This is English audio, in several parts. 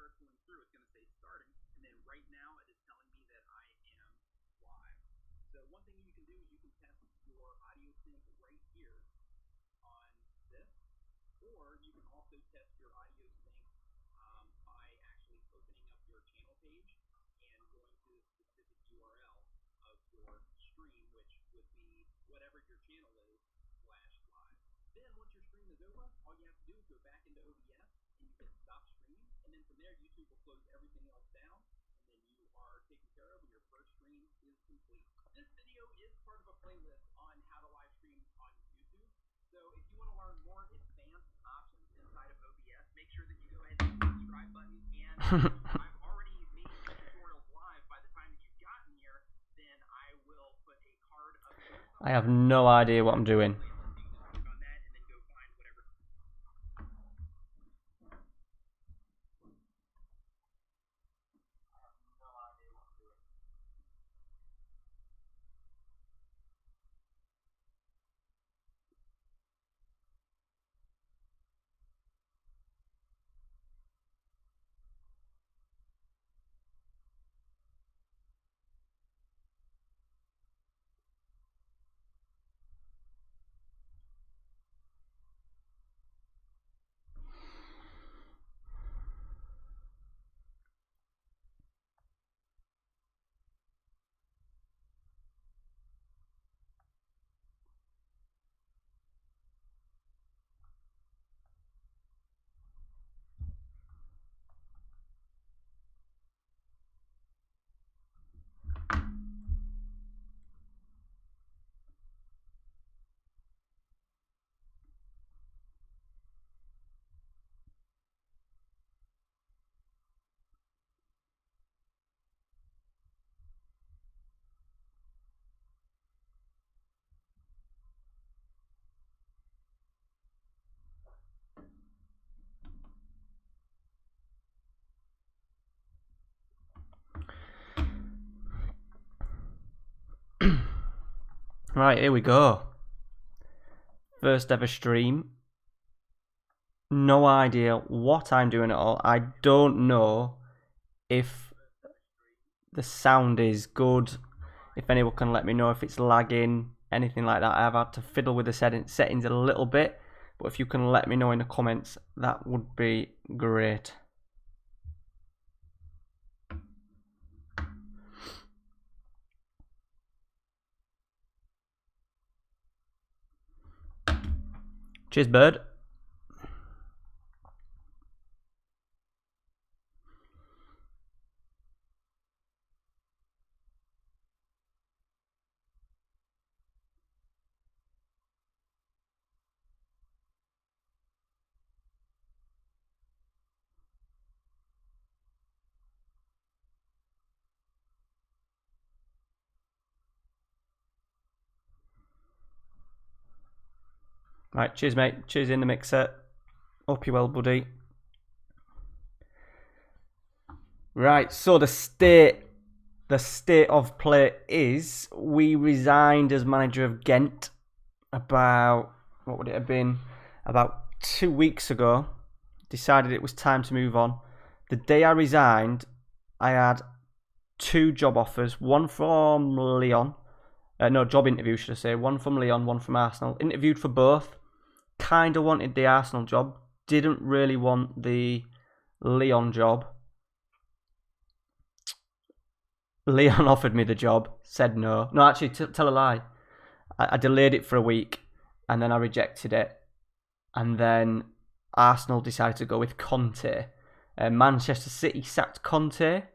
starts going through, it's going to say starting, and then right now it is telling me that I am live. So one thing you can do is you can test your audio sync right here on this, or you can also test your audio sync by actually opening up your channel page and going to the specific URL of your stream, which would be whatever your channel is /live. Then once your stream is over, all you have to do is go back into OBS and you hit stop stream, and then from there YouTube will close everything else down, and then you are taken care of and your first stream is complete. This video is part of a playlist on how to live stream on YouTube. So if you want to learn more advanced options inside of OBS, make sure that you go ahead and hit the subscribe button. And I've already made tutorials live. By the time that you've gotten here, then I will put a card up here. I have no idea what I'm doing. Right, here we go. First ever stream. No idea what I'm doing at all. I don't know if the sound is good, if anyone can let me know if it's lagging, anything like that. I've had to fiddle with the settings a little bit, but if you can let me know in the comments, that would be great. Cheers, bird. Right, cheers, mate. Cheers in the mixer. Hope you're well, buddy. Right, so the state of play is we resigned as manager of Gent about, what would it have been, about 2 weeks ago. Decided it was time to move on. The day I resigned, I had 2 job offers, one from Lyon, job interview should I say, one from Lyon, one from Arsenal. Interviewed for both. Kind of wanted the Arsenal job, didn't really want the Lyon job. Leon offered me the job, said no. No, actually, tell a lie. I delayed it for a week, and then I rejected it. And then Arsenal decided to go with Conte. Manchester City sacked Conte.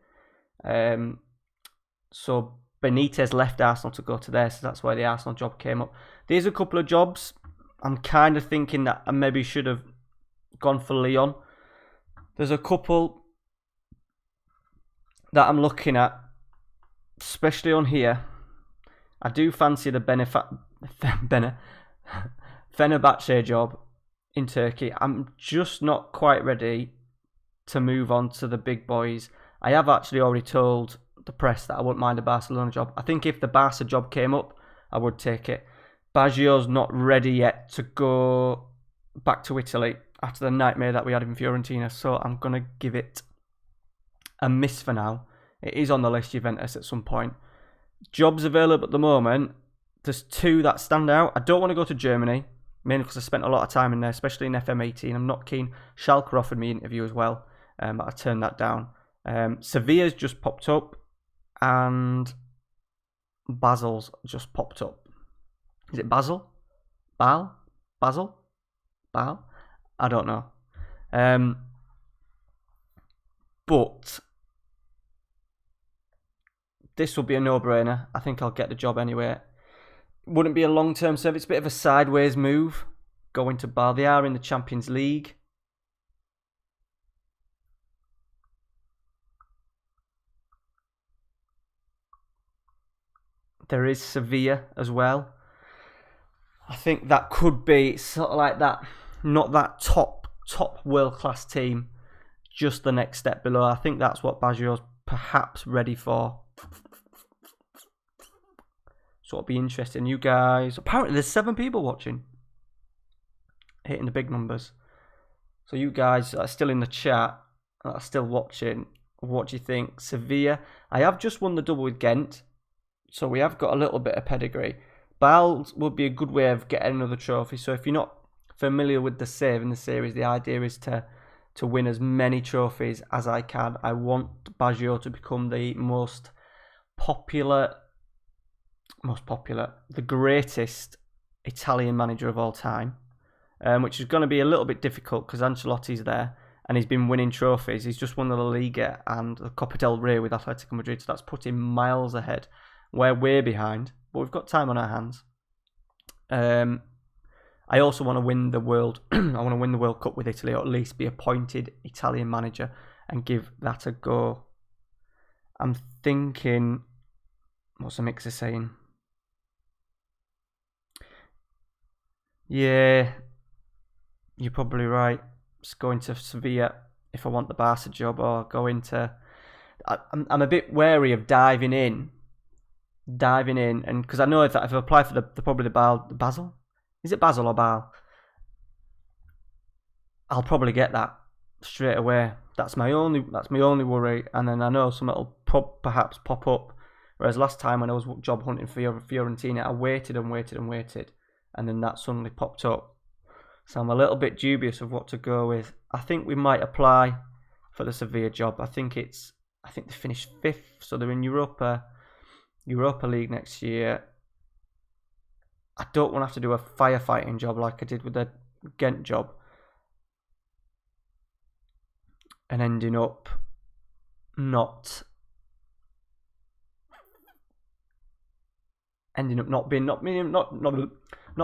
So Benitez left Arsenal to go to there, so that's why the Arsenal job came up. There's a couple of jobs. I'm kind of thinking that I maybe should have gone for Lyon. There's a couple that I'm looking at, especially on here. I do fancy the Fenerbahce job in Turkey. I'm just not quite ready to move on to the big boys. I have actually already told the press that I wouldn't mind a Barcelona job. I think if the Barca job came up, I would take it. Baggio's not ready yet to go back to Italy after the nightmare that we had in Fiorentina, so I'm going to give it a miss for now. It is on the list, Juventus, at some point. Jobs available at the moment. There's 2 that stand out. I don't want to go to Germany, mainly because I spent a lot of time in there, especially in FM18. I'm not keen. Schalke offered me an interview as well, but I turned that down. Sevilla's just popped up, and Basel's just popped up. Is it Basel? Basel? I don't know. But this will be a no-brainer. I think I'll get the job anyway. Wouldn't be a long-term service. It's a bit of a sideways move going to Basel. They are in the Champions League. There is Sevilla as well. I think that could be sort of like that, not that top world-class team, just the next step below. I think that's what Baggio's perhaps ready for. So it'll be interesting. You guys, apparently there's 7 people watching, hitting the big numbers. So you guys are still in the chat, are still watching. What do you think? Sevilla. I have just won the double with Gent, so we have got a little bit of pedigree. Bâle would be a good way of getting another trophy. So if you're not familiar with the Save in the series, the idea is to win as many trophies as I can. I want Baggio to become the the greatest Italian manager of all time, which is going to be a little bit difficult because Ancelotti's there and he's been winning trophies. He's just won the La Liga and the Copa del Rey with Atletico Madrid, so that's put him miles ahead. We're way behind, but we've got time on our hands. I also want to win the world. I want to win the World Cup with Italy, or at least be appointed Italian manager and give that a go. I'm thinking, what's the mixer saying? Yeah, you're probably right. Just going to Sevilla if I want the Barca job, or go into. I'm a bit wary of diving in, and because I know if I apply for the Basel, is it Basel or Bâle? I'll probably get that straight away. That's my only worry, and then I know something will perhaps pop up. Whereas last time when I was job hunting for Fiorentina, I waited, and then that suddenly popped up. So I'm a little bit dubious of what to go with. I think we might apply for the Sevilla job. I think they finished 5th, so they're in Europa League next year. I don't want to have to do a firefighting job like I did with the Gent job, and ending up not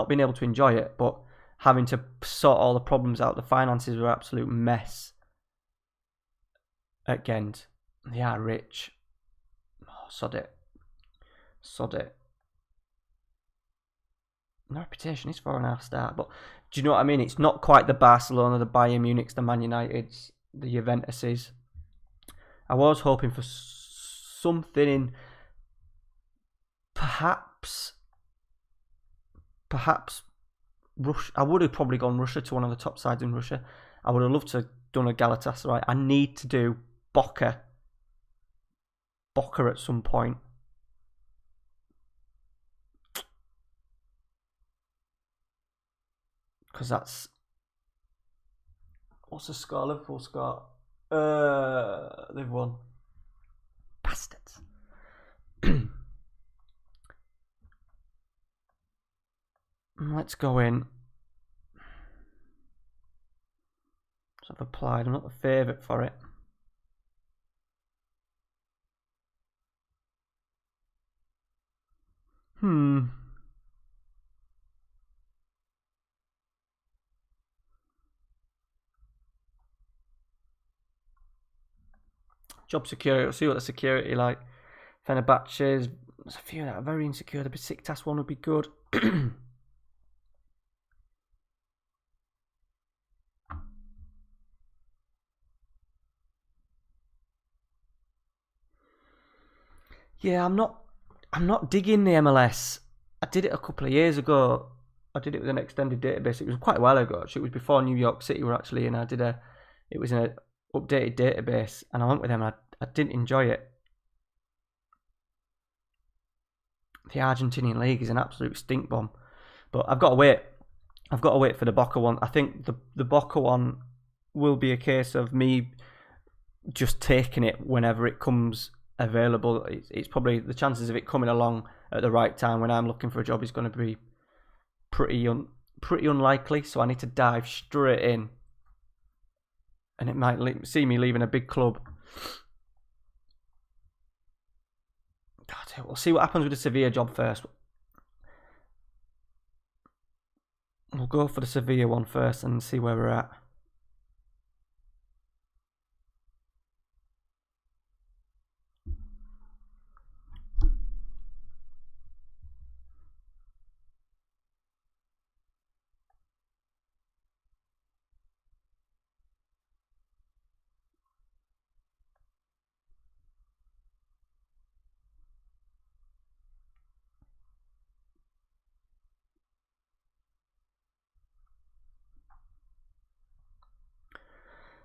being able to enjoy it, but having to sort all the problems out. The finances were an absolute mess at Gent. They are rich. Oh, sod it. The reputation is 4.5 star, but do you know what I mean? It's not quite the Barcelona, the Bayern Munichs, the Man Uniteds, the Juventuses. I was hoping for something in perhaps Russia. I would have probably gone Russia, to one of the top sides in Russia. I would have loved to have done a Galatasaray. I need to do Boca at some point. Because that's... What's the score? Liverpool score? They've won. Bastards. Let's go in. So I've applied. I'm not the favourite for it. Job security. We'll see what the security like. Fenerbahce's. There's a few that are very insecure. The Besiktas one would be good. Yeah, I'm not digging the MLS. I did it a couple of years ago. I did it with an extended database. It was quite a while ago, actually. It was before New York City were actually in. It was in an updated database, and I went with them. I I didn't enjoy it. The Argentinian league is an absolute stink bomb. But I've got to wait. I've got to wait for the Boca one. I think the Boca one will be a case of me just taking it whenever it comes available. It's probably the chances of it coming along at the right time when I'm looking for a job is going to be pretty unlikely. So I need to dive straight in, and it might see me leaving a big club. God, we'll see what happens with the Sevilla job first. We'll go for the Sevilla one first and see where we're at.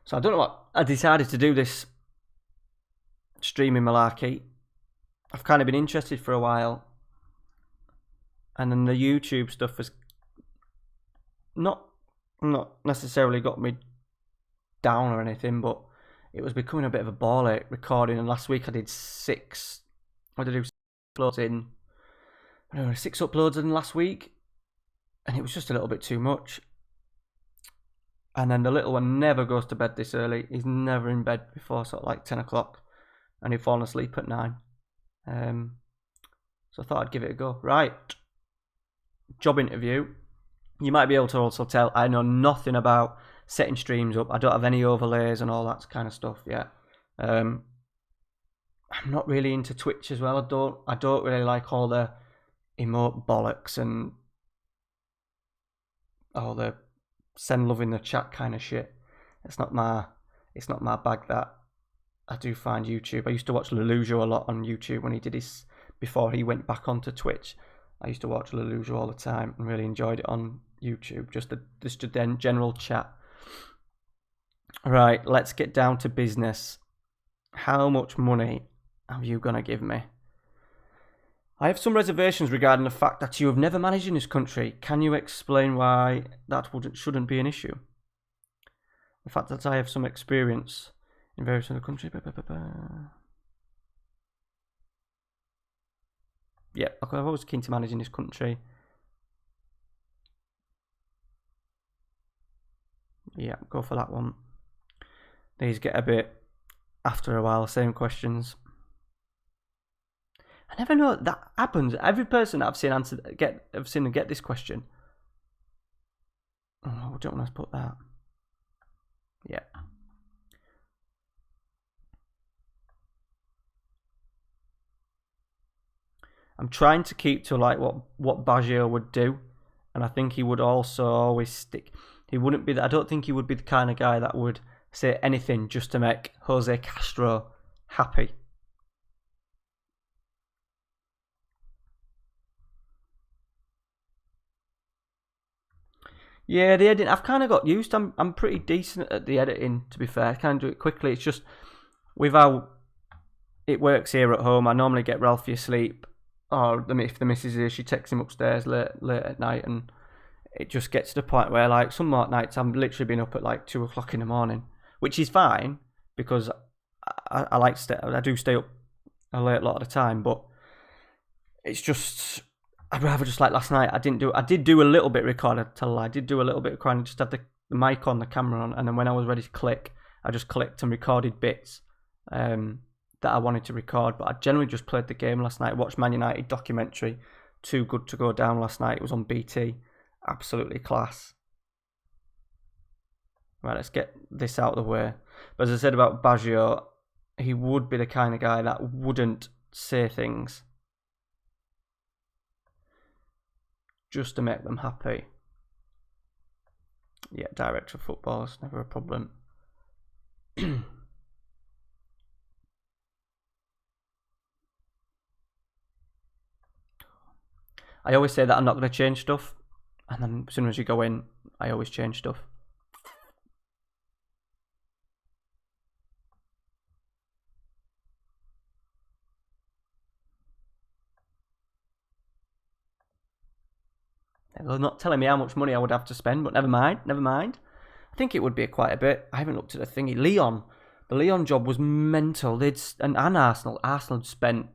So I don't know what I decided to do this streaming malarkey. I've kind of been interested for a while, and then the YouTube stuff has not necessarily got me down or anything, but it was becoming a bit of a ball ache recording. And last week I did 6 uploads in. I don't know, 6 uploads in last week, and it was just a little bit too much. And then the little one never goes to bed this early. He's never in bed before sort of like 10 o'clock. And he'd fallen asleep at 9. So I thought I'd give it a go. Right. Job interview. You might be able to also tell I know nothing about setting streams up. I don't have any overlays and all that kind of stuff yet. I'm not really into Twitch as well. I don't really like all the emote bollocks and all the send love in the chat kind of shit. It's not my bag. That I do find YouTube. I used to watch Lelujo a lot on YouTube when he did his before he went back onto Twitch. I used to watch Lelujo all the time and really enjoyed it on YouTube. Just the general chat. Right, let's get down to business. How much money are you gonna give me? I have some reservations regarding the fact that you have never managed in this country. Can you explain why that shouldn't be an issue? The fact that I have some experience in various other countries. Yeah, okay, I'm always keen to manage in this country. Yeah, go for that one. These get a bit, after a while, same questions. I never know that happens. Every person I've seen get this question. Oh, I don't want to put that. Yeah. I'm trying to keep to like what Baggio would do, and I think he would also always stick. He wouldn't be. I don't think he would be the kind of guy that would say anything just to make Jose Castro happy. Yeah, the editing, I've kind of got used. I'm pretty decent at the editing, to be fair. I can do it quickly. It's just with how it works here at home. I normally get Ralphie asleep, or if the missus is here, she takes him upstairs late at night, and it just gets to the point where, like, some nights I'm literally been up at like 2 o'clock in the morning, which is fine because I do stay up a late lot of the time, but it's just. I'd rather just like last night. I did do a little bit recording. I did do a little bit of recording. Just have the mic on, the camera on, and then when I was ready to click, I just clicked and recorded bits that I wanted to record. But I generally just played the game last night. Watched Man United documentary, Too Good to Go Down last night. It was on BT. Absolutely class. Right, let's get this out of the way. But as I said about Baggio, he would be the kind of guy that wouldn't say things just to make them happy. Yeah, director of football is never a problem. I always say that I'm not going to change stuff, and then as soon as you go in, I always change stuff. They're not telling me how much money I would have to spend, but never mind. I think it would be quite a bit. I haven't looked at the thingy. The Lyon job was mental. And Arsenal had spent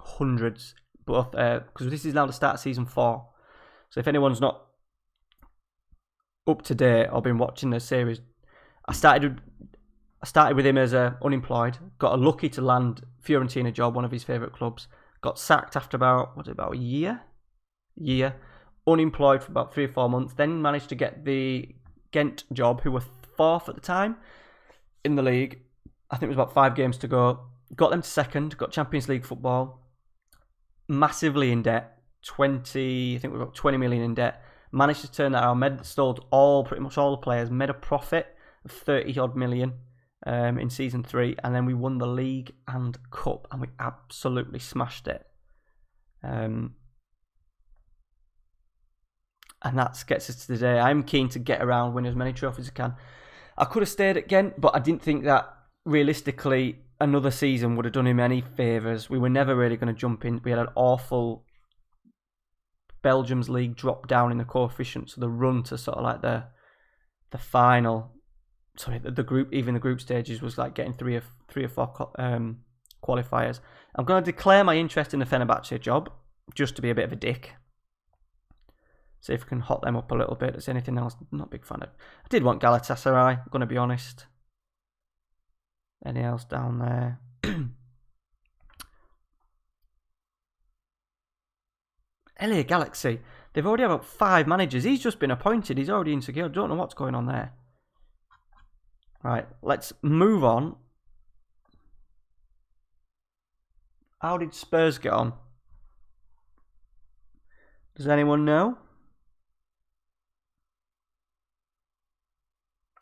hundreds, both because this is now the start of season 4. So if anyone's not up to date or been watching the series, I started with him as unemployed. Got lucky to land Fiorentina job, one of his favourite clubs. Got sacked after about a year. Unemployed for about 3 or 4 months. Then managed to get the Gent job, who were 4th at the time in the league. I think it was about 5 games to go. Got them to 2nd. Got Champions League football. Massively in debt. I think we were about 20 million in debt. Managed to turn that around. Sold pretty much all the players. Made a profit of 30 odd million in season 3, and then we won the league and cup, and we absolutely smashed it. And that gets us to today. I'm keen to get around, win as many trophies as I can. I could have stayed at Gent, but I didn't think that realistically another season would have done him any favours. We were never really going to jump in. We had an awful Belgium's league drop down in the coefficient, so the run to sort of like the final, sorry, the group stages was like getting three or four qualifiers. I'm going to declare my interest in the Fenerbahce job, just to be a bit of a dick. See if we can hot them up a little bit. Is anything else? Not a big fan of. I did want Galatasaray, I'm going to be honest. Any else down there? LA Galaxy. They've already had about 5 managers. He's just been appointed. He's already insecure. I don't know what's going on there. Right, let's move on. How did Spurs get on? Does anyone know?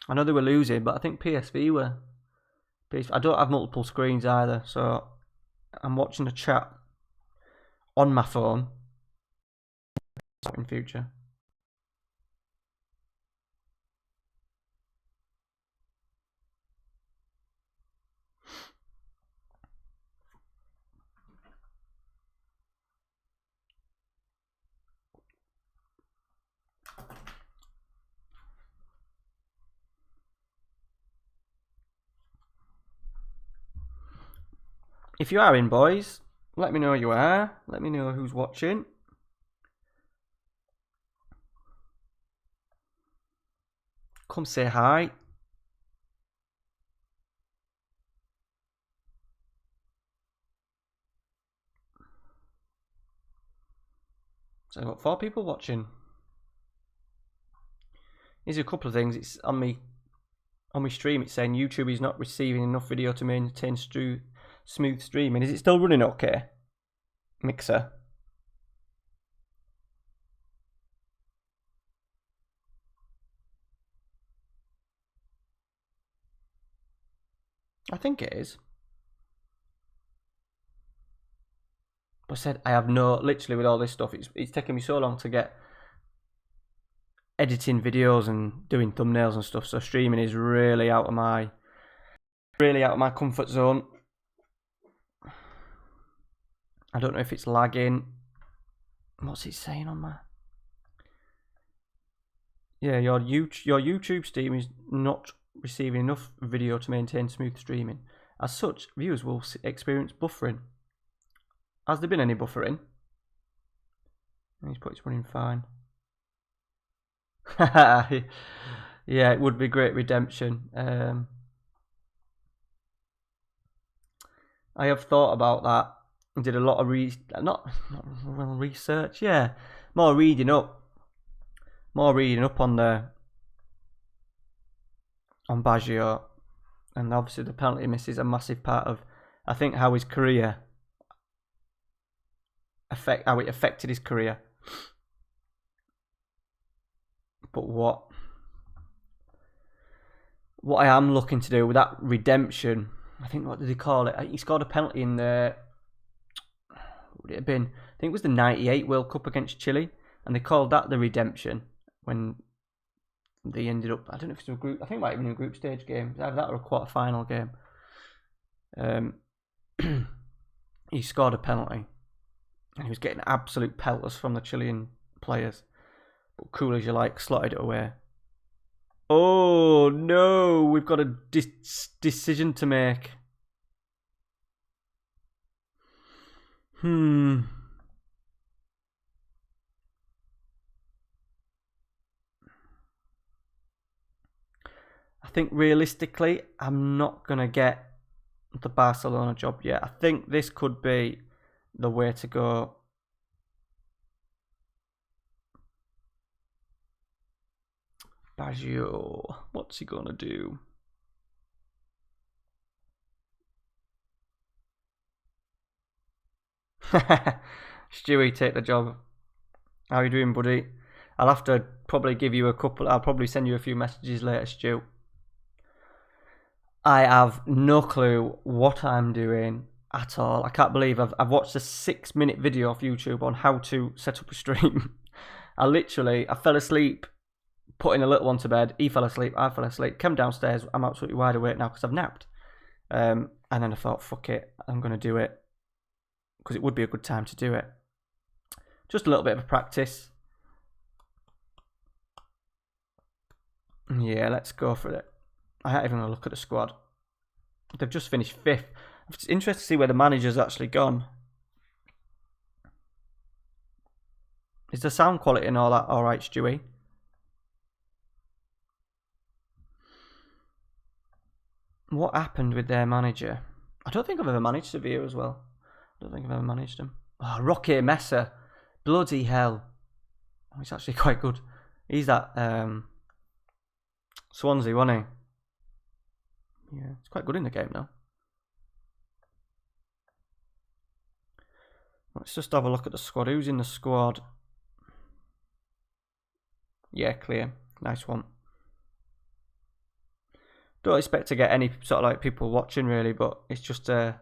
I know they were losing, but I think PSV were. I don't have multiple screens either, so I'm watching the chat on my phone in future. If you are in, boys, let me know you are. Let me know who's watching. Come say hi. So I've got 4 people watching. Here's a couple of things. It's on my stream. It's saying YouTube is not receiving enough video to maintain smooth streaming. Is it still running okay? Mixer. I think it is. But I said I have literally with all this stuff, it's taken me so long to get editing videos and doing thumbnails and stuff, so streaming is really out of my comfort zone. I don't know if it's lagging. What's it saying on my... Yeah, your YouTube stream is not receiving enough video to maintain smooth streaming. As such, viewers will experience buffering. Has there been any buffering? He's put it's running fine. Yeah, it would be great redemption. I have thought about that. I did a lot of research. Yeah, more reading up on Baggio, and obviously the penalty miss is a massive part of, I think, how his career how it affected his career. But what I am looking to do with that redemption, I think, what did they call it? He scored a penalty in the, what would it have been? I think it was the 98 World Cup against Chile, and they called that the redemption when they ended up, I don't know if it was a group, I think it might have been a group stage game, either that or a quarter-final game. He scored a penalty, and he was getting absolute pelters from the Chilean players. cool as you like, slotted it away. Oh no, we've got a decision to make. I think realistically, I'm not going to get the Barcelona job yet. I think this could be the way to go. Baggio, what's he going to do? Stewie, take the job. How are you doing, buddy? I'll have to probably give you a couple. I'll probably send you a few messages later, Stu. I have no clue what I'm doing at all. I can't believe I've watched a 6-minute video off YouTube on how to set up a stream. I fell asleep putting a little one to bed. He fell asleep. I fell asleep. Came downstairs. I'm absolutely wide awake now because I've napped. And then I thought, fuck it, I'm going to do it because it would be a good time to do it. Just a little bit of a practice. Yeah, let's go for it. I haven't even look at the squad. They've just finished 5th. It's interesting to see where the manager's actually gone. Is the sound quality and all that alright, Stewie? What happened with their manager? I don't think I've ever managed Sevilla as well. I don't think I've ever managed him. Oh, Roque Mesa. Bloody hell. Oh, he's actually quite good. He's that Swansea, wasn't he? Yeah, it's quite good in the game now. Let's just have a look at the squad. Who's in the squad? Yeah, clear. Nice one. Don't expect to get any sort of like people watching really, but it's just an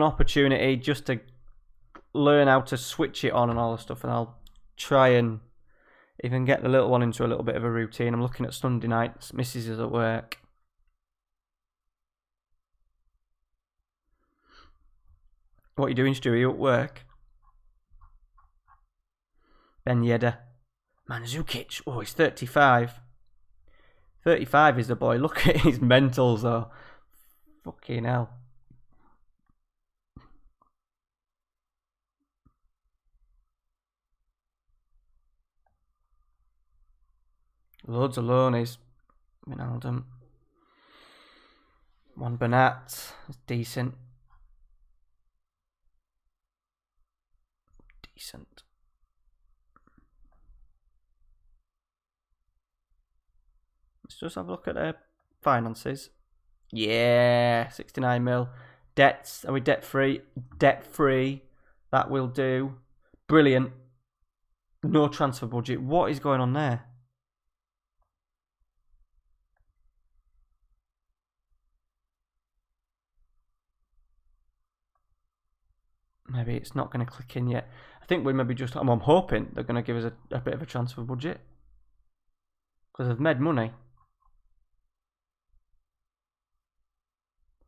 opportunity just to learn how to switch it on and all the stuff, and I'll try and even get the little one into a little bit of a routine. I'm looking at Sunday nights. Mrs. is at work. What are you doing, Stu? Are you at work? Ben Yedder. Mandzukic. Oh, he's 35. 35 is the boy. Look at his mentals, though. Fucking hell. Loads of loanies. Wijnaldum. One Bernat. It's decent. Decent. Let's just have a look at their finances. Yeah, 69 mil. Debts. Are we debt free? Debt free. That will do. Brilliant. No transfer budget. What is going on there? Maybe it's not going to click in yet. I think we maybe just... I'm hoping they're going to give us a bit of a transfer budget. Because they've made money.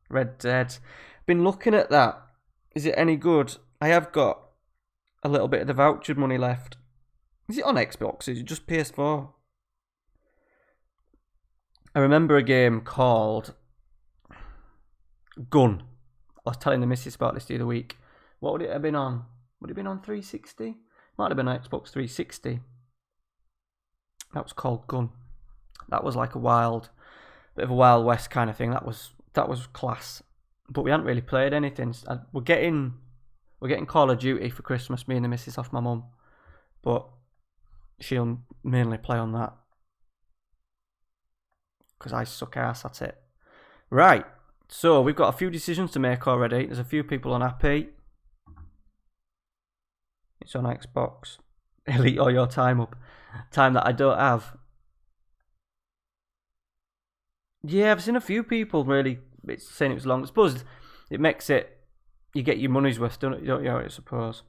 Red Dead. Been looking at that. Is it any good? I have got a little bit of the vouchered money left. Is it on Xbox? Is it just PS4? I remember a game called Gun. I was telling the missus about this the other week. What would it have been on? Would it have been on 360? Might have been on Xbox 360. That was called Gun. That was like bit of a Wild West kind of thing. That was class. But we hadn't really played anything. We're getting Call of Duty for Christmas, me and the missus off my mum. But she'll mainly play on that. Because I suck ass at it. Right. So we've got a few decisions to make already. There's a few people unhappy. It's on Xbox. Elite all your time up. Time that I don't have. Yeah, I've seen a few people really saying it was long. I suppose it makes it... You get your money's worth, don't you, I suppose.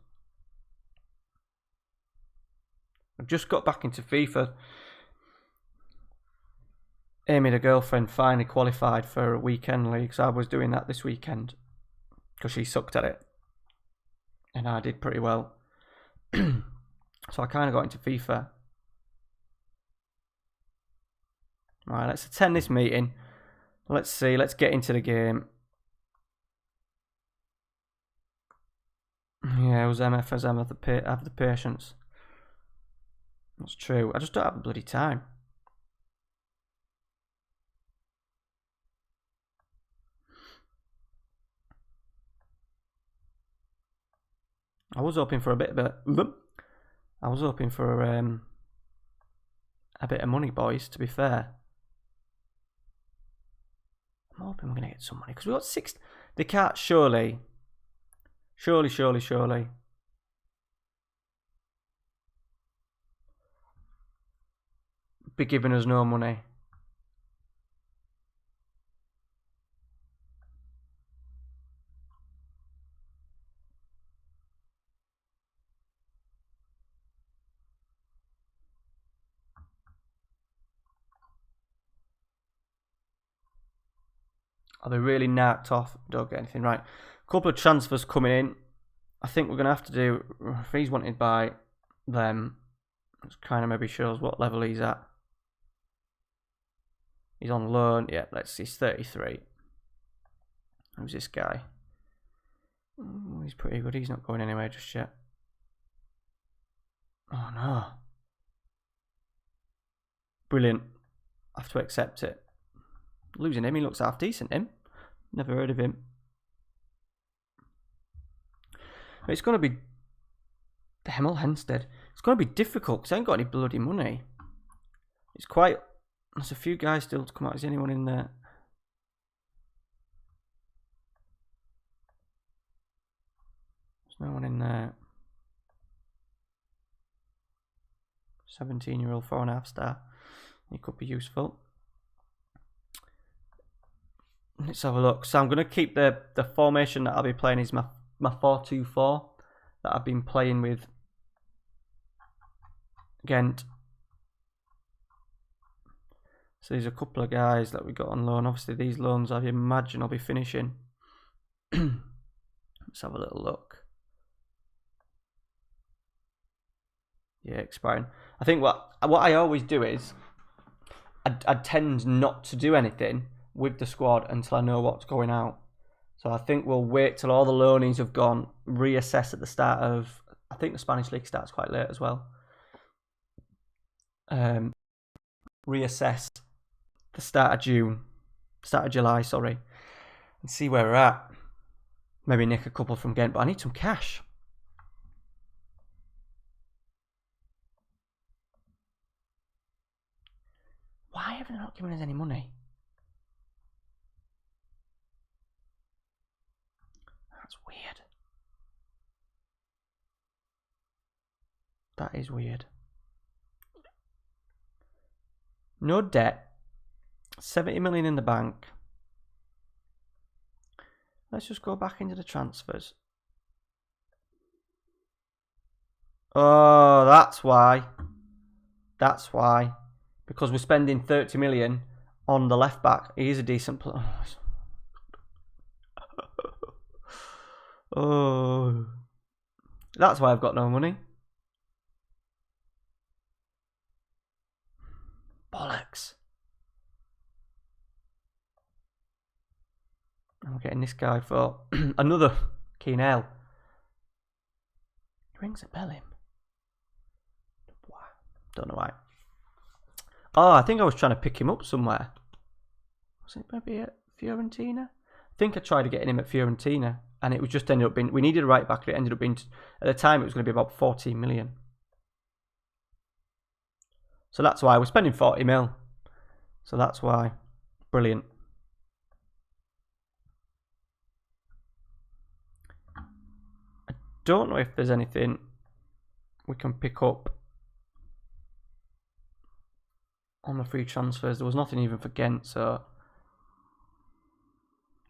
I've just got back into FIFA. Amy, the girlfriend, finally qualified for a weekend league. So I was doing that this weekend. Because she sucked at it. And I did pretty well. So I kind of got into FIFA. Alright, let's attend this meeting. Let's see, let's get into the game. Yeah, it was MF as M have the patience. That's true. I just don't have the bloody time. I was hoping for a bit of I was hoping for a bit of money, boys, to be fair. I'm hoping we're going to get some money. Because we got 6... They can't surely... Surely. Be giving us no money. Are they really knocked off? Don't get anything right. A couple of transfers coming in. I think we're going to have to do... If he's wanted by them, it kind of maybe shows what level he's at. He's on loan. Yeah, let's see. He's 33. Who's this guy? Ooh, he's pretty good. He's not going anywhere just yet. Oh, no. Brilliant. I have to accept it. Losing him, he looks half decent, him. Never heard of him. It's going to be... Hemel Hempstead. It's going to be difficult because I ain't got any bloody money. It's quite... There's a few guys still to come out. Is anyone in there? There's no one in there. 17-year-old 4.5 star. He could be useful. Let's have a look. So I'm going to keep the formation that I'll be playing is my 4-2-4 that I've been playing with Gent. So there's a couple of guys that we got on loan. Obviously these loans I imagine I'll be finishing. Let's have a little look. Yeah, expiring. I think what I always do is I tend not to do anything with the squad until I know what's going out. So I think we'll wait till all the loanies have gone, reassess at the start of... I think the Spanish League starts quite late as well. Reassess the start of July, sorry, and see where we're at. Maybe nick a couple from Gent, but I need some cash. Why have they not given us any money? That's weird. That is weird. No debt. 70 million in the bank. Let's just go back into the transfers. Oh, that's why. That's why. Because we're spending 30 million on the left back. He is a decent player. Oh. That's why I've got no money. Bollocks. I'm getting this guy for another Keen Ale. He rings a bell him. Don't know why. Oh, I think I was trying to pick him up somewhere. Was it maybe at Fiorentina? I think I tried to get him at Fiorentina, and it was just ended up being... We needed a right back, and it ended up being... At the time, it was going to be about 14 million. So that's why we're spending 40 mil. So that's why. Brilliant. I don't know if there's anything we can pick up on the free transfers. There was nothing even for Gent, so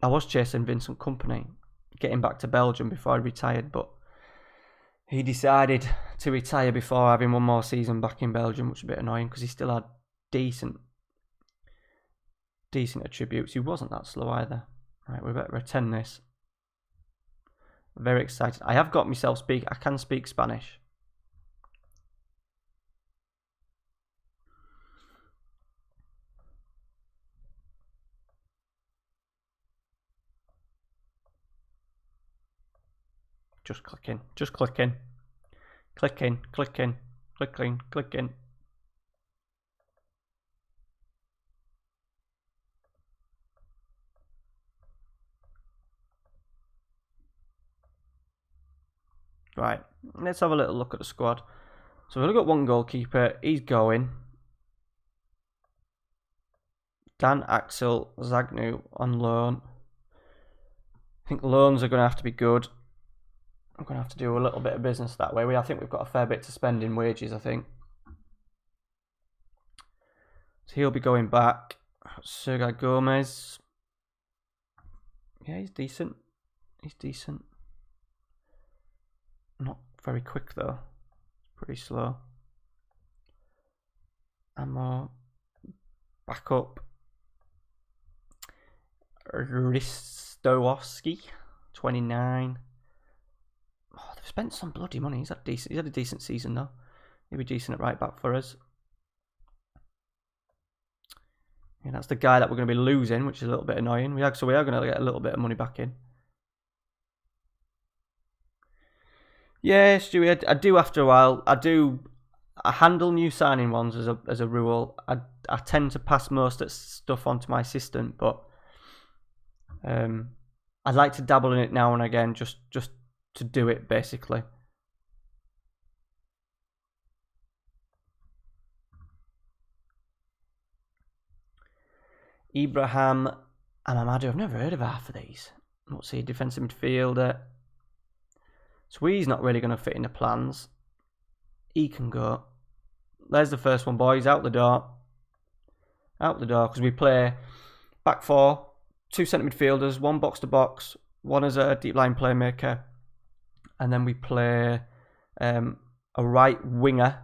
I was chasing Vincent Kompany, getting back to Belgium before I retired, but he decided to retire before having one more season back in Belgium, which was a bit annoying because he still had decent attributes. He wasn't that slow either. Right, we better attend this. Very excited. I have got myself I can speak Spanish. Just clicking. Just clicking. Clicking. Clicking. Clicking. Clicking. Right, let's have a little look at the squad. So we've only got one goalkeeper. He's going. Dan Axel Zagnu on loan. I think loans are going to have to be good. I'm going to have to do a little bit of business that way. I think we've got a fair bit to spend in wages, I think. So he'll be going back. Sergei Gomez. Yeah, he's decent. He's decent. Not very quick though. Pretty slow. Ammo. Back up. Ristowski, 29. Oh, they've spent some bloody money. He's had a decent season though. He'll be decent at right back for us. Yeah, that's the guy that we're going to be losing, which is a little bit annoying. So we are going to get a little bit of money back in. Yeah, Stewie, I do after a while. I handle new signing ones as a rule. I tend to pass most of stuff onto my assistant, but I'd like to dabble in it now and again, just to do it basically. Ibrahim Amamadu. I've never heard of half of these. Let's see, defensive midfielder. So he's not really going to fit in the plans. He can go. There's the first one, boys. Out the door. Out the door, because we play back four, 2 centre midfielders, 1 box to box, 1 as a deep line playmaker, and then we play a right winger,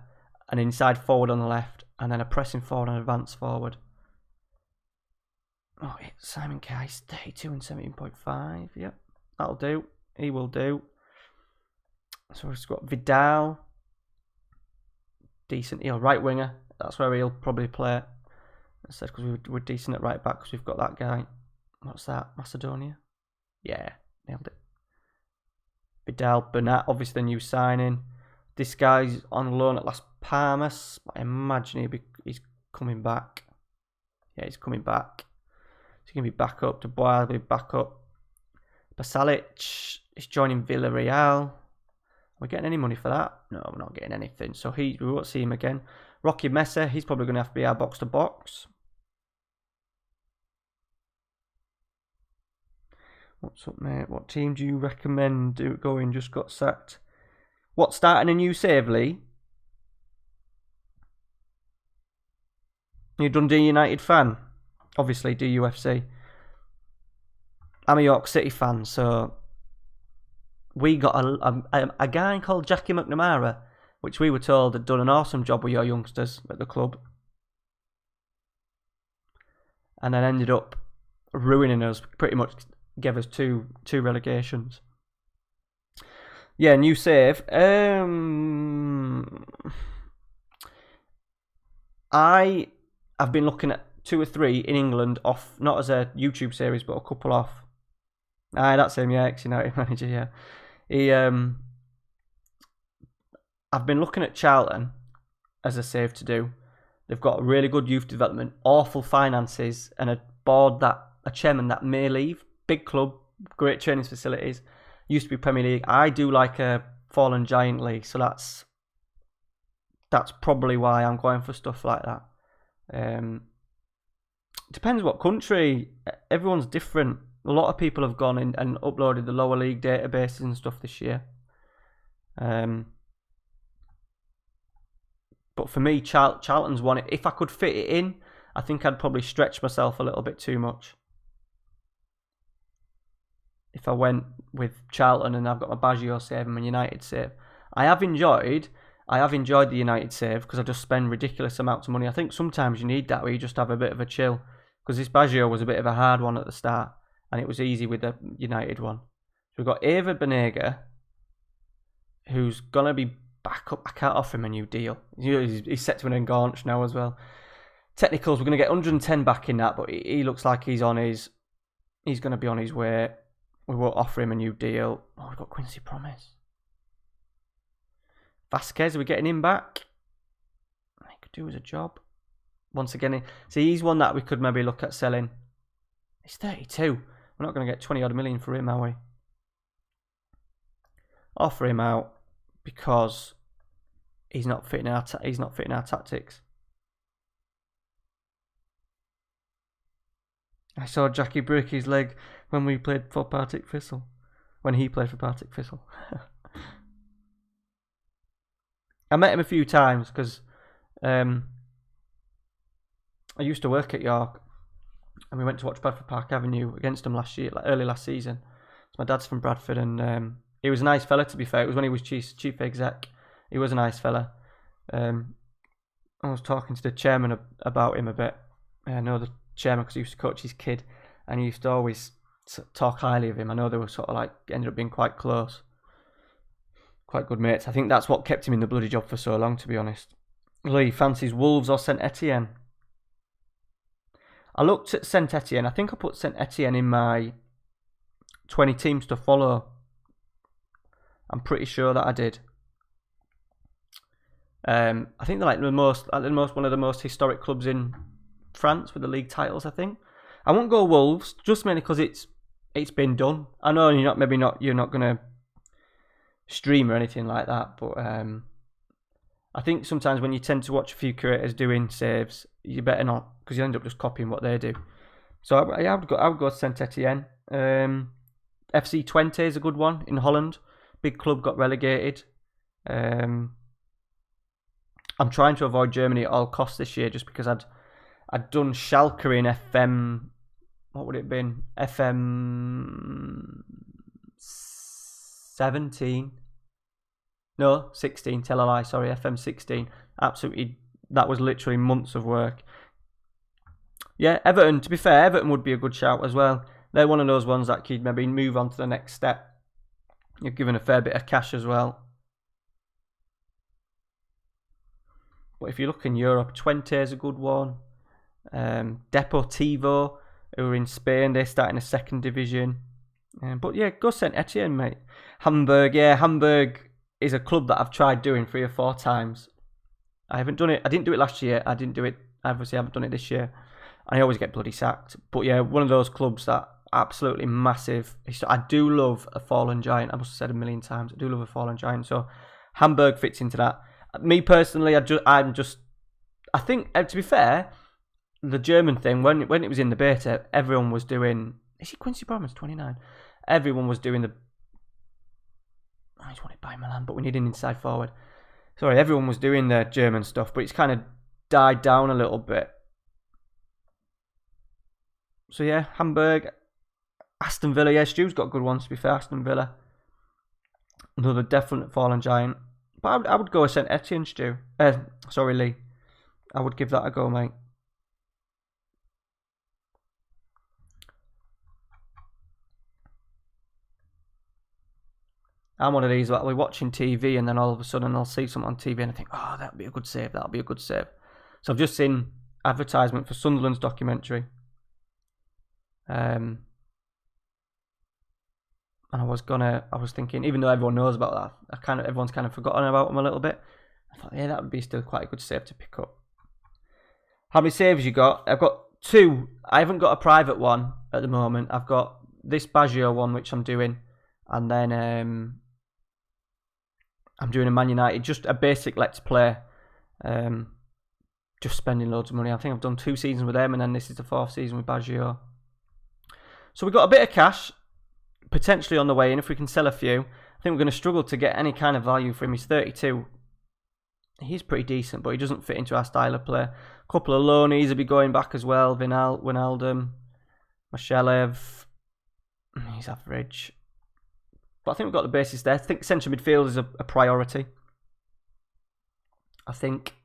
an inside forward on the left, and then a pressing forward and advance forward. Oh, Simon Kais, 32 and 17.5. Yep, that'll do. He will do. So we've got Vidal. Decent. Right winger. That's where he'll probably play. Instead, because we're decent at right back because we've got that guy. What's that? Macedonia? Yeah, nailed it. Vidal Bernat, obviously the new signing. This guy's on loan at Las Palmas. I imagine he's coming back. Yeah, he's coming back. He's going to be back up. Dubois will be back up. Basalic is joining Villarreal. Are we getting any money for that? No, we're not getting anything. So we won't see him again. Rocky Mesa, he's probably going to have to be our box to box. What's up, mate? What team do you recommend going? Just got sacked. What, starting a new save, Lee? You Dundee United fan? Obviously, DUFC. I'm a York City fan, so we got a guy called Jackie McNamara, which we were told had done an awesome job with your youngsters at the club, and then ended up ruining us. Pretty much gave us two relegations. Yeah, new save. I have been looking at 2 or 3 in England off, not as a YouTube series, but a couple off. Aye, that's him, yeah, ex-United manager, yeah. I've been looking at Charlton as a save to do. They've got a really good youth development, awful finances, and a chairman that may leave. Big club, great training facilities. Used to be Premier League. I do like a fallen giant league, so that's probably why I'm going for stuff like that. Depends what country. Everyone's different. A lot of people have gone in and uploaded the lower league databases and stuff this year. But for me, Charlton's one. If I could fit it in, I think I'd probably stretch myself a little bit too much. If I went with Charlton and I've got my Baggio Save and my United Save. I have enjoyed the United Save because I just spend ridiculous amounts of money. I think sometimes you need that where you just have a bit of a chill. Because this Baggio was a bit of a hard one at the start. And it was easy with the United one. So we've got Ava Benega, who's going to be back up. I can't offer him a new deal. He's set to an Enganche now as well. Technicals, we're going to get 110 back in that, but he looks like he's going to be on his way. we won't offer him a new deal. Oh, we've got Quincy Promise. Vasquez, are we getting him back? He could do as a job. Once again, see, he's one that we could maybe look at selling. He's 32. We're not going to get 20 odd million for him, are we? Offer him out because he's not fitting our tactics. I saw Jackie break his leg when we played for Partick Thistle. When he played for Partick Thistle. I met him a few times because I used to work at York, and we went to watch Bradford Park Avenue against them last year, like early last season. So my dad's from Bradford, and he was a nice fella, to be fair. It was when he was chief exec. He was a nice fella. I was talking to the chairman about him a bit. I know the chairman because he used to coach his kid, and he used to always talk highly of him. I know they were sort of like ended up being quite close, quite good mates. I think that's what kept him in the bloody job for so long, to be honest. Lee fancies Wolves or Saint Etienne. I looked at Saint Etienne. I think I put Saint Etienne in my 20 teams to follow. I'm pretty sure that I did. I think they're like one of the most historic clubs in France with the league titles. I think I won't go Wolves just mainly because it's been done. I know you're not gonna stream or anything like that, but I think sometimes when you tend to watch a few creators doing saves, you better not because you end up just copying what they do. So I would go Saint Etienne. FC20 is a good one in Holland. Big club got relegated. I'm trying to avoid Germany at all costs this year just because I'd done Schalke in FM. What would it have been? FM17. No, 16. Tell a lie. Sorry, FM16. Absolutely, that was literally months of work. Yeah, Everton. To be fair, Everton would be a good shout as well. They're one of those ones that could maybe move on to the next step. You're given a fair bit of cash as well. But if you look in Europe, Twente is a good one. Deportivo, who are in Spain, they're starting a second division. But yeah, go Saint Etienne, mate. Hamburg, yeah, Hamburg is a club that I've tried doing 3 or 4 times. I haven't done it. I didn't do it last year. I didn't do it. Obviously, I haven't done it this year. And I always get bloody sacked. But yeah, one of those clubs that absolutely massive. I do love a fallen giant. I must have said 1,000,000 times. I do love a fallen giant. So Hamburg fits into that. Me personally, I think, to be fair, the German thing, when it was in the beta, everyone was doing... Is he Quincy Promise, 29? Everyone was doing the... I just wanted by Milan, but we need an inside forward. Sorry, everyone was doing the German stuff, but it's kind of died down a little bit. So yeah, Hamburg, Aston Villa. Yeah, Stu's got good ones, to be fair. Aston Villa. Another definite fallen giant. But I would go with Saint Etienne, Stu. Sorry, Lee. I would give that a go, mate. I'm one of these that I'll be watching TV and then all of a sudden I'll see something on TV and I think, oh, that'll be a good save. That'll be a good save. So I've just seen advertisement for Sunderland's documentary. And I was thinking, even though everyone knows about that, everyone's kind of forgotten about them a little bit. I thought, yeah, that would be still quite a good save to pick up. How many saves you got? I've got 2. I haven't got a private one at the moment. I've got this Baggio one, which I'm doing, and then I'm doing a Man United, just a basic Let's Play. Just spending loads of money. I think I've done 2 seasons with them, and then this is the 4th season with Baggio. So we've got a bit of cash potentially on the way in. If we can sell a few, I think we're going to struggle to get any kind of value for him. He's 32. He's pretty decent, but he doesn't fit into our style of play. A couple of loanies will be going back as well. Wijnaldum, Mashelev. He's average. But I think we've got the basis there. I think central midfield is a priority. I think.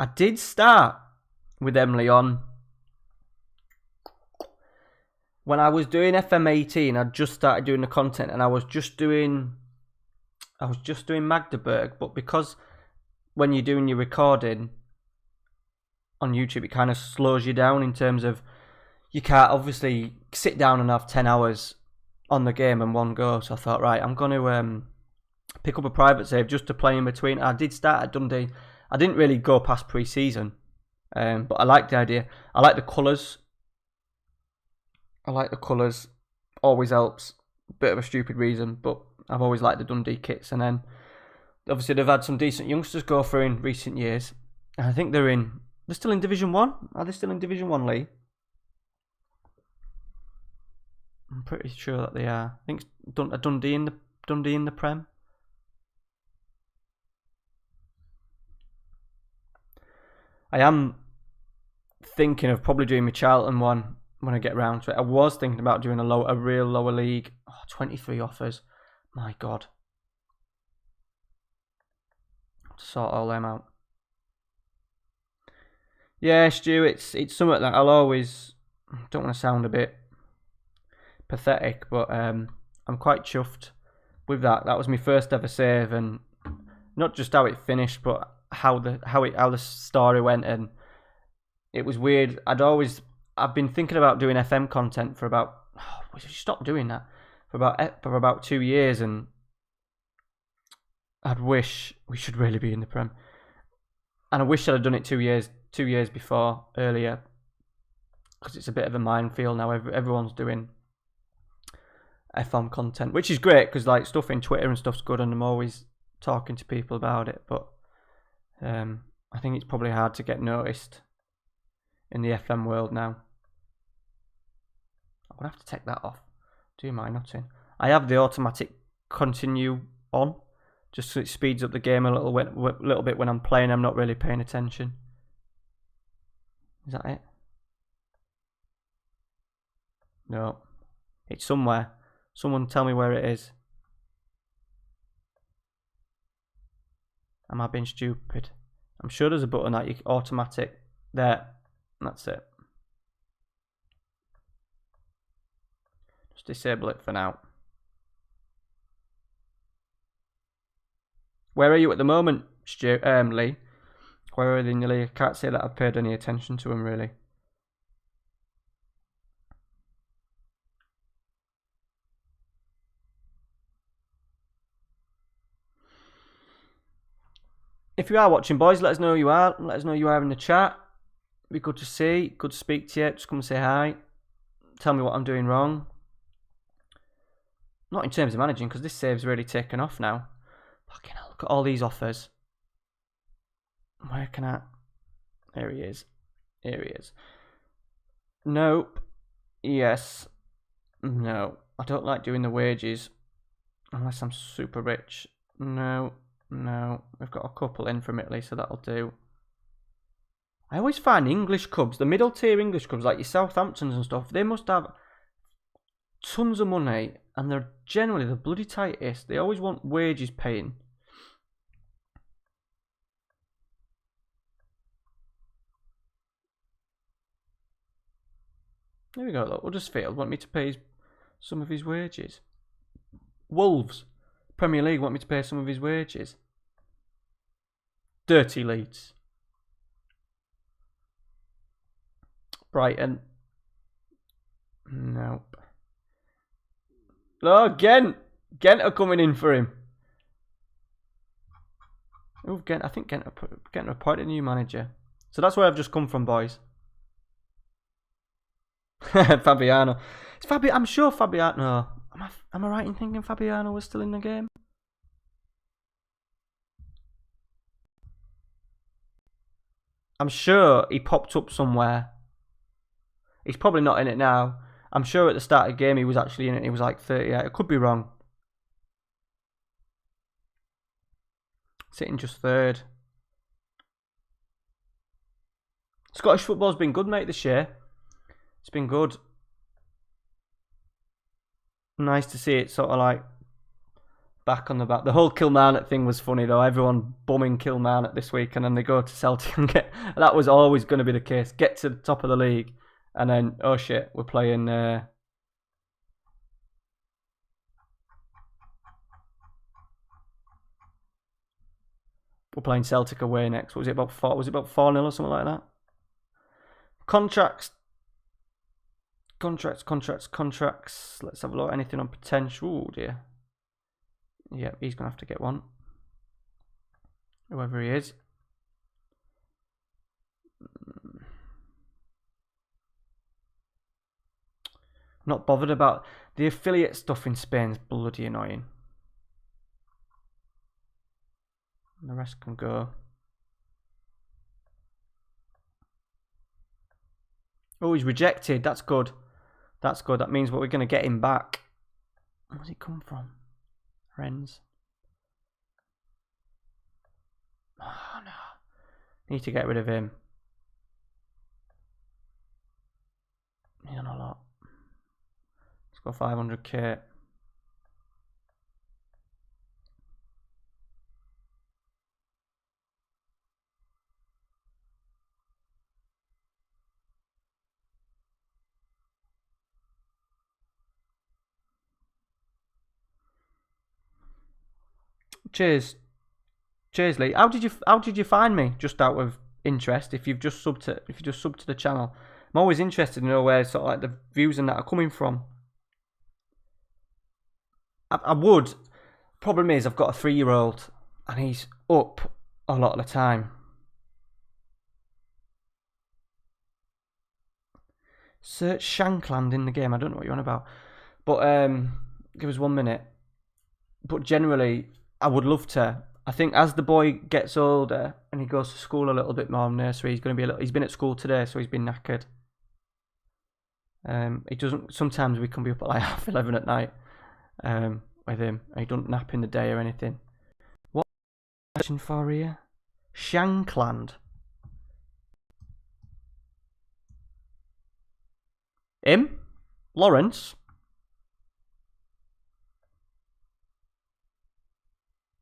I did start with Emily on when I was doing FM18, I just started doing the content, and I was just doing Magdeburg, but because when you're doing your recording on YouTube, it kind of slows you down in terms of you can't obviously sit down and have 10 hours on the game in one go. So I thought, right, I'm going to pick up a private save just to play in between. I did start at Dundee. I didn't really go past pre-season, but I like the idea. I like the colours. Always helps. Bit of a stupid reason, but I've always liked the Dundee kits. And then obviously they've had some decent youngsters go through in recent years. And I think they're still in Division 1. Are they still in Division 1, Lee? I'm pretty sure that they are. I think it's Dundee in the Prem. I am thinking of probably doing my Charlton one when I get round to it. I was thinking about doing a real lower league. 23 offers. My God. To sort all them out. Yeah, Stu, it's something that I'll always... don't want to sound a bit pathetic, but I'm quite chuffed with that. That was my first ever save, and not just how it finished, but how the story went. And it was weird. I've been thinking about doing FM content for about... we should stop doing that for about 2 years, and I'd wish we should really be in the Prem. And I wish I'd have done it 2 years before, earlier, because it's a bit of a minefield now. Everyone's doing FM content, which is great because like stuff in Twitter and stuff's good, and I'm always talking to people about it. But I think it's probably hard to get noticed in the FM world now. I'm gonna have to take that off. Do you mind not in? I have the automatic continue on, just so it speeds up the game a little bit when I'm playing. I'm not really paying attention. Is that it? No, it's somewhere. Someone tell me where it is. Am I being stupid? I'm sure there's a button that you automatic. There. That's it. Just disable it for now. Where are you at the moment, Lee? Where are they in the league? I can't say that I've paid any attention to him really. If you are watching, boys, let us know who you are. Let us know who you are in the chat. It'd be good to see. Good to speak to you. Just come and say hi. Tell me what I'm doing wrong. Not in terms of managing, because this save's really taken off now. Fucking hell, look at all these offers. Where can I... There he is. Here he is. Nope. Yes. No. I don't like doing the wages. Unless I'm super rich. No. No. We've got a couple in from Italy, so that'll do. I always find English clubs, the middle tier English clubs, like your Southamptons and stuff, they must have tons of money, and they're generally the bloody tightest. They always want wages paying. There we go, look, Huddersfield want me to pay some of his wages. Wolves, Premier League, want me to pay some of his wages. Dirty Leeds. Brighton. Nope. Oh, Gent. Gent are coming in for him. Oh, Gent. I think Gent are appointed a new manager. So that's where I've just come from, boys. Fabiano. I'm sure Fabiano. Am I right in thinking Fabiano was still in the game? I'm sure he popped up somewhere. He's probably not in it now. I'm sure at the start of the game he was actually in it. He was like 38. I could be wrong. Sitting just third. Scottish football's been good, mate, this year. It's been good. Nice to see it sort of like back on the back. The whole Kilmarnock thing was funny though. Everyone bumming Kilmarnock this week, and then they go to Celtic and get... That was always going to be the case. Get to the top of the league, and then, oh shit, we're playing We're playing Celtic away next. What was it about 4? Was it about 4-0 or something like that? Contracts. Let's have a look. Anything on potential? Oh dear. Yeah, he's gonna have to get one. Whoever he is. Not bothered about the affiliate stuff in Spain's bloody annoying. And the rest can go. Oh, he's rejected. That's good. That's good. That means we're going to get him back. Where's he come from? Rennes. Oh, no. Need to get rid of him. He's on a lot. Let's go 500k. Cheers, Lee. How did you find me? Just out of interest, if you've just subbed to the channel, I'm always interested to know where sort of like the views and that are coming from. I would. Problem is, I've got a 3-year-old and he's up a lot of the time. Search Shankland in the game. I don't know what you're on about, but give us 1 minute. But generally, I would love to. I think as the boy gets older and he goes to school a little bit more, nursery, he's going to be he's been at school today, so he's been knackered. He doesn't. Sometimes we can be up at like 11:30 at night with him. And he doesn't nap in the day or anything. What are you searching for here? Shankland. Him? Lawrence?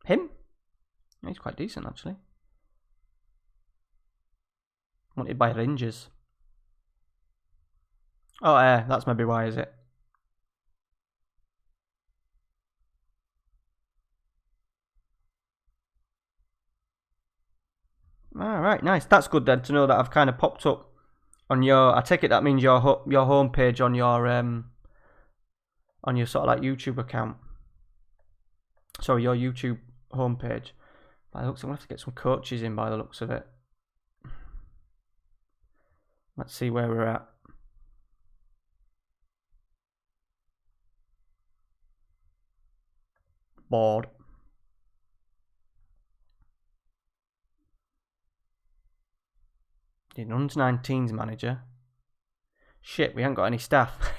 Him? He's quite decent, actually. Wanted by Rangers. Oh, that's maybe why, is it? Alright, nice. That's good then to know that I've kind of popped up on your... I take it that means your homepage on your sort of like YouTube account. Sorry, your YouTube homepage. By the looks, I'm going to have to get some coaches in by the looks of it. Let's see where we're at. Bored. The under-19s manager. Shit, we haven't got any staff.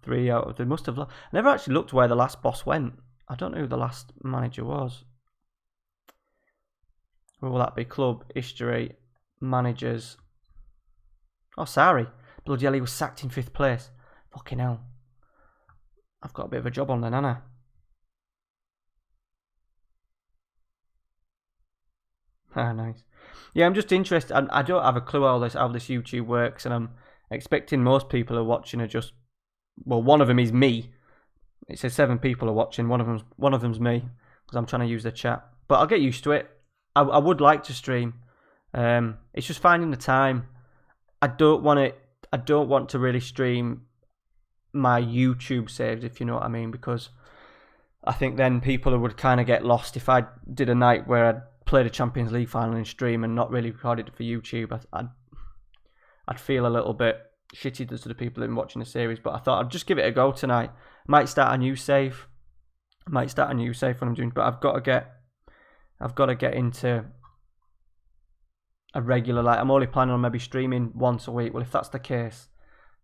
3 out of... They must have... I never actually looked where the last boss went. I don't know who the last manager was. Where will that be? Club, history, managers. Oh, sorry. Bloody hell, he was sacked in 5th place. Fucking hell. I've got a bit of a job on then, haven't I? Ah, nice. Yeah, I'm just interested. I don't have a clue how this YouTube works, and I'm expecting most people who are watching are just... Well, one of them is me. It says 7 people are watching. One of them's me, because I'm trying to use the chat. But I'll get used to it. I would like to stream. It's just finding the time. I don't want to really stream my YouTube saves, if you know what I mean, because I think then people would kind of get lost if I did a night where I'd played a Champions League final in stream and not really recorded it for YouTube. I'd feel a little bit shitty to the people that have been watching the series, but I thought I'd just give it a go tonight. Might start a new save. When I'm doing, but I've got to get into a regular, like I'm only planning on maybe streaming once a week. Well, if that's the case,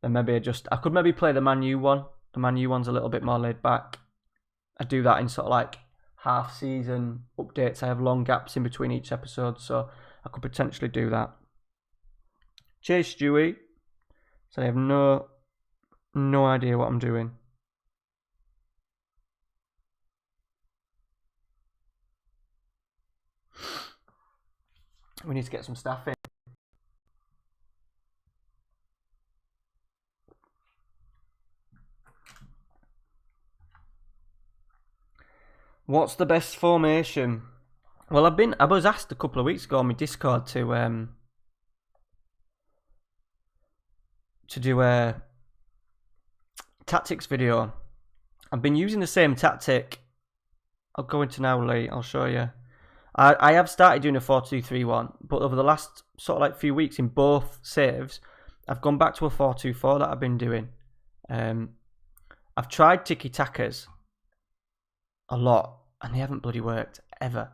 then maybe I could maybe play the Man U one. The Man U one's a little bit more laid back. I do that in sort of like half season updates. I have long gaps in between each episode, so I could potentially do that. Cheers, Stewie. So I have no idea what I'm doing. We need to get some staff in. What's the best formation? Well, I was asked a couple of weeks ago on my Discord to do a tactics video. I've been using the same tactic. I'll go into now, Lee. I'll show you. I have started doing a 4-2-3-1, but over the last sort of like few weeks in both saves, I've gone back to a 4-2-4 that I've been doing. I've tried tiki-takas a lot, and they haven't bloody worked ever.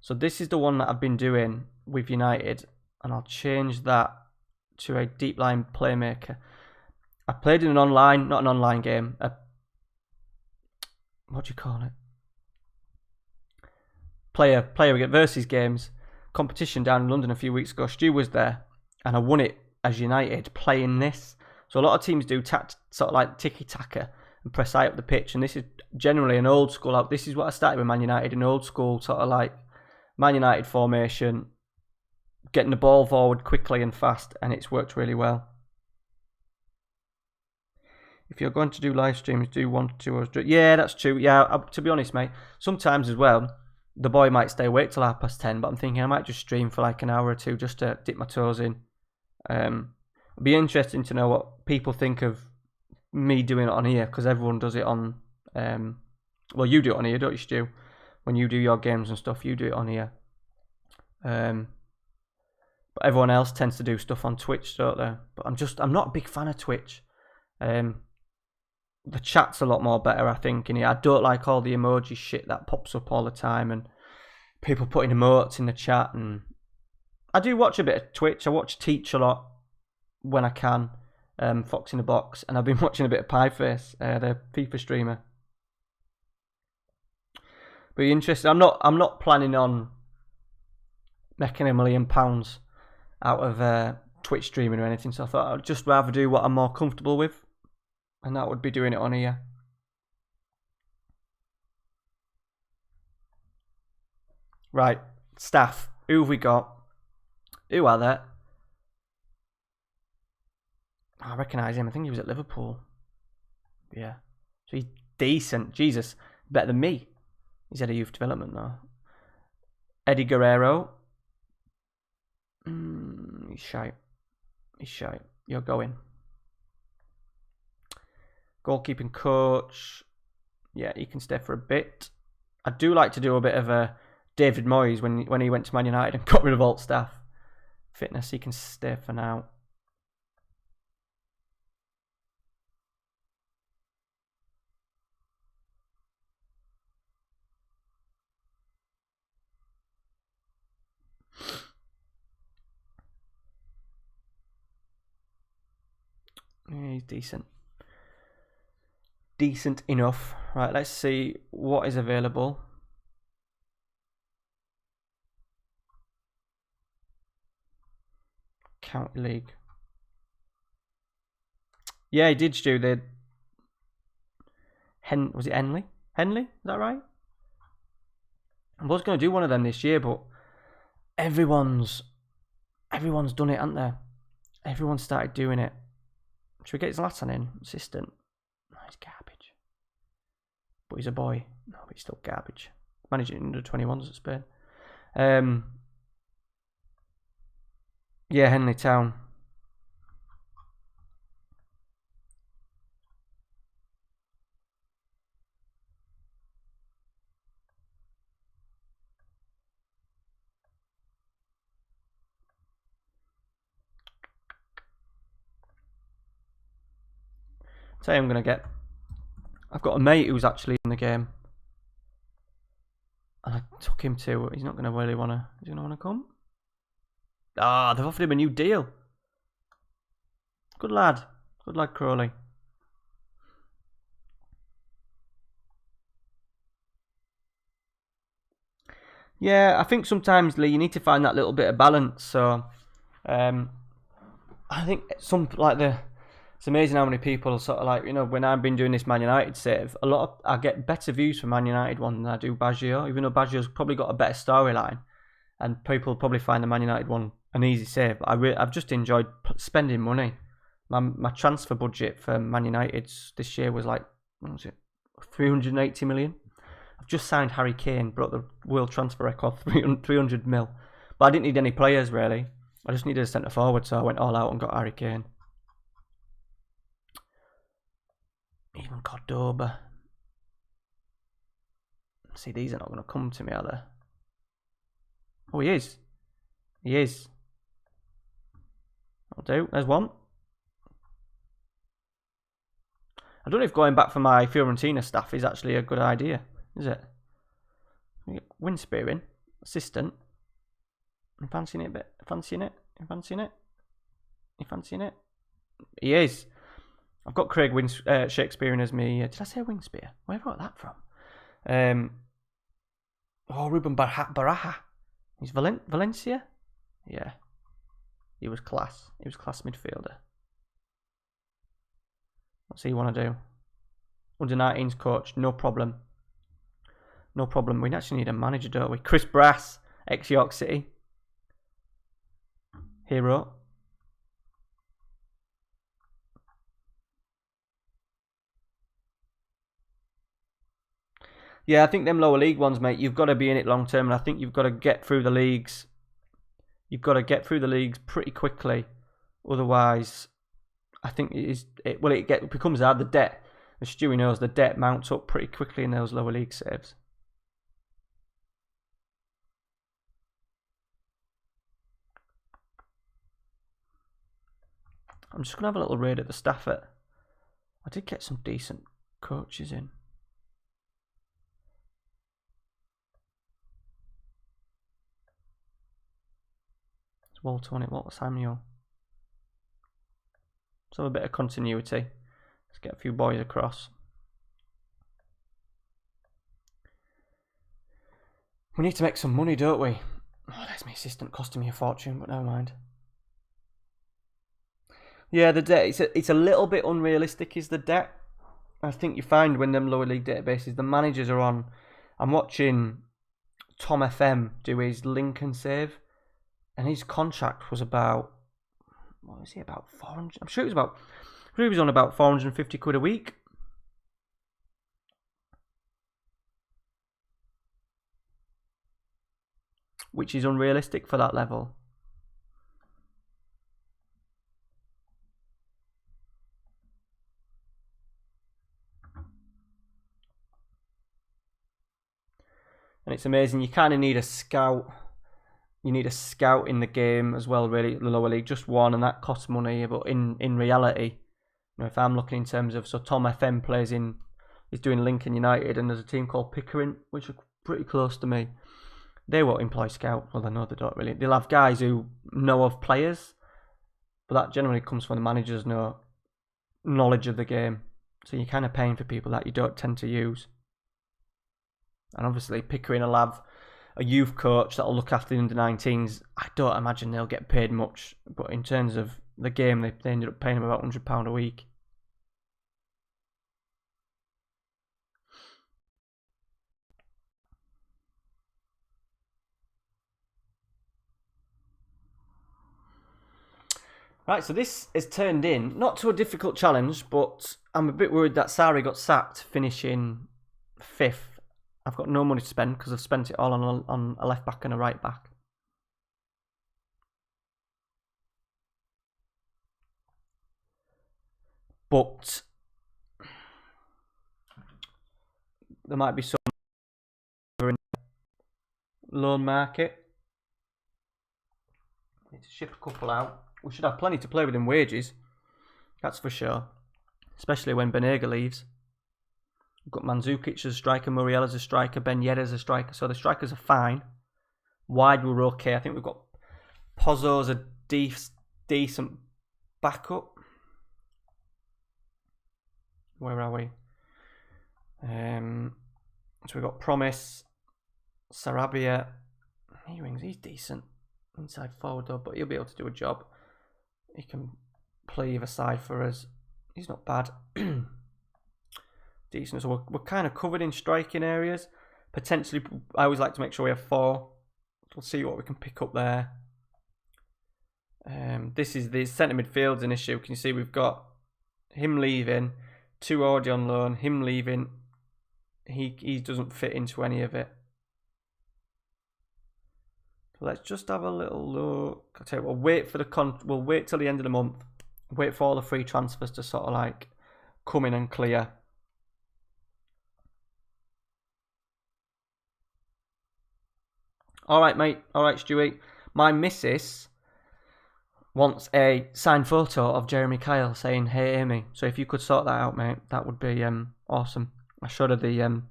So this is the one that I've been doing with United, and I'll change that to a deep line playmaker. I played in an online, not an online game, what do you call it? Player versus games competition down in London a few weeks ago. Stu was there, and I won it as United playing this. So a lot of teams do sort of like tiki-taka and press high up the pitch, and this is generally an old school. This is what I started with Man United, an old school sort of like Man United formation, getting the ball forward quickly and fast, and it's worked really well. If you're going to do live streams, do 1 to 2 hours. Yeah, that's true. Yeah, to be honest, mate, sometimes as well, the boy might stay awake till 10:30, but I'm thinking I might just stream for like an hour or two just to dip my toes in. It'd be interesting to know what people think of me doing it on here, because everyone does it on... well, you do it on here, don't you, Stu? When you do your games and stuff, you do it on here. But everyone else tends to do stuff on Twitch, don't they? But I'm not a big fan of Twitch. The chat's a lot more better, I think, in here. I don't like all the emoji shit that pops up all the time and people putting emotes in the chat. And I do watch a bit of Twitch. I watch Teach a lot when I can. Fox in the Box, and I've been watching a bit of Pieface, the FIFA streamer. But interesting. I'm not planning on making £1 million out of Twitch streaming or anything. So I thought I'd just rather do what I'm more comfortable with, and that would be doing it on here. Right, staff. Who have we got? Who are there? I recognise him. I think he was at Liverpool. Yeah. So he's decent. Jesus. Better than me. He's had a youth development though. Eddie Guerrero. He's shy. He's shy. You're going. Goalkeeping coach. Yeah, he can stay for a bit. I do like to do a bit of a David Moyes when he went to Man United and got rid of all staff. Fitness, he can stay for now. Yeah, he's decent. Decent enough. Right, let's see what is available. County League. Yeah, he did do the... was it Henley? Henley? Is that right? I was going to do one of them this year, but everyone's done it, haven't they? Everyone's started doing it. Should we get Zlatan in? Assistant. No, he's garbage. But he's a boy. No, but he's still garbage. Managing under 21s at Spain. Yeah, Henley Town. Say I'm going to get... I've got a mate who's actually in the game. And I took him to... He's not going to really want to... Is he going to want to come? Ah, they've offered him a new deal. Good lad. Good lad, Crowley. Yeah, I think sometimes, Lee, you need to find that little bit of balance. So, I think it's amazing how many people sort of like, you know, when I've been doing this Man United save, I get better views from Man United one than I do Baggio, even though Baggio's probably got a better storyline, and people probably find the Man United one an easy save. But I've just enjoyed spending money. My transfer budget for Man United this year was like, what was it, 380 million. I've just signed Harry Kane, broke the world transfer record, 300 mil. But I didn't need any players, really. I just needed a centre forward, so I went all out and got Harry Kane. Even Cordoba. See, these are not going to come to me, are they? Oh, he is. He is. I'll do. There's one. I don't know if going back for my Fiorentina staff is actually a good idea, is it? Winspear in. Assistant. I'm fancying it a bit. Fancying it? You fancying it? You fancying it? He is. I've got Craig Shakespeare in as me. Did I say Winspear? Where have I got that from? Ruben Baraja. He's Valencia? Yeah. He was class. He was class midfielder. What's he want to do? Under 19s coach. No problem. No problem. We actually need a manager, don't we? Chris Brass. Ex-York City. Hero. Yeah, I think them lower league ones, mate, you've got to be in it long term, and I think you've got to get through the leagues. You've got to get through the leagues pretty quickly. Otherwise, I think it becomes hard. The debt, as Stewie knows, the debt mounts up pretty quickly in those lower league saves. I'm just going to have a little raid at the staff. I did get some decent coaches in. It's Walter on it, Walter Samuel. Let's have a bit of continuity. Let's get a few boys across. We need to make some money, don't we? Oh, there's my assistant costing me a fortune, but never mind. Yeah, the debt, it's a little bit unrealistic, is the debt. I think you find when them lower league databases, the managers are on. I'm watching Tom FM do his Lincoln save, and his contract was about, what was he, about 400? I'm sure he was on about 450 quid a week. Which is unrealistic for that level. And it's amazing. You kind of need a scout. You need a scout in the game as well, really, the lower league. Just one, and that costs money. But in reality, if I'm looking in terms of, so Tom FM he's doing Lincoln United, and there's a team called Pickering, which are pretty close to me. They won't employ scout. Well, I know they don't really. They'll have guys who know of players, but that generally comes from the managers' knowledge of the game. So you're kind of paying for people that you don't tend to use. And obviously, Pickering will have a youth coach that'll look after the under-19s. I don't imagine they'll get paid much, but in terms of the game, they ended up paying him about £100 a week. Right, so this has turned in, not to a difficult challenge, but I'm a bit worried that Sarri got sacked, finishing 5th. I've got no money to spend because I've spent it all on a left back and a right back. But there might be some in the loan market. Need to ship a couple out. We should have plenty to play with in wages. That's for sure. Especially when Benega leaves. We've got Mandzukic as a striker, Muriel as a striker, Ben Yedder as a striker. So the strikers are fine. Wide we're okay. I think we've got Pozzo as a decent backup. Where are we? So we've got Promise, Sarabia. He's decent. Inside forward though, but he'll be able to do a job. He can play either side for us. He's not bad. Decent. So we're kind of covered in striking areas. Potentially, I always like to make sure we have 4. We'll see what we can pick up there. This is the centre midfield's an issue. Can you see we've got him leaving, 2 already on loan, him leaving, he doesn't fit into any of it. So let's just have a little look. I tell you, we'll wait for we'll wait till the end of the month. Wait for all the free transfers to sort of like come in and clear. All right, mate. All right, Stewie. My missus wants a signed photo of Jeremy Kyle saying, "Hey, Amy." So if you could sort that out, mate, that would be awesome. I showed her the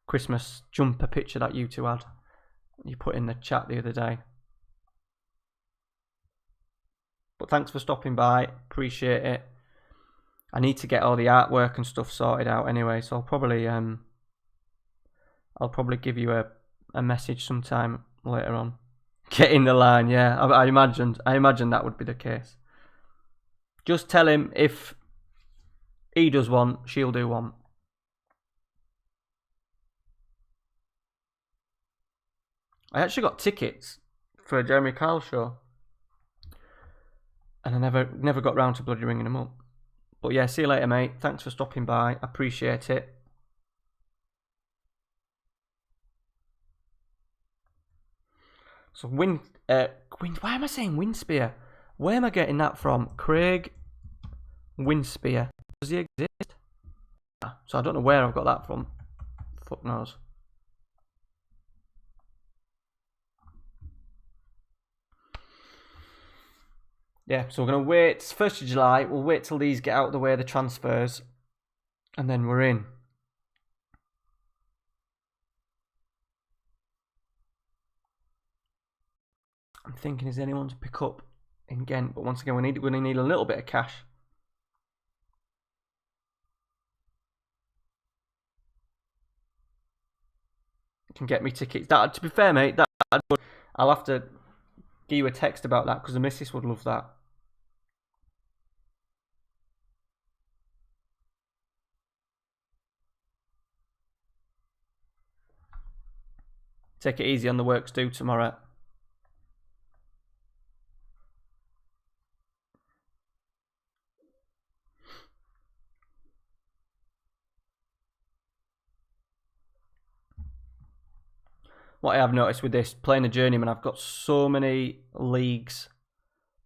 Christmas jumper picture that you two had. You put in the chat the other day. But thanks for stopping by. Appreciate it. I need to get all the artwork and stuff sorted out anyway, so I'll probably give you a message sometime later on. Get in the line, yeah. I imagined that would be the case. Just tell him if he does one, she'll do one. I actually got tickets for a Jeremy Kyle show, and I never got round to bloody ringing him up. But yeah, see you later, mate. Thanks for stopping by. Appreciate it. So why am I saying Windspear? Where am I getting that from? Craig Windspear. Does he exist? So I don't know where I've got that from. Fuck knows. Yeah, so we're going to wait. It's 1st of July. We'll wait till these get out of the way, the transfers. And then we're in. I'm thinking, is anyone to pick up in Gent? But once again, we're going to need a little bit of cash. You can get me tickets. That, to be fair, mate, I'll have to give you a text about that because the missus would love that. Take it easy on the works due tomorrow. What I have noticed with this, playing a journeyman, I've got so many leagues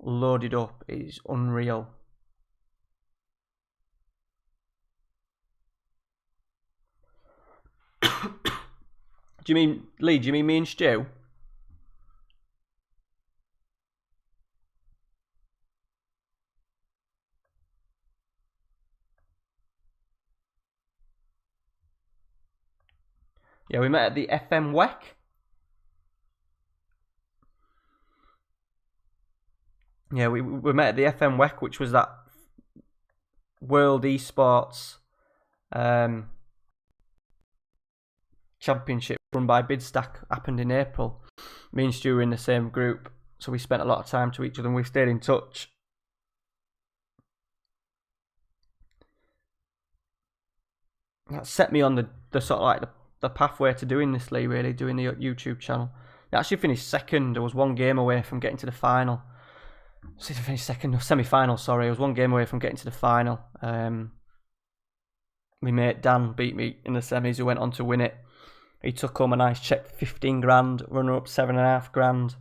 loaded up. It is unreal. Do you mean, Lee, do you mean me and Stu? Yeah, we met at the FM19. Yeah, we met at the FM19, which was that World Esports Championship run by Bidstack. Happened in April. Me and Stu were in the same group, so we spent a lot of time to each other and we stayed in touch. That set me on the sort of like the pathway to doing this, Lee, really, doing the YouTube channel. I actually finished second. I was one game away from getting to the final. I finished second, semi-final, sorry. I was one game away from getting to the final. My mate Dan beat me in the semis, who went on to win it. He took home a nice check, 15 grand, runner-up 7.5 grand.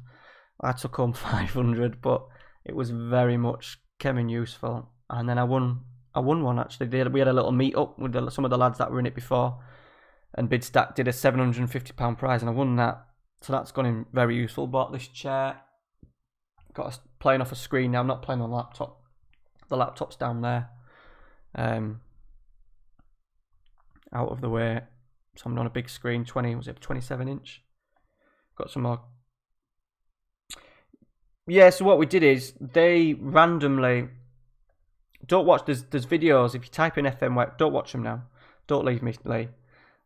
I took home 500, but it was very much came in useful. And then I won one, actually. We had a little meet-up with some of the lads that were in it before. And Bidstack did a £750 prize, and I won that. So that's gone in very useful. Bought this chair. Got playing off a screen now. I'm not playing on a laptop. The laptop's down there. Out of the way. So I'm on a big screen, 27 inch? Got some more. Yeah, so what we did is they randomly don't watch. There's videos. If you type in FM19, don't watch them now. Don't leave me, Lee.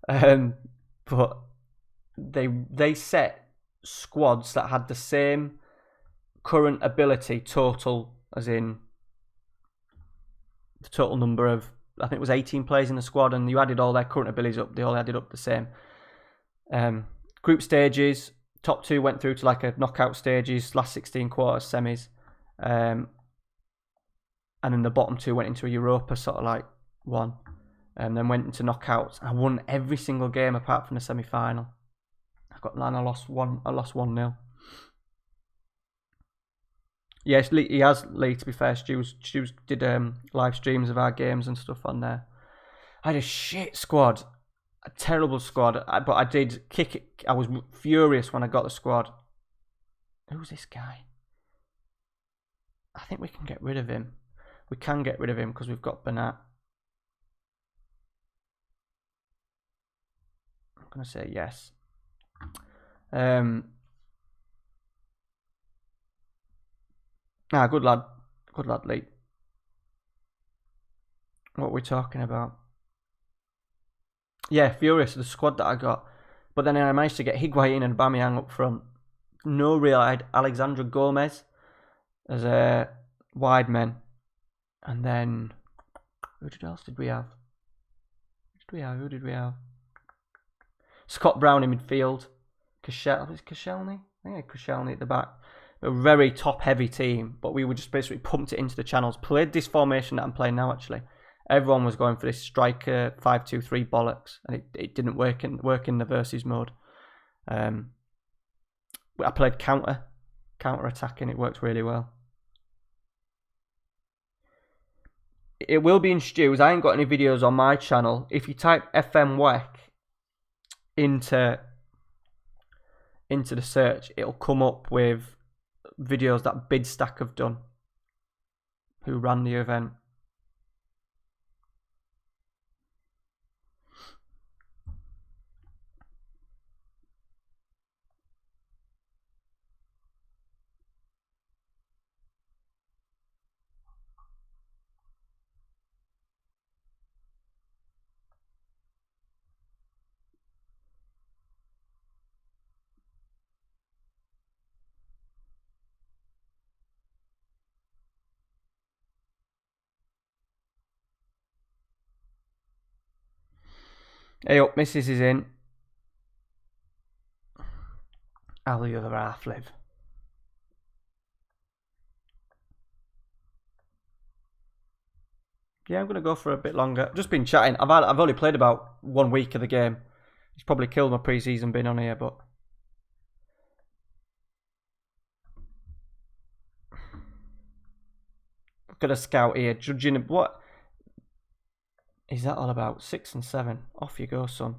But they set squads that had the same current ability total, as in the total number of, I think it was 18 players in the squad, and you added all their current abilities up. They all added up the same. Group stages, top 2 went through to like a knockout stages, last 16 quarters, semis, and then the bottom 2 went into a Europa sort of like one. and then went into knockouts. I won every single game apart from the semi-final. I lost 1-0. Yes, he has, Lee, to be fair. Stu did live streams of our games and stuff on there. I had a shit squad. A terrible squad. But I did kick it. I was furious when I got the squad. Who's this guy? I think we can get rid of him. We can get rid of him because we've got Bernat. I'm going to say yes. Good lad. Good lad, Lee. What are we talking about? Yeah, furious, the squad that I got. But then I managed to get Higuain and Aubameyang up front. No real. I had Alexandre Gomez as a wide men. And then, who else did we have? Who did we have? Scott Brown in midfield. Koscielny? I think Koscielny at the back. A very top-heavy team, but we were just basically pumped it into the channels. Played this formation that I'm playing now, actually. Everyone was going for this striker 5-2-3 bollocks, and it didn't work in the versus mode. I played counter-attacking. It worked really well. It will be in Stu's. I ain't got any videos on my channel. If you type FM19 into the search, it'll come up with videos that Bidstack have done, who ran the event. Hey up, Mrs. is in. How'll the other half live? Yeah, I'm going to go for a bit longer. Just been chatting. I've only played about 1 week of the game. It's probably killed my pre-season being on here, but... Got a scout here, judging... What is that all about? 6 and 7. Off you go, son.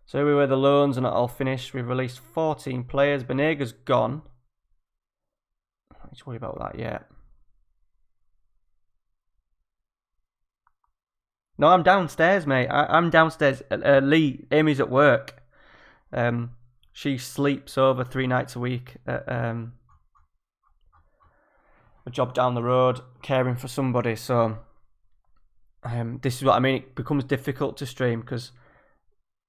So everywhere the loans are not all finished. We've released 14 players. Benega's gone. I don't need to worry about that yet. No, I'm downstairs, mate. I'm downstairs. Lee, Amy's at work. She sleeps over 3 nights a week at a job down the road, caring for somebody. So this is what I mean. It becomes difficult to stream because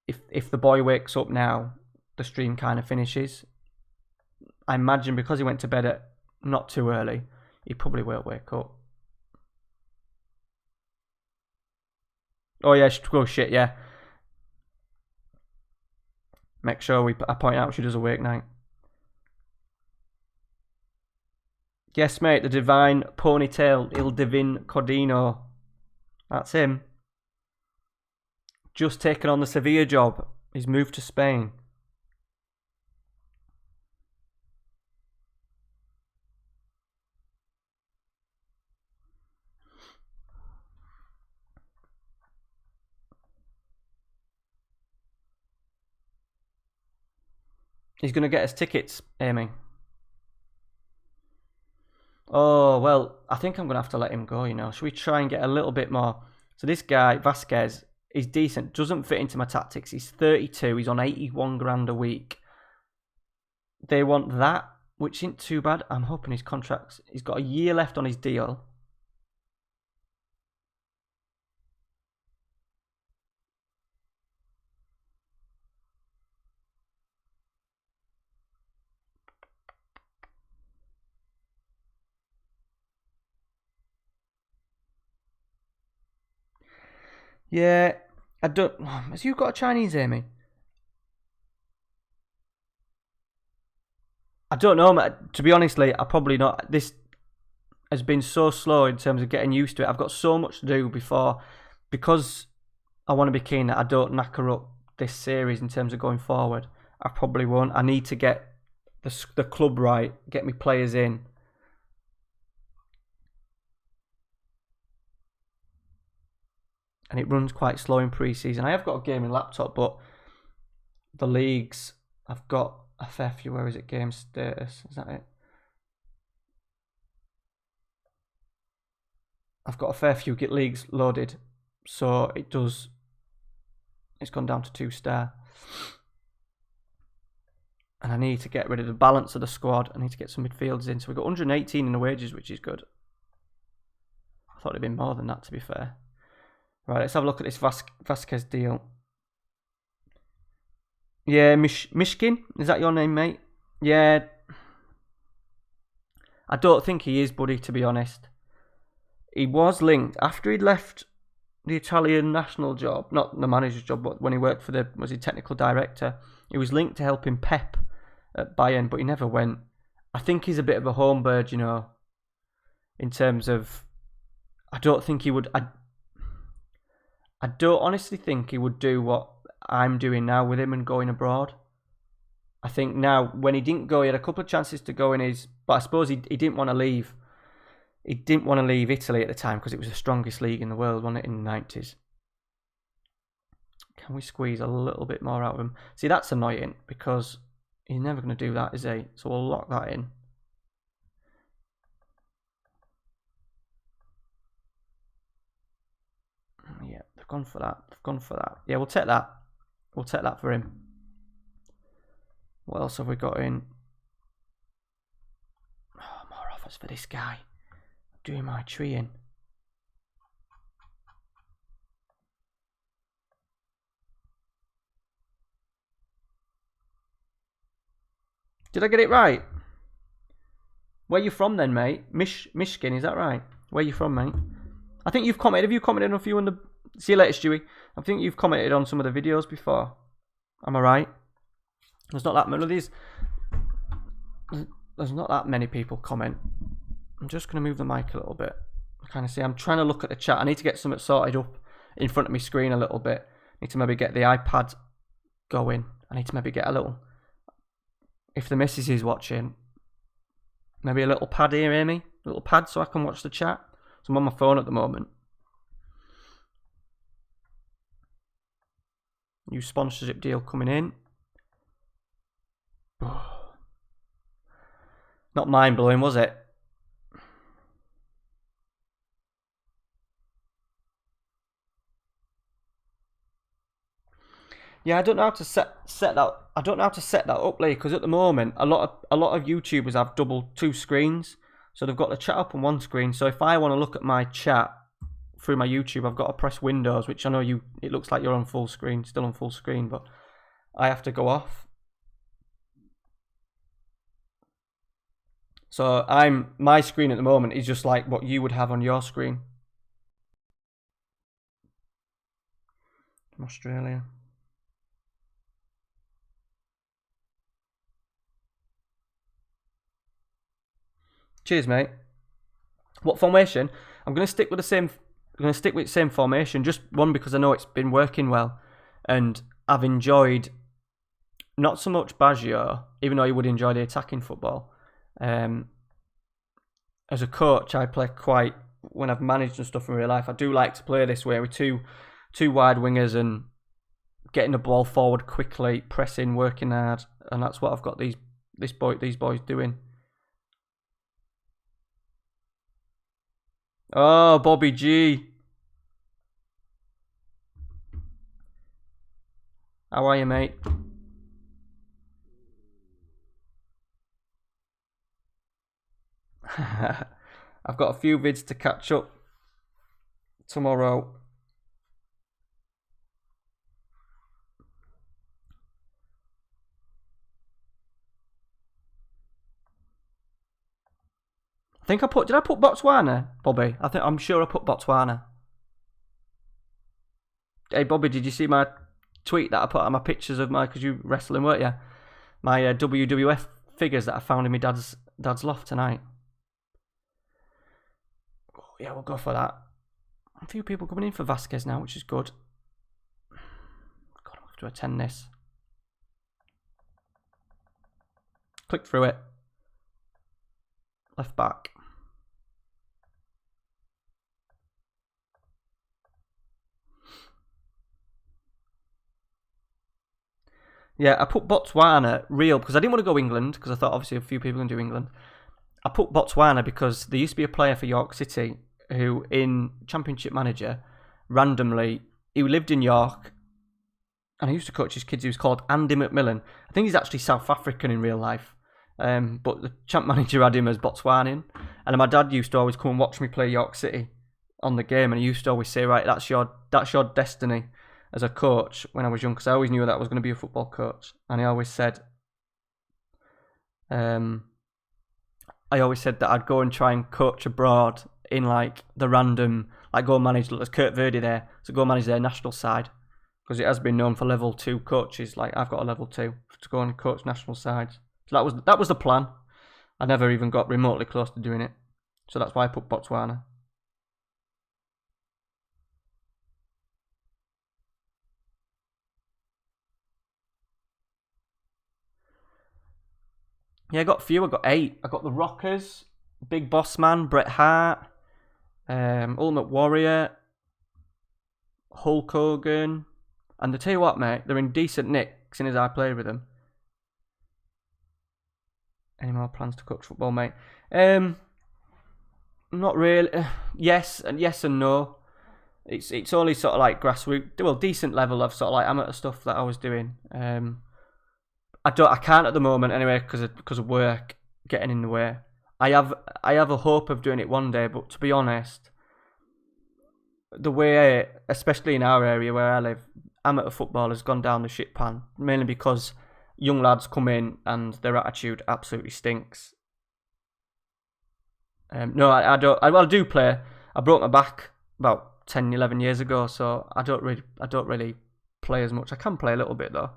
if the boy wakes up now, the stream kind of finishes. I imagine because he went to bed at not too early, he probably won't wake up. Oh yeah, shit, yeah. Make sure I point out she does a wake night. Yes, mate, the divine ponytail, Il Divin Codino. That's him. Just taken on the Sevilla job. He's moved to Spain. He's going to get us tickets, Amy. Oh, well, I think I'm going to have to let him go, you know. Should we try and get a little bit more? So this guy, Vasquez, is decent. Doesn't fit into my tactics. He's 32. He's on 81 grand a week. They want that, which isn't too bad. I'm hoping his contract's... He's got a year left on his deal. Yeah, I don't... Has you got a Chinese, Amy? I don't know, mate. To be honest, Lee, I probably not. This has been so slow in terms of getting used to it. I've got so much to do before because I want to be keen that I don't knacker up this series in terms of going forward. I probably won't. I need to get the club right, get me players in. And it runs quite slow in pre-season. I have got a gaming laptop, but the leagues, I've got a fair few. Where is it? Game status. Is that it? I've got a fair few leagues loaded, so it does. It's gone down to 2-star, and I need to get rid of the balance of the squad. I need to get some midfielders in. So we've got 118 in the wages, which is good. I thought it'd been more than that, to be fair. Right, let's have a look at this Vasquez deal. Yeah, Mishkin, is that your name, mate? Yeah. I don't think he is, buddy, to be honest. He was linked after he'd left the Italian national job, not the manager's job, but when he worked for was he technical director, he was linked to helping Pep at Bayern, but he never went. I think he's a bit of a home bird, you know, in terms of, I don't think he would, I don't honestly think he would do what I'm doing now with him and going abroad. I think now, when he didn't go, he had a couple of chances to go in his, but I suppose he didn't want to leave. He didn't want to leave Italy at the time because it was the strongest league in the world, wasn't it, in the 90s. Can we squeeze a little bit more out of him? See, that's annoying because he's never going to do that, is he? So we'll lock that in. Yeah, they've gone for that. They've gone for that. Yeah, we'll take that. We'll take that for him. What else have we got in? Oh, more offers for this guy. Doing my tree in. Did I get it right? Where you from then, mate? Michigan, is that right? Where you from, mate? I think you've commented. Have you commented on a few on the... See you later, Stewie. I think you've commented on some of the videos before. Am I right? There's not that many of these. There's not that many people comment. I'm just going to move the mic a little bit. I kind of see. I'm trying to look at the chat. I need to get something sorted up in front of my screen a little bit. I need to maybe get the iPad going. I need to maybe get a little... If the missus is watching, maybe a little pad here, Amy? A little pad so I can watch the chat. So I'm on my phone at the moment. New sponsorship deal coming in. Not mind-blowing, was it? Yeah, I don't know how to set that. I don't know how to set that up, Lee, because at the moment a lot of YouTubers have two screens, so they've got the chat up on one screen. So if I want to look at my chat through my YouTube, I've got to press Windows, which I know it looks like you're on full screen, still on full screen, but I have to go off. So my screen at the moment is just like what you would have on your screen. From Australia. Cheers, mate. What formation? I'm going to stick with the same. I'm going to stick with the same formation. Just one because I know it's been working well, and I've enjoyed not so much Baggio, even though you would enjoy the attacking football. As a coach, I play quite when I've managed and stuff in real life. I do like to play this way with two wide wingers and getting the ball forward quickly, pressing, working hard, and that's what I've got these boys doing. Oh, Bobby G. How are you, mate? I've got a few vids to catch up tomorrow. I think did I put Botswana, Bobby? I'm sure I put Botswana. Hey, Bobby, did you see my tweet that I put on my pictures of because you wrestling, weren't you? My WWF figures that I found in my dad's loft tonight. Oh, yeah, we'll go for that. A few people coming in for Vasquez now, which is good. God, I'll have to attend this. Click through it. Left back. Yeah, I put Botswana real because I didn't want to go England because I thought obviously a few people can do England. I put Botswana because there used to be a player for York City who in Championship Manager, randomly, he lived in York and he used to coach his kids. He was called Andy McMillan. I think he's actually South African in real life. But the Champ Manager had him as Botswanian. And my dad used to always come and watch me play York City on the game, and he used to always say, right, that's your destiny as a coach when I was young, because I always knew that I was going to be a football coach. And he always said, that I'd go and try and coach abroad in like the random, like go and manage, there's Kurt Verdi there, so go and manage their national side, because it has been known for level 2 coaches, like I've got a level 2, to go and coach national sides. So that was the plan. I never even got remotely close to doing it. So that's why I put Botswana. Yeah, I got a few. I got 8. I got the Rockers, Big Boss Man, Bret Hart, Ultimate Warrior, Hulk Hogan. And to tell you what, mate, they're in decent nick, seeing as I played with them. Any more plans to coach football, mate? Not really. Yes and no. It's only sort of like grassroots, well, decent level of sort of like amateur stuff that I was doing. I can't at the moment anyway because of work getting in the way. I have a hope of doing it one day, but to be honest, the way, especially in our area where I live, amateur football has gone down the shit pan, mainly because young lads come in and their attitude absolutely stinks. No, I don't. I do play. I broke my back about 10, 11 years ago, so I don't really play as much. I can play a little bit though.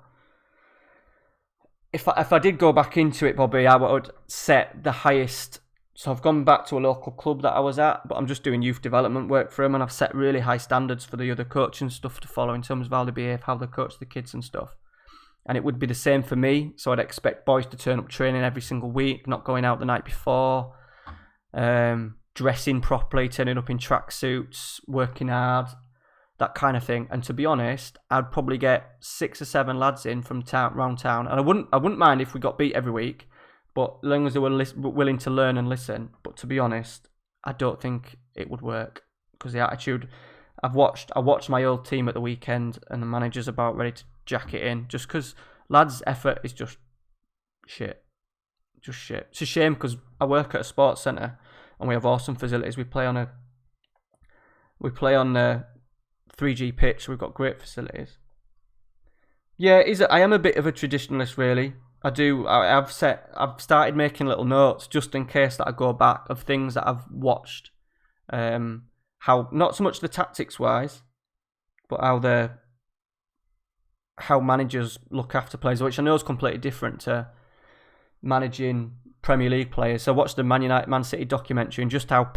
If I did go back into it, Bobby, I would set the highest. So I've gone back to a local club that I was at, but I'm just doing youth development work for them, and I've set really high standards for the other coaching stuff to follow in terms of how they behave, how they coach the kids and stuff. And it would be the same for me. So I'd expect boys to turn up training every single week, not going out the night before, dressing properly, turning up in tracksuits, working hard, that kind of thing. And to be honest, I'd probably get 6 or 7 lads in from round town, and I wouldn't mind if we got beat every week, but as long as they were willing to learn and listen. But to be honest, I don't think it would work because the attitude. I watched my old team at the weekend, and the manager's about ready to jack it in just because lads' effort is just shit. Just shit. It's a shame because I work at a sports centre and we have awesome facilities. We play on a 3G pitch. We've got great facilities. Yeah, I am a bit of a traditionalist, really. I've started making little notes just in case that I go back of things that I've watched. How not so much the tactics wise, but how managers look after players, which I know is completely different to managing Premier League players. So I watched the Man City documentary and just how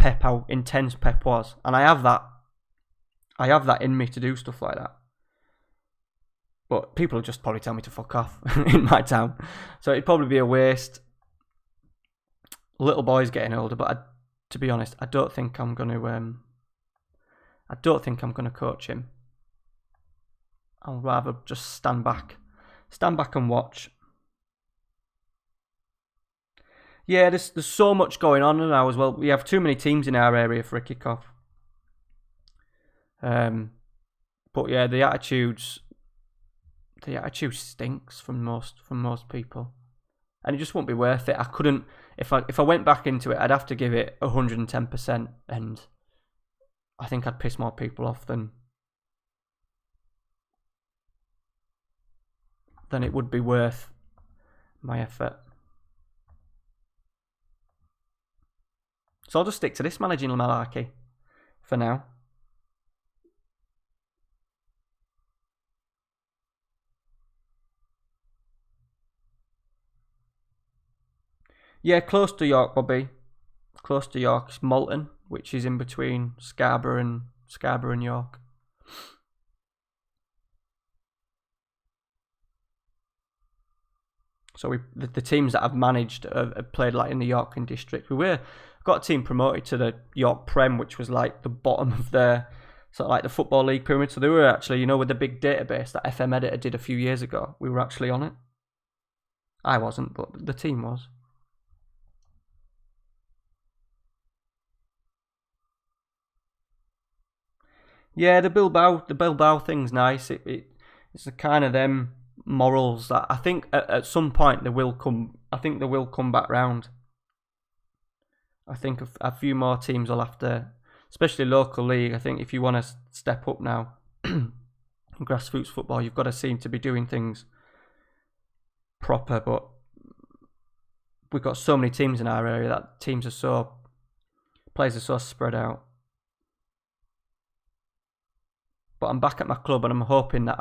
intense Pep was, and I have that in me to do stuff like that. But people will just probably tell me to fuck off in my town, so it'd probably be a waste. Little boy's getting older, but to be honest, I don't think I'm going to coach him. I'll rather just stand back and watch. Yeah, there's so much going on now as well. We have too many teams in our area for a kickoff. But yeah, the attitude stinks from most people, and it just won't be worth it. I couldn't if I went back into it, I'd have to give it 110%, and I think I'd piss more people off than it would be worth my effort. So I'll just stick to this managing malarkey for now. Yeah, close to York, Bobby. Close to York. It's Malton, which is in between Scarborough and Scarborough and York. So the teams that I've managed have played like in the York and District. Got a team promoted to the York Prem, which was like the bottom of the sort of like the Football League pyramid. So they were actually, you know, with the big database that FM Editor did a few years ago, we were actually on it. I wasn't, but the team was. Yeah, the Bilbao thing's nice. It's the kind of them morals that I think at some point they will come. I think they will come back round. I think a few more teams will have to, especially local league. I think if you want to step up now, in grassroots football, you've got to seem to be doing things proper. But we've got so many teams in our area that players are so spread out. But I'm back at my club and I'm hoping that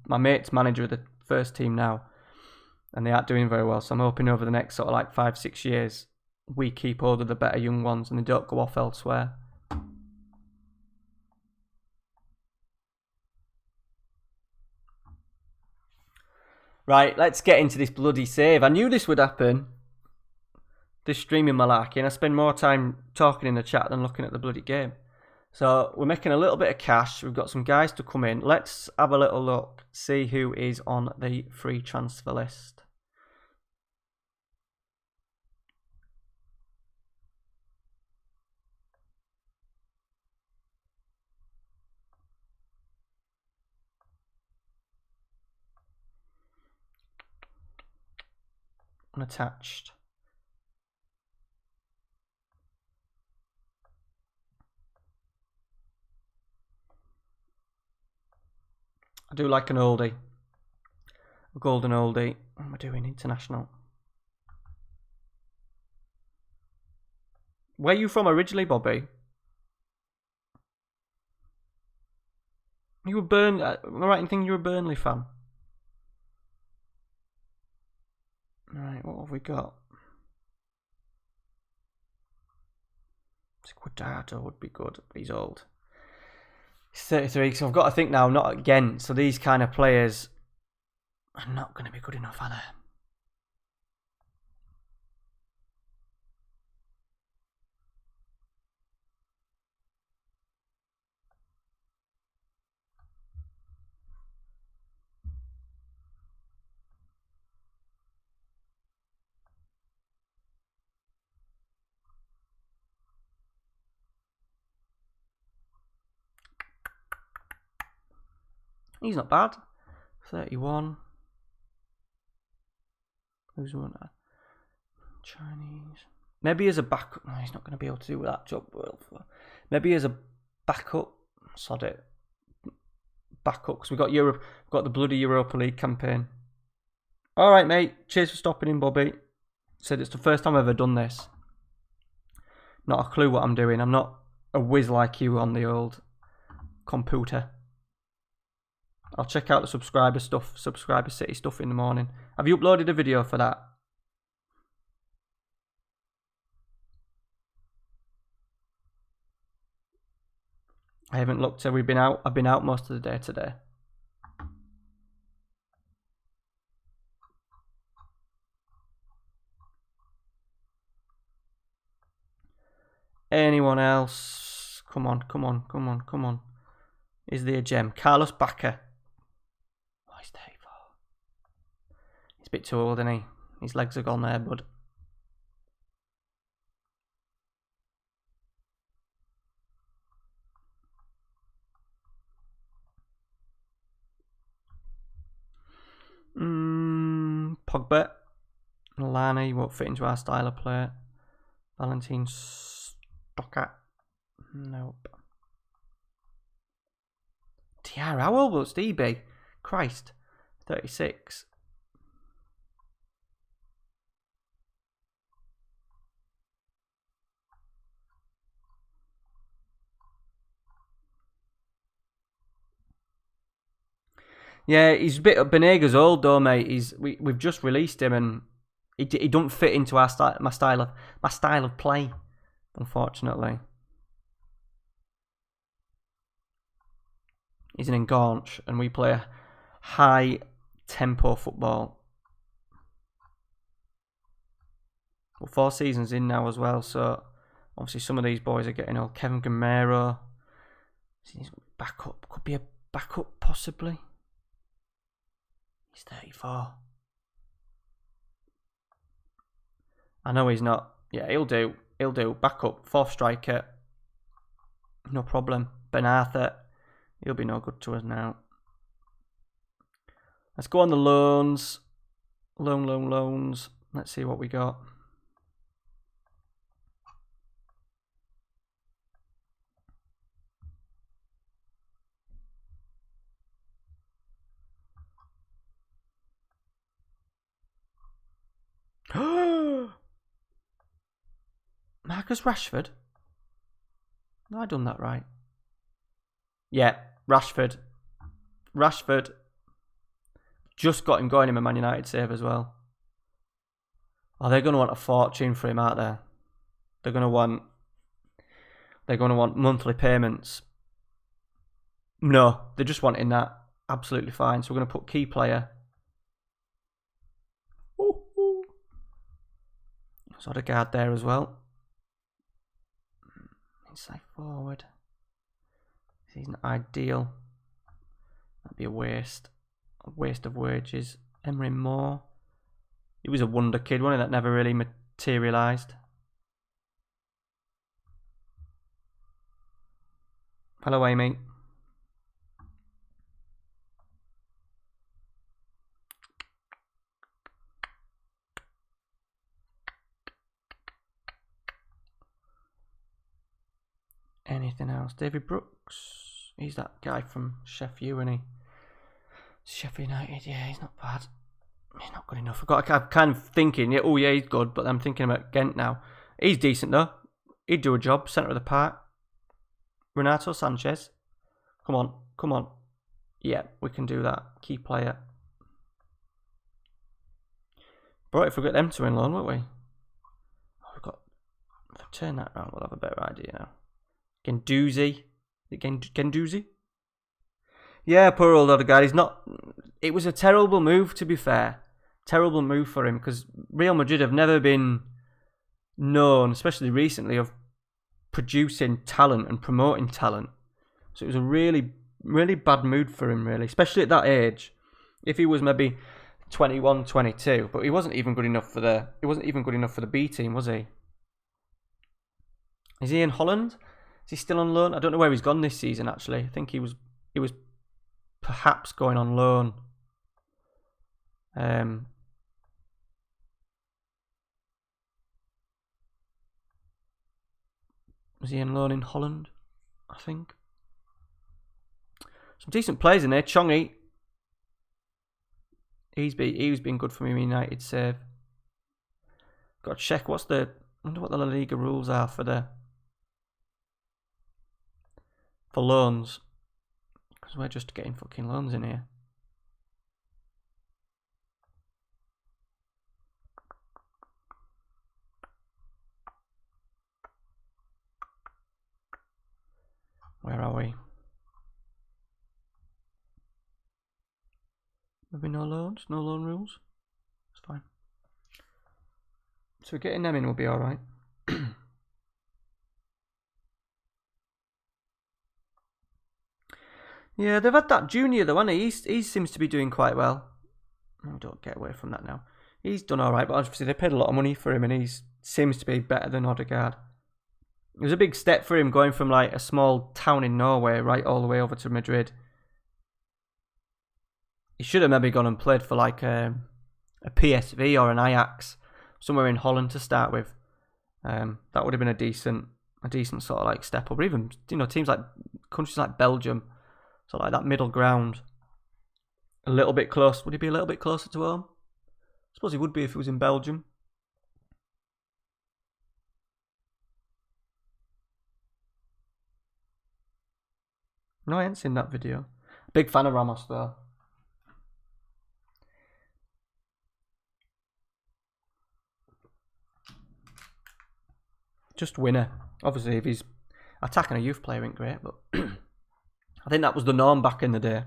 my mate's manager of the first team now, and they aren't doing very well. So I'm hoping over the next sort of like 5-6 years, we keep hold of the better young ones and they don't go off elsewhere. Right, let's get into this bloody save. I knew this would happen. This streaming malarkey, and I spend more time talking in the chat than looking at the bloody game. So we're making a little bit of cash. We've got some guys to come in. Let's have a little look, see who is on the free transfer list. Unattached. I do like an oldie. A golden oldie. What am I doing? International. Where are you from originally, Bobby? You were am I right in thinking you were a Burnley fan? Right, what have we got? Squadado would be good, but he's old. He's 33, so I've got to think now, not again. So these kind of players are not going to be good enough, are they? He's not bad. 31. Who's one? Chinese. Maybe as a backup. No, he's not going to be able to do that job well. Maybe as a backup. Sod it. Backup, because we've got Europe. We've got the bloody Europa League campaign. All right, mate. Cheers for stopping in, Bobby. Said it's the first time I've ever done this. Not a clue what I'm doing. I'm not a whiz like you on the old computer. I'll check out the subscriber city stuff in the morning. Have you uploaded a video for that? I haven't looked. Have we been out? I've been out most of the day today. Anyone else? Come on, come on, come on, come on. Is there a gem? Carlos Baca. Oh, he's 34. He's a bit too old, isn't he? His legs are gone there, bud. Pogba. Lallana, won't fit into our style of play. Valentin Stocker. Nope. Tiara, how old was DB? Christ. 36. Yeah, he's a bit. Benega's old though, mate. We've just released him, and he don't fit into our style, my style of play, unfortunately. He's an Enganche, and we play high tempo football. We're 4 seasons in now as well, so obviously some of these boys are getting old. Kevin Gamero, he's backup, could be a backup possibly. He's 34. I know he's not. Yeah, he'll do. He'll do. Backup, 4th striker. No problem. Ben Arthur, he'll be no good to us now. Let's go on the loans. Loans. Let's see what we got. Marcus Rashford? Have I done that right? Yeah, Rashford. Just got him going in my Man United save as well. Oh, they're going to want a fortune for him, aren't they? They're going to want monthly payments. No, they're just wanting that. Absolutely fine. So we're going to put key player. There's Odegaard there as well. Inside forward. He's not ideal. That'd be a waste. A waste of wages. Emery Moore. He was a wonder kid, wasn't he? That never really materialised. Hello, Amy. Anything else? David Brooks. He's that guy from Sheffield, isn't he? Sheffield United. Yeah, he's not bad. He's not good enough. I'm kind of thinking, yeah, oh yeah, he's good, but I'm thinking about Gent now. He's decent though. He'd do a job. Centre of the park. Renato Sanchez. Come on. Yeah, we can do that. Key player. But if we get them two in loan, won't we? Oh, if we turn that around, we'll have a better idea now. Gendouzi. Gendouzi? Yeah, poor old Odegaard. He's not. It was a terrible move, to be fair. Terrible move for him, because Real Madrid have never been known, especially recently, of producing talent and promoting talent. So it was a really, really bad mood for him, really, especially at that age. If he was maybe 21, 22, but he wasn't even good enough for the. He wasn't even good enough for the B team, was he? Is he in Holland? Is he still on loan? I don't know where he's gone this season. Actually, I think he was perhaps going on loan. Was he on loan in Holland? I think. Some decent players in there. Chongi. He's been good for me in United save. Got to check I wonder what the La Liga rules are for loans. Because we're just getting fucking loans in here. Where are we? Maybe no loans? No loan rules? It's fine. So getting them in will be alright. Yeah, they've had that junior though, hasn't he? He seems to be doing quite well. Oh, don't get away from that now. He's done alright, but obviously they paid a lot of money for him and he seems to be better than Odegaard. It was a big step for him going from like a small town in Norway right all the way over to Madrid. He should have maybe gone and played for like a PSV or an Ajax, somewhere in Holland to start with. That would have been a decent sort of like step up. Or even, teams like countries like Belgium, so like that middle ground. A little bit close. Would he be a little bit closer to home? I suppose he would be if he was in Belgium. No, I ain't seen that video. Big fan of Ramos though. Just winner. Obviously, if he's attacking a youth player, ain't great, but I think that was the norm back in the day.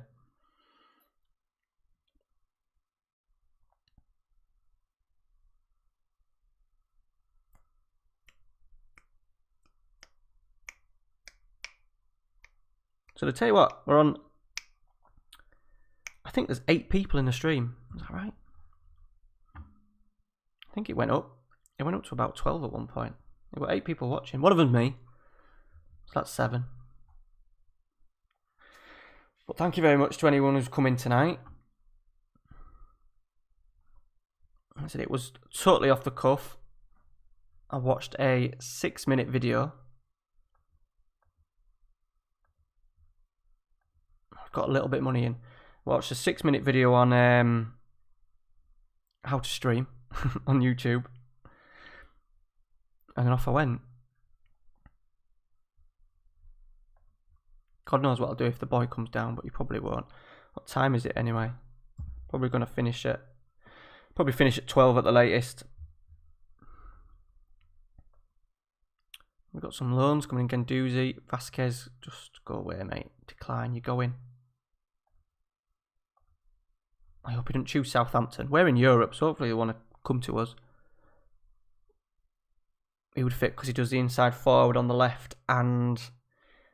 So to tell you what, we're on, I think there's 8 people in the stream. Is that right? I think it went up. It went up to about 12 at one point. We've got 8 people watching. One of them's me. So that's 7. But thank you very much to anyone who's come in tonight. I said it was totally off the cuff. I watched a 6-minute video. I've got a little bit of money in. Watched a 6-minute video on how to stream on YouTube. And then off I went. God knows what I'll do if the boy comes down, but he probably won't. What time is it anyway? Probably going to finish at 12 at the latest. We've got some loans coming in. Gendouzi, Vasquez, just go away, mate. Decline, you go in. I hope he didn't choose Southampton. We're in Europe, so hopefully they want to come to us. He would fit because he does the inside forward on the left and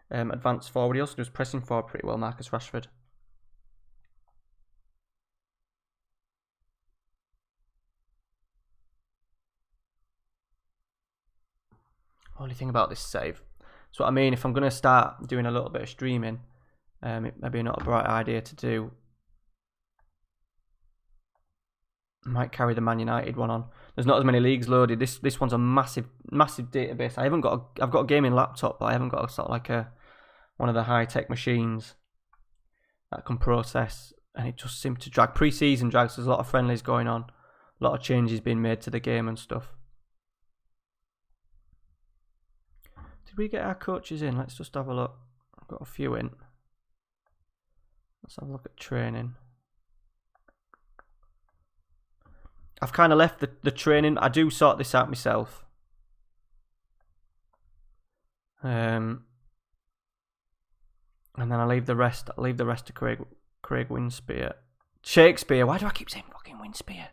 advanced forward. He also does pressing forward pretty well, Marcus Rashford. Only thing about this save. So what I mean, if I'm going to start doing a little bit of streaming, it may be not a bright idea to do. I might carry the Man United one on. There's not as many leagues loaded. This one's a massive database. I've got a gaming laptop, but I haven't got a sort of like one of the high-tech machines that can process, and it just seems to drag. Pre-season drags. There's a lot of friendlies going on, a lot of changes being made to the game and stuff. Did we get our coaches in? Let's just have a look. I've got a few in. Let's have a look at training. I've kind of left the training. I do sort this out myself. And then I leave the rest. I leave the rest to Craig Winspear. Shakespeare. Why do I keep saying fucking Winspear?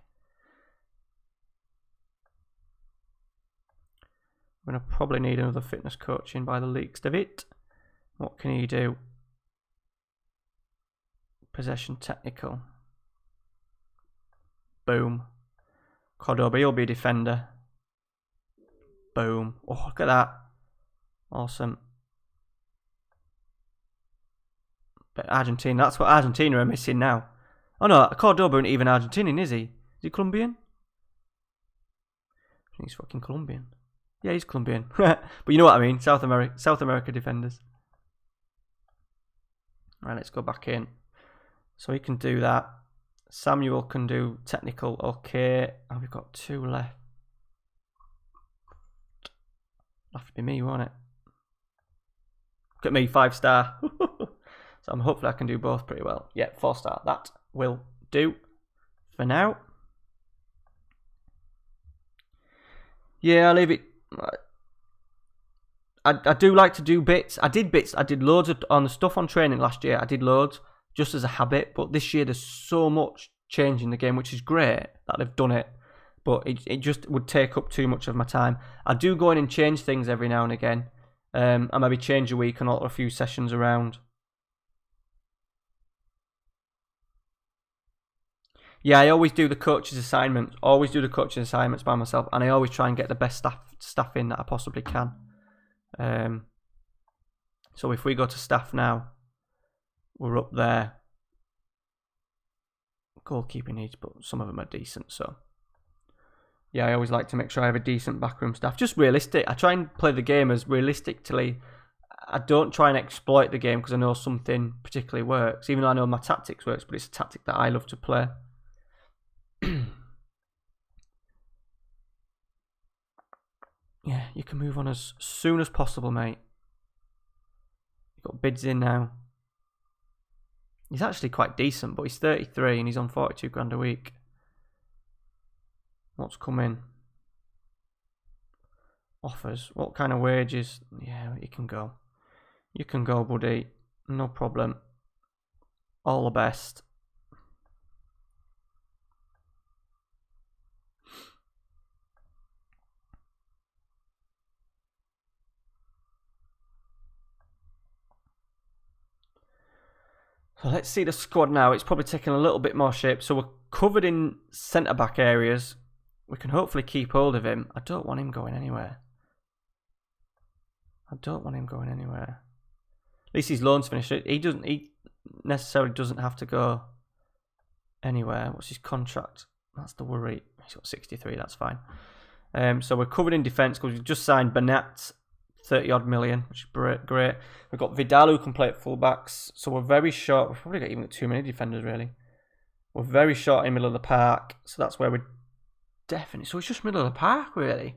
I'm gonna probably need another fitness coaching by the leaks of it. What can he do? Possession technical. Boom. Cordoba, he'll be a defender. Boom. Oh, look at that. Awesome. But Argentina, that's what Argentina are missing now. Oh no, Cordoba isn't even Argentinian, is he? Is he Colombian? I think he's fucking Colombian. Yeah, he's Colombian. But you know what I mean. South America defenders. Right, let's go back in. So he can do that. Samuel can do technical, okay. And we've got 2 left. It'll have to be me, won't it? Look at me, 5-star. So hopefully I can do both pretty well. Yeah, 4-star. That will do for now. Yeah, I'll leave it. I do like to do bits. I did loads on the stuff on training last year. I did loads just as a habit. But this year there's so much change in the game, which is great that they've done it. But it just would take up too much of my time. I do go in and change things every now and again. I maybe change a week and alter a few sessions around. Yeah, I always do the coach's assignments. Always do the coach's assignments by myself, and I always try and get the best staff in that I possibly can. So if we go to staff now, we're up there. Goalkeeping needs, but some of them are decent. So yeah, I always like to make sure I have a decent backroom staff. Just realistic. I try and play the game as realistically. I don't try and exploit the game because I know something particularly works, even though I know my tactics works, but it's a tactic that I love to play. Yeah, you can move on as soon as possible, mate. You've got bids in now. He's actually quite decent, but he's 33 and he's on 42 grand a week. What's come in? Offers. What kind of wages? Yeah, you can go. You can go, buddy. No problem. All the best. So let's see the squad now. It's probably taking a little bit more shape. So we're covered in centre-back areas. We can hopefully keep hold of him. I don't want him going anywhere. At least his loan's finished. He necessarily doesn't have to go anywhere. What's his contract? That's the worry. He's got 63, that's fine. So we're covered in defence because we've just signed Bernat, 30 odd million, which is great. We've got Vidal who can play at fullbacks. So we're very short. We've probably got even too many defenders, really. We're very short in the middle of the park. So that's where we're definitely. So it's just middle of the park, really.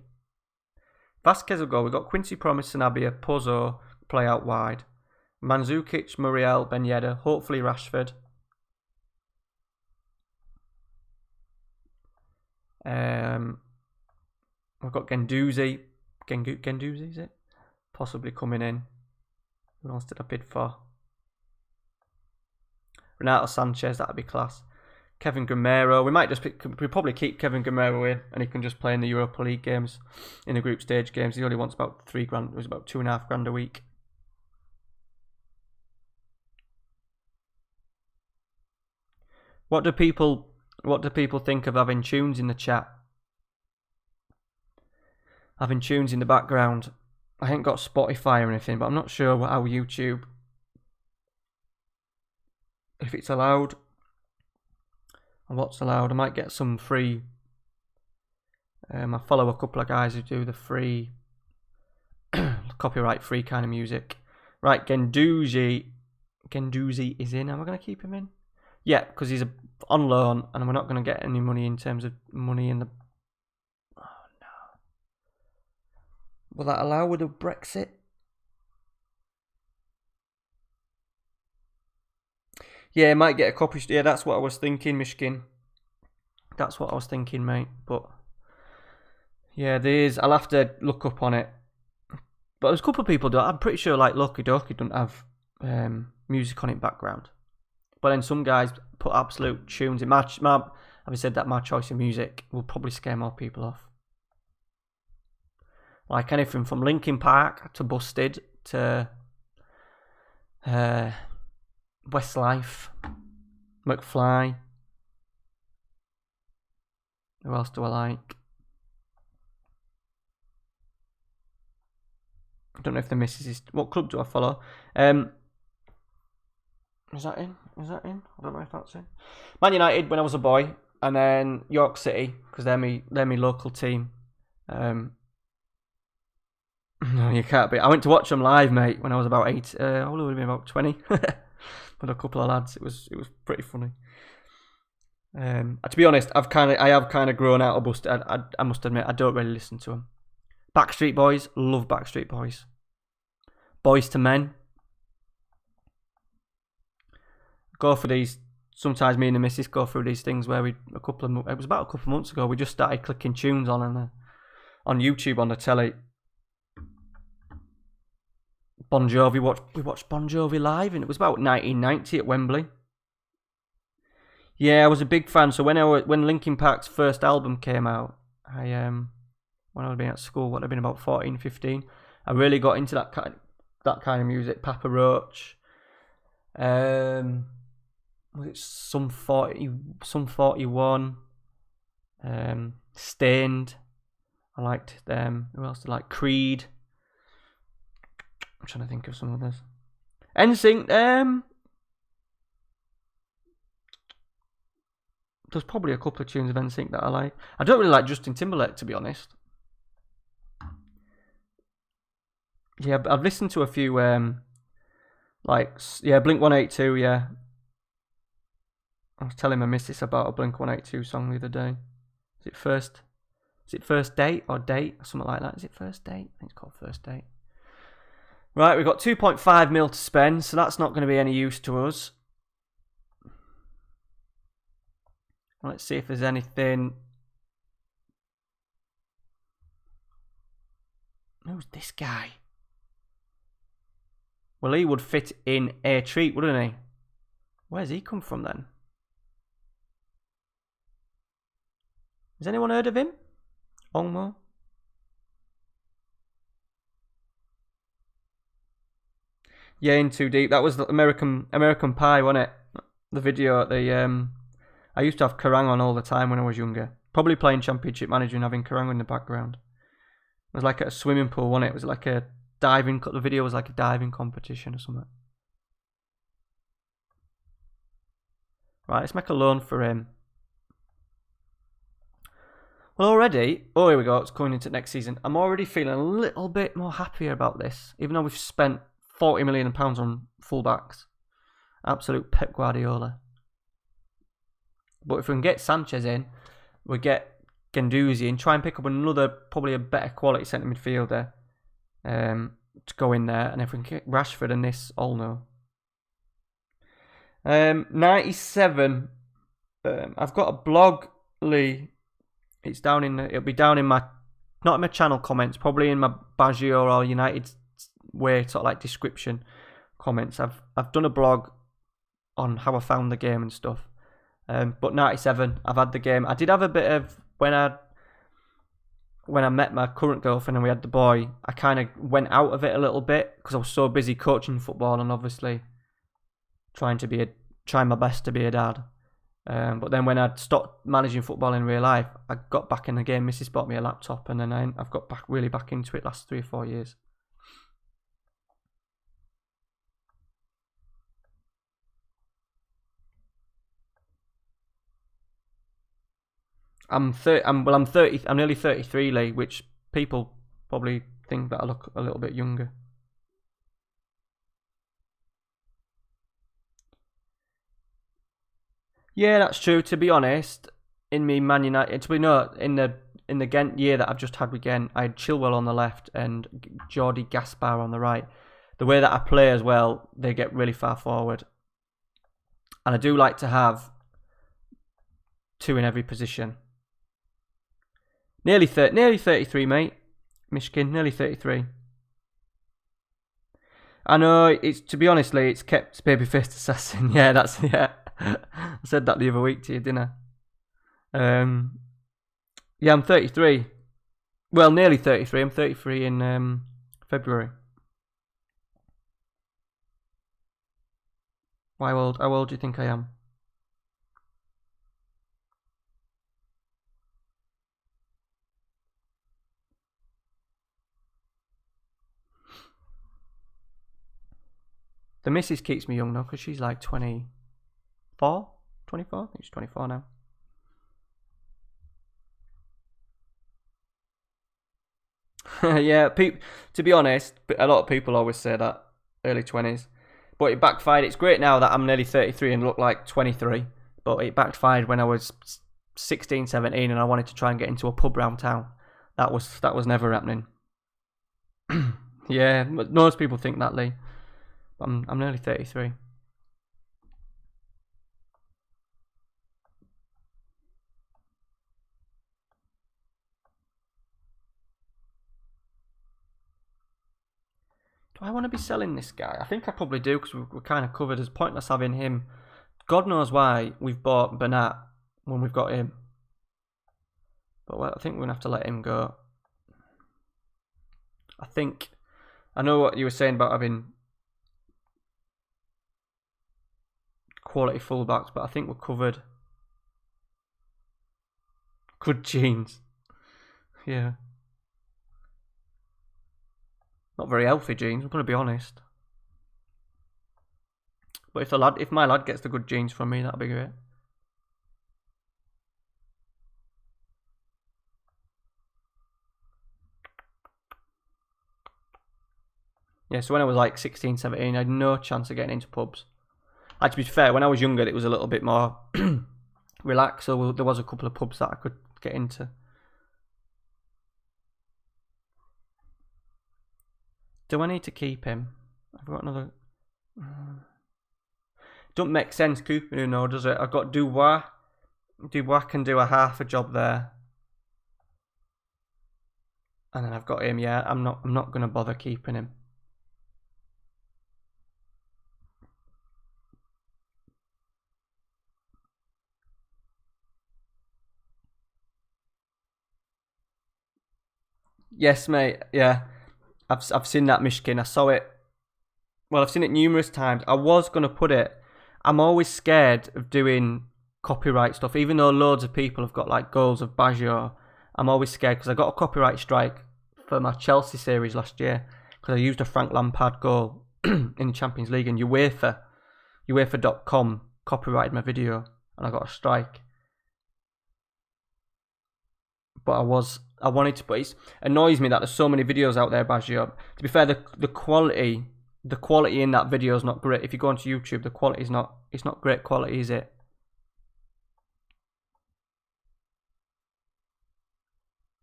Vasquez will go. We've got Quincy Promise, Sanabria, Pozzo, play out wide. Mandzukic, Muriel, Ben Yedder, hopefully Rashford. We've got Gendouzi. Gendouzi, is it? Possibly coming in. Who else did I bid for? Renato Sanchez, that'd be class. Kevin Gamero. We probably keep Kevin Gamero in, and he can just play in the Europa League games, in the group stage games. He only wants about $3,000. It was about $2,500 a week. What do people think of having tunes in the chat? Having tunes in the background. I ain't got Spotify or anything, but I'm not sure how YouTube, if it's allowed and what's allowed. I might get some free. I follow a couple of guys who do the free, copyright free kind of music. Right, Gendouzi is in. Am I going to keep him in? Yeah, because he's on loan, and we're not going to get any money in terms of money in the. Oh no! Will that allow with a Brexit? Yeah, might get a copy. Yeah, that's what I was thinking, Mishkin. That's what I was thinking, mate. But yeah, I'll have to look up on it. But there's a couple of people do. I'm pretty sure like Loki Doki don't have music on it background. But then some guys put absolute tunes in. Having said that, my choice of music will probably scare more people off. Like anything from Linkin Park to Busted to Westlife, McFly. Who else do I like? I don't know if the missus is. What club do I follow? Is that in? I don't know if that's in. Man United when I was a boy, and then York City because they're me local team. No, you can't be. I went to watch them live, mate, when I was about 8. I would have been about 20 with a couple of lads. It was pretty funny. To be honest, I have kind of grown out of Busted. I must admit, I don't really listen to them. Backstreet Boys, love Backstreet Boys. Boys to Men. Go for these. Sometimes me and the missus go through these things where it was about a couple of months ago. We just started clicking tunes on YouTube on the telly. Bon Jovi. We watched Bon Jovi live, and it was about 1990 at Wembley. Yeah, I was a big fan. So when Linkin Park's first album came out, when I was being at school, what I'd been about 14, 15, I really got into that kind of music. Papa Roach. Was it Sum 41? Stained. I liked them. Who else did I like? Creed. I'm trying to think of some others. NSYNC. There's probably a couple of tunes of NSYNC that I like. I don't really like Justin Timberlake, to be honest. Yeah, I've listened to a few, Blink-182, yeah. I was telling my missus about a Blink-182 song the other day. Is it First Date or Date? Or something like that. Is it First Date? I think it's called First Date. Right, we've got 2.5 mil to spend, so that's not going to be any use to us. Let's see if there's anything. Who's this guy? Well, he would fit in a treat, wouldn't he? Where's he come from then? Has anyone heard of him? Ongmo? Yeah, In Too Deep. That was the American Pie, wasn't it? The video. I used to have Kerrang on all the time when I was younger. Probably playing Championship Manager and having Kerrang in the background. It was like at a swimming pool, wasn't it? It was like a diving. The video was like a diving competition or something. Right, let's make a loan for him. Well, already, oh, here we go. It's coming into next season. I'm already feeling a little bit more happier about this, even though we've spent £40 million on fullbacks. Absolute Pep Guardiola. But if we can get Sanchez in, we get Guendouzi and try and pick up another, probably a better quality centre midfielder to go in there. And if we can get Rashford and this, all no. 97. I've got a blog, Lee. It's down in it'll be down in my, not in my channel comments, probably in my Baggio or United Way sort of like description comments. I've done a blog on how I found the game and stuff. But 97, I've had the game. I did have a bit of when I met my current girlfriend and we had the boy. I kind of went out of it a little bit because I was so busy coaching football and obviously trying my best to be a dad. But then when I stopped managing football in real life, I got back in the game. Mrs. bought me a laptop, and then I've got really back into it last 3 or 4 years. I'm nearly 33, Lee, which people probably think that I look a little bit younger. Yeah, that's true. To be honest, in me Man United, in the Gent year that I've just had with Gent, I had Chilwell on the left and Jordi Gaspar on the right. The way that I play as well, they get really far forward, and I do like to have 2 in every position. Nearly 33, mate. Mishkin, nearly 33. I know, it's, to be honest, Lee, it's kept babyfaced assassin. Yeah, that's, yeah. I said that the other week to you, didn't I? Yeah, I'm 33. Well, nearly 33. I'm 33 in February. How old do you think I am? The missus keeps me young though, because she's like 24? 24? I think she's 24 now. Yeah, to be honest, a lot of people always say that, early 20s. But it backfired. It's great now that I'm nearly 33 and look like 23. But it backfired when I was 16, 17 and I wanted to try and get into a pub round town. That was never happening. Yeah, most people think that, Lee. I'm nearly 33. Do I want to be selling this guy? I think I probably do, because we're kind of covered. It's pointless having him. God knows why we've bought Bernat when we've got him. But I think we're going to have to let him go. I know what you were saying about having quality fullbacks, but I think we're covered. Good genes. Yeah. Not very healthy genes, I'm going to be honest. But if my lad gets the good genes from me, that'd be great. Yeah, so when I was like 16, 17, I had no chance of getting into pubs. To be fair, when I was younger, it was a little bit more relaxed, so there was a couple of pubs that I could get into. Do I need to keep him? I've got another... Don't make sense keeping him, no, does it? I've got Dubois. Dubois can do a half a job there. And then I've got him, yeah. I'm not going to bother keeping him. Yes, mate. Yeah, I've seen that Mishkin. I saw it. Well, I've seen it numerous times. I was gonna put it. I'm always scared of doing copyright stuff, even though loads of people have got like goals of Baggio. I'm always scared because I got a copyright strike for my Chelsea series last year because I used a Frank Lampard goal in the Champions League, and UEFA.com copyrighted my video, and I got a strike. But I wanted to, but it annoys me that there's so many videos out there, Baggio. To be fair, the quality in that video is not great. If you go onto YouTube, the quality is not, it's not great quality, is it?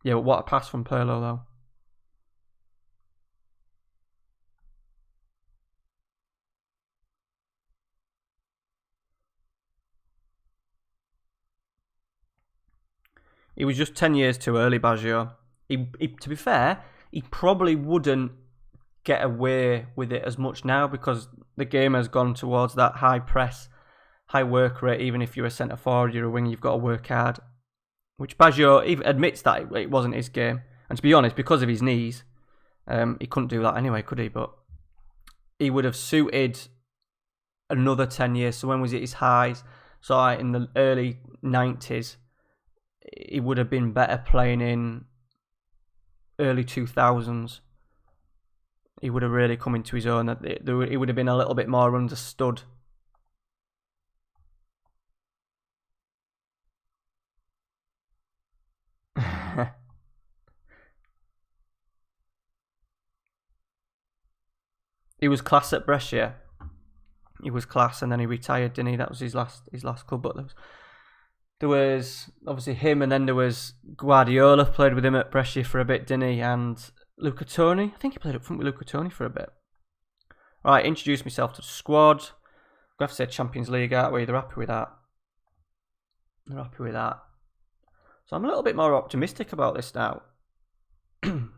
Yeah, what a pass from Pirlo though. He was just 10 years too early, Baggio. He, to be fair, he probably wouldn't get away with it as much now because the game has gone towards that high press, high work rate. Even if you're a centre forward, you're a wing, you've got to work hard. Which Baggio even admits that it wasn't his game. And to be honest, because of his knees, he couldn't do that anyway, could he? But he would have suited another 10 years. So when was it his highs? So in the early 90s, he would have been better playing in early 2000s. He would have really come into his own. He would have been a little bit more understood. He was class at Brescia. He was class, and then he retired, didn't he? That was his last club. But there was obviously him, and then there was Guardiola played with him at Brescia for a bit, didn't he? And Luca Toni. I think he played up front with Luca Toni for a bit. Right, introduce myself to the squad. We have to say Champions League, aren't we? They're happy with that. They're happy with that. So I'm a little bit more optimistic about this now. That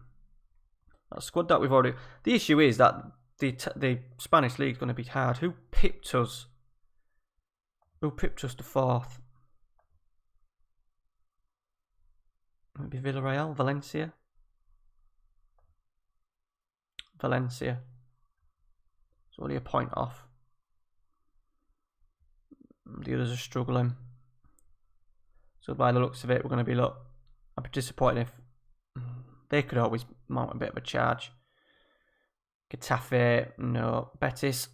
squad that we've already... The issue is that the Spanish League is going to be hard. Who pipped us? Who pipped us to fourth? Maybe Villarreal, Valencia. Valencia. It's only a point off. The others are struggling. So by the looks of it, we're going to be I'd be disappointed if they could always mount a bit of a charge. Getafe, no. Betis.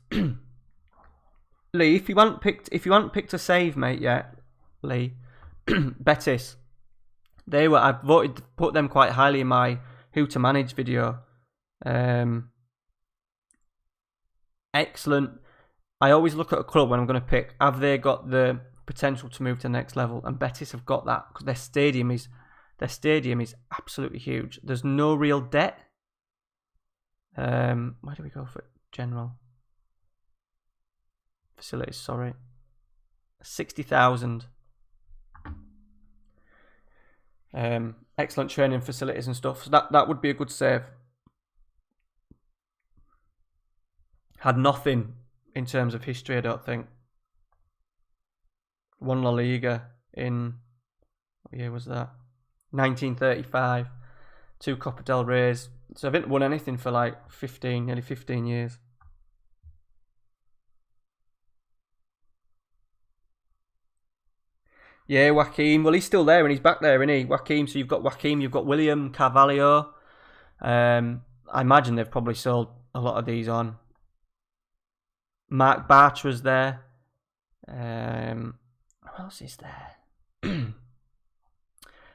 Lee, if you hadn't picked a save, mate, yet, Lee. Betis. I voted to put them quite highly in my who to manage video. Excellent. I always look at a club when I'm going to pick. Have they got the potential to move to the next level? And Betis have got that because their stadium is absolutely huge. There's no real debt. Where do we go for general facilities? Sorry, 60,000. Excellent training facilities and stuff. So that would be a good save. Had nothing in terms of history, I don't think. Won La Liga in, what year was that? 1935. 2 Copa del Reys. So I haven't won anything for like nearly 15 years. Yeah, Joaquim. Well, he's still there and he's back there, isn't he? Joaquim. So you've got Joaquim, you've got William Carvalho. I imagine they've probably sold a lot of these on. Mark Bartra's there. Who else is there?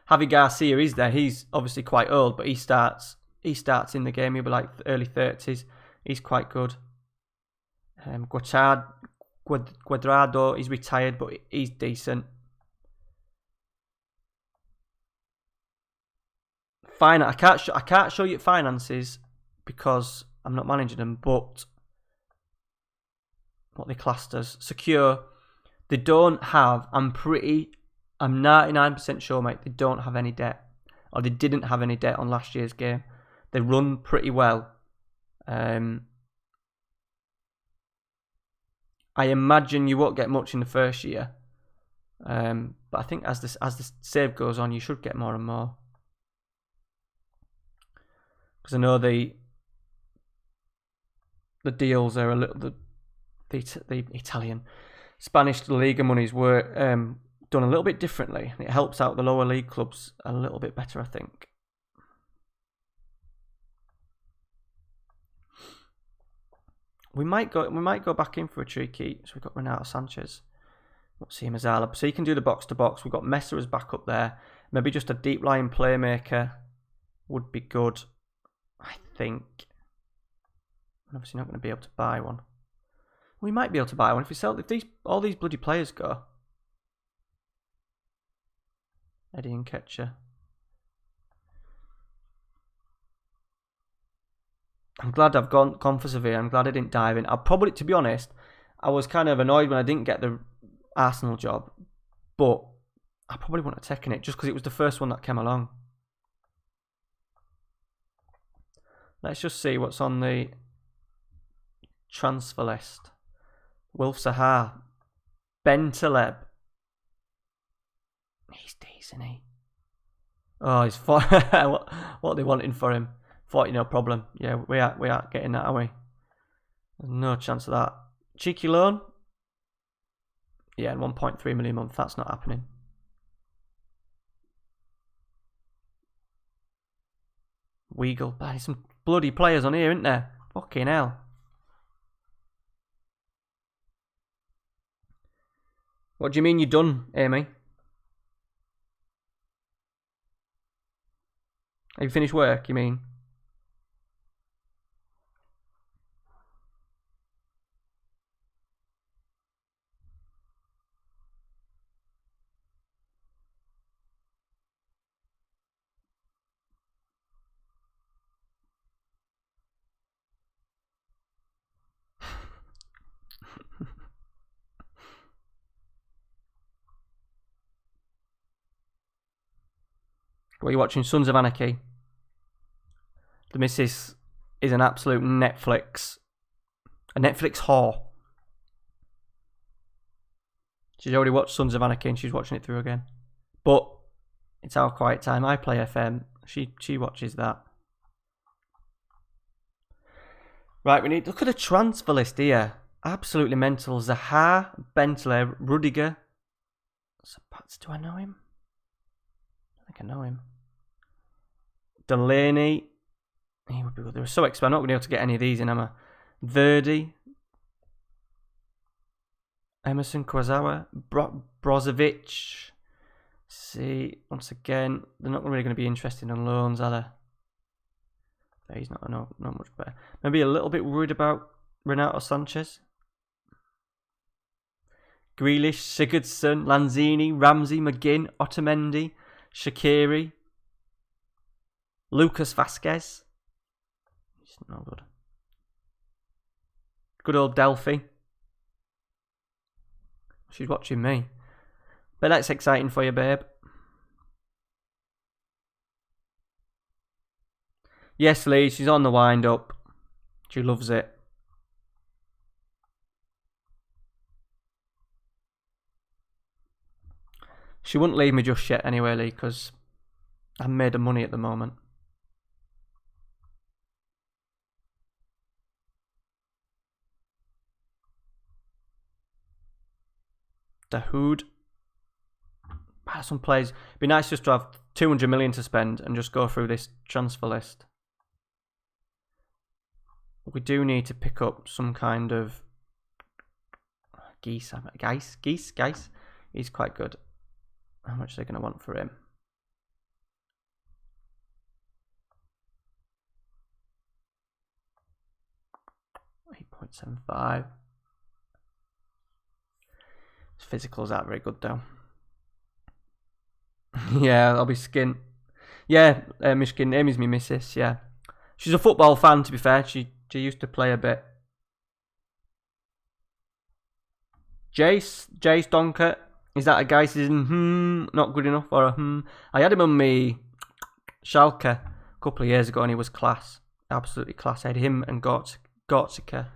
Javi Garcia is there. He's obviously quite old, but he starts in the game. He'll be like early 30s. He's quite good. Cuadrado, he's retired, but he's decent. I can't show you finances because I'm not managing them, but what they classed as secure. They don't have, I'm 99% sure, mate, they don't have any debt. Or they didn't have any debt on last year's game. They run pretty well. I imagine you won't get much in the first year. But I think as the save goes on, you should get more and more. because I know the deals are a little the Italian, Spanish La Liga monies were done a little bit differently. It helps out the lower league clubs a little bit better, I think. We might go back in for a cheeky. So we've got Renato Sanchez. Let's see him as Alaba. So he can do the box to box. We've got Mesa as back up there. Maybe just a deep line playmaker would be good, I think. I'm obviously not going to be able to buy one. We might be able to buy one if all these bloody players go. Eddie and Ketcher. I'm glad I've gone for Sevilla. I'm glad I didn't dive in. To be honest, I was kind of annoyed when I didn't get the Arsenal job, but I probably wouldn't have taken it just because it was the first one that came along. Let's just see what's on the transfer list. Wilf Sahar, Ben Taleb. He's decent, he. Oh, he's what are they wanting for him? 40, no problem. Yeah, we are getting that, are we? There's no chance of that. Cheeky loan? Yeah, 1.3 million a month. That's not happening. Weagle. There's some bloody players on here, isn't there? Fucking hell. What do you mean you're done, Amy? Have you finished work, you mean? What are you watching? Sons of Anarchy. The missus is an absolute a Netflix whore. She's already watched Sons of Anarchy and she's watching it through again. But it's our quiet time. I play FM. She watches that. Right, look at the transfer list here. Absolutely mental. Zaha, Bentley, Rudiger. Do I know him? I think I know him. Delaney. He would be good. They were so expensive. I'm not going to be able to get any of these in, am I? Verdi. Emerson Kwazawa. Brozovic. See, once again, they're not really going to be interested in loans, are they? He's not much better. Maybe a little bit worried about Renato Sanchez. Grealish, Sigurdsson, Lanzini, Ramsey, McGinn, Otamendi, Shaqiri, Lucas Vasquez. He's no good. Good old Delphi. She's watching me. But that's exciting for you, babe. Yes, Lee, she's on the wind up. She loves it. She wouldn't leave me just yet anyway, Lee, because I'm made of money at the moment. Dahoud. Some players. It'd be nice just to have 200 million to spend and just go through this transfer list. We do need to pick up some kind of Geese. He's quite good. How much are they going to want for him? $8.75. His physicals aren't very good though. Yeah, I'll be skint. Yeah, Mishkin. Amy's me missus. Yeah, she's a football fan. To be fair, she used to play a bit. Jace Donker. Is that a guy saying not good enough or a I had him on me Schalke a couple of years ago and he was class. Absolutely class. I had him and Goretzka,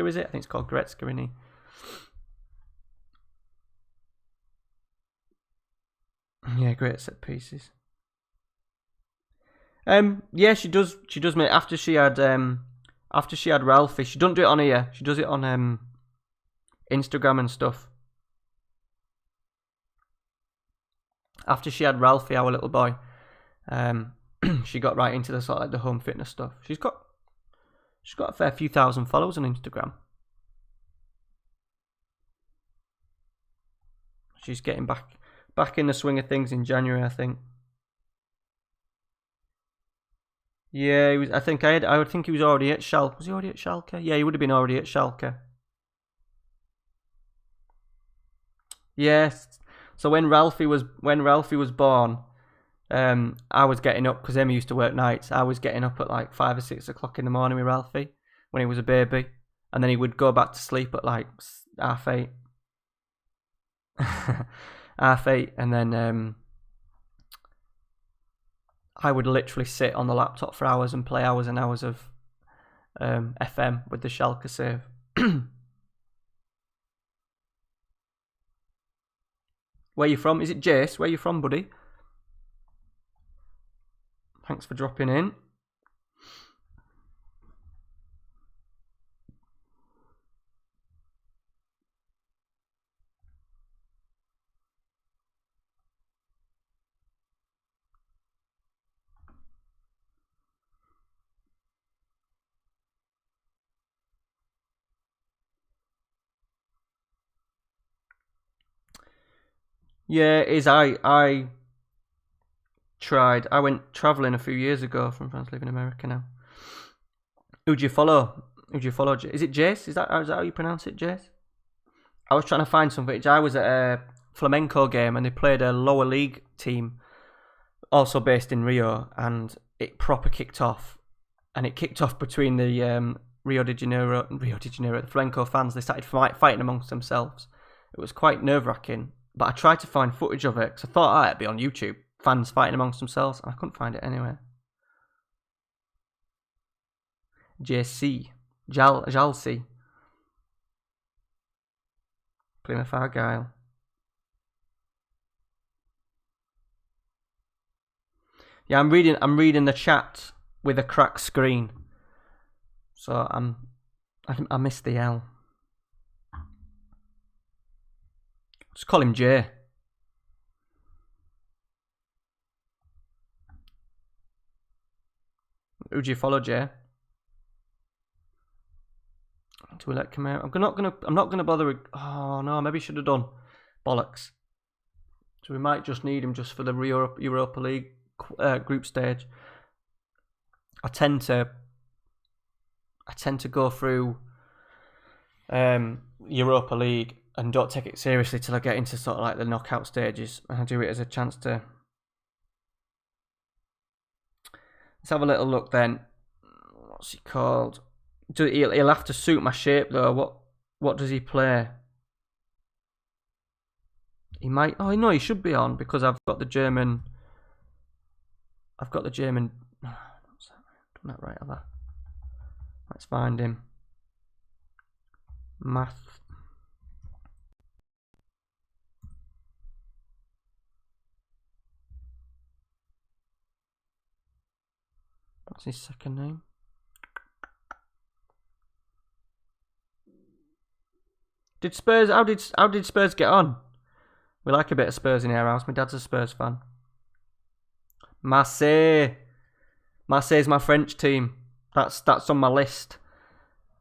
is it? I think it's called Goretzka, isn't he? Yeah, great set pieces. Yeah, she does. She does, mate. After she had Ralphie, she doesn't do it on here. She does it on Instagram and stuff. After she had Ralphie, our little boy, she got right into the sort of like the home fitness stuff. She's got a fair few thousand followers on Instagram. She's getting back in the swing of things in January, I think. Yeah, he was. I would think he was already at Schalke. Was he already at Schalke? Yeah, he would have been already at Schalke. Yes. So when Ralphie was born, I was getting up because Emmy used to work nights. I was getting up at like 5 or 6 o'clock in the morning with Ralphie when he was a baby, and then he would go back to sleep at like 8:30. 8:30, and then I would literally sit on the laptop for hours and play hours and hours of FM with the Schalke Save. Where you from? Is it Jace? Where you from, buddy? Thanks for dropping in. Yeah, it is. I tried. I went travelling a few years ago from France, live in America now. Who do you follow? Is it Jace? Is that how you pronounce it, Jace? I was trying to find something. I was at a flamenco game and they played a lower league team, also based in Rio, and it proper kicked off. And it kicked off between the Rio de Janeiro, the flamenco fans. They started fighting amongst themselves. It was quite nerve-wracking. But I tried to find footage of it because I thought it'd be on YouTube. Fans fighting amongst themselves. And I couldn't find it anywhere. JC. Jalsi. Plymouth Argyle. Yeah, I'm reading the chat with a cracked screen. So I missed the L. Just call him Jay. Who do you follow, Jay? Do we let come out? I'm not gonna bother. Oh no, maybe should have done. Bollocks. So we might just need him just for the Europa League group stage. I tend to go through Europa League and don't take it seriously till I get into sort of like the knockout stages, and I do it as a chance to. Let's have a little look then. What's he called? He'll have to suit my shape though. What does he play? He might. Oh no, he should be on because I've got the German. What's that? Done that right, have I? Let's find him. Math. What's his second name? How did Spurs get on? We like a bit of Spurs in our house. My dad's a Spurs fan. Marseille's my French team. That's on my list.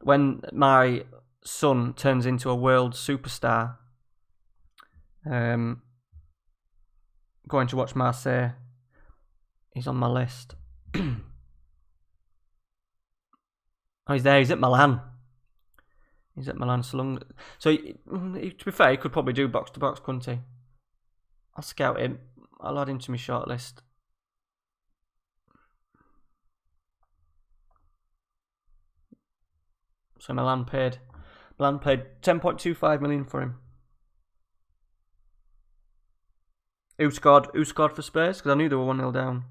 When my son turns into a world superstar, going to watch Marseille. He's on my list. Oh, he's there. He's at Milan. So to be fair, he could probably do box to box, couldn't he? I'll scout him. I'll add him to my shortlist. So Milan paid 10.25 million for him. Who scored for Spurs? Because I knew they were 1-0 down.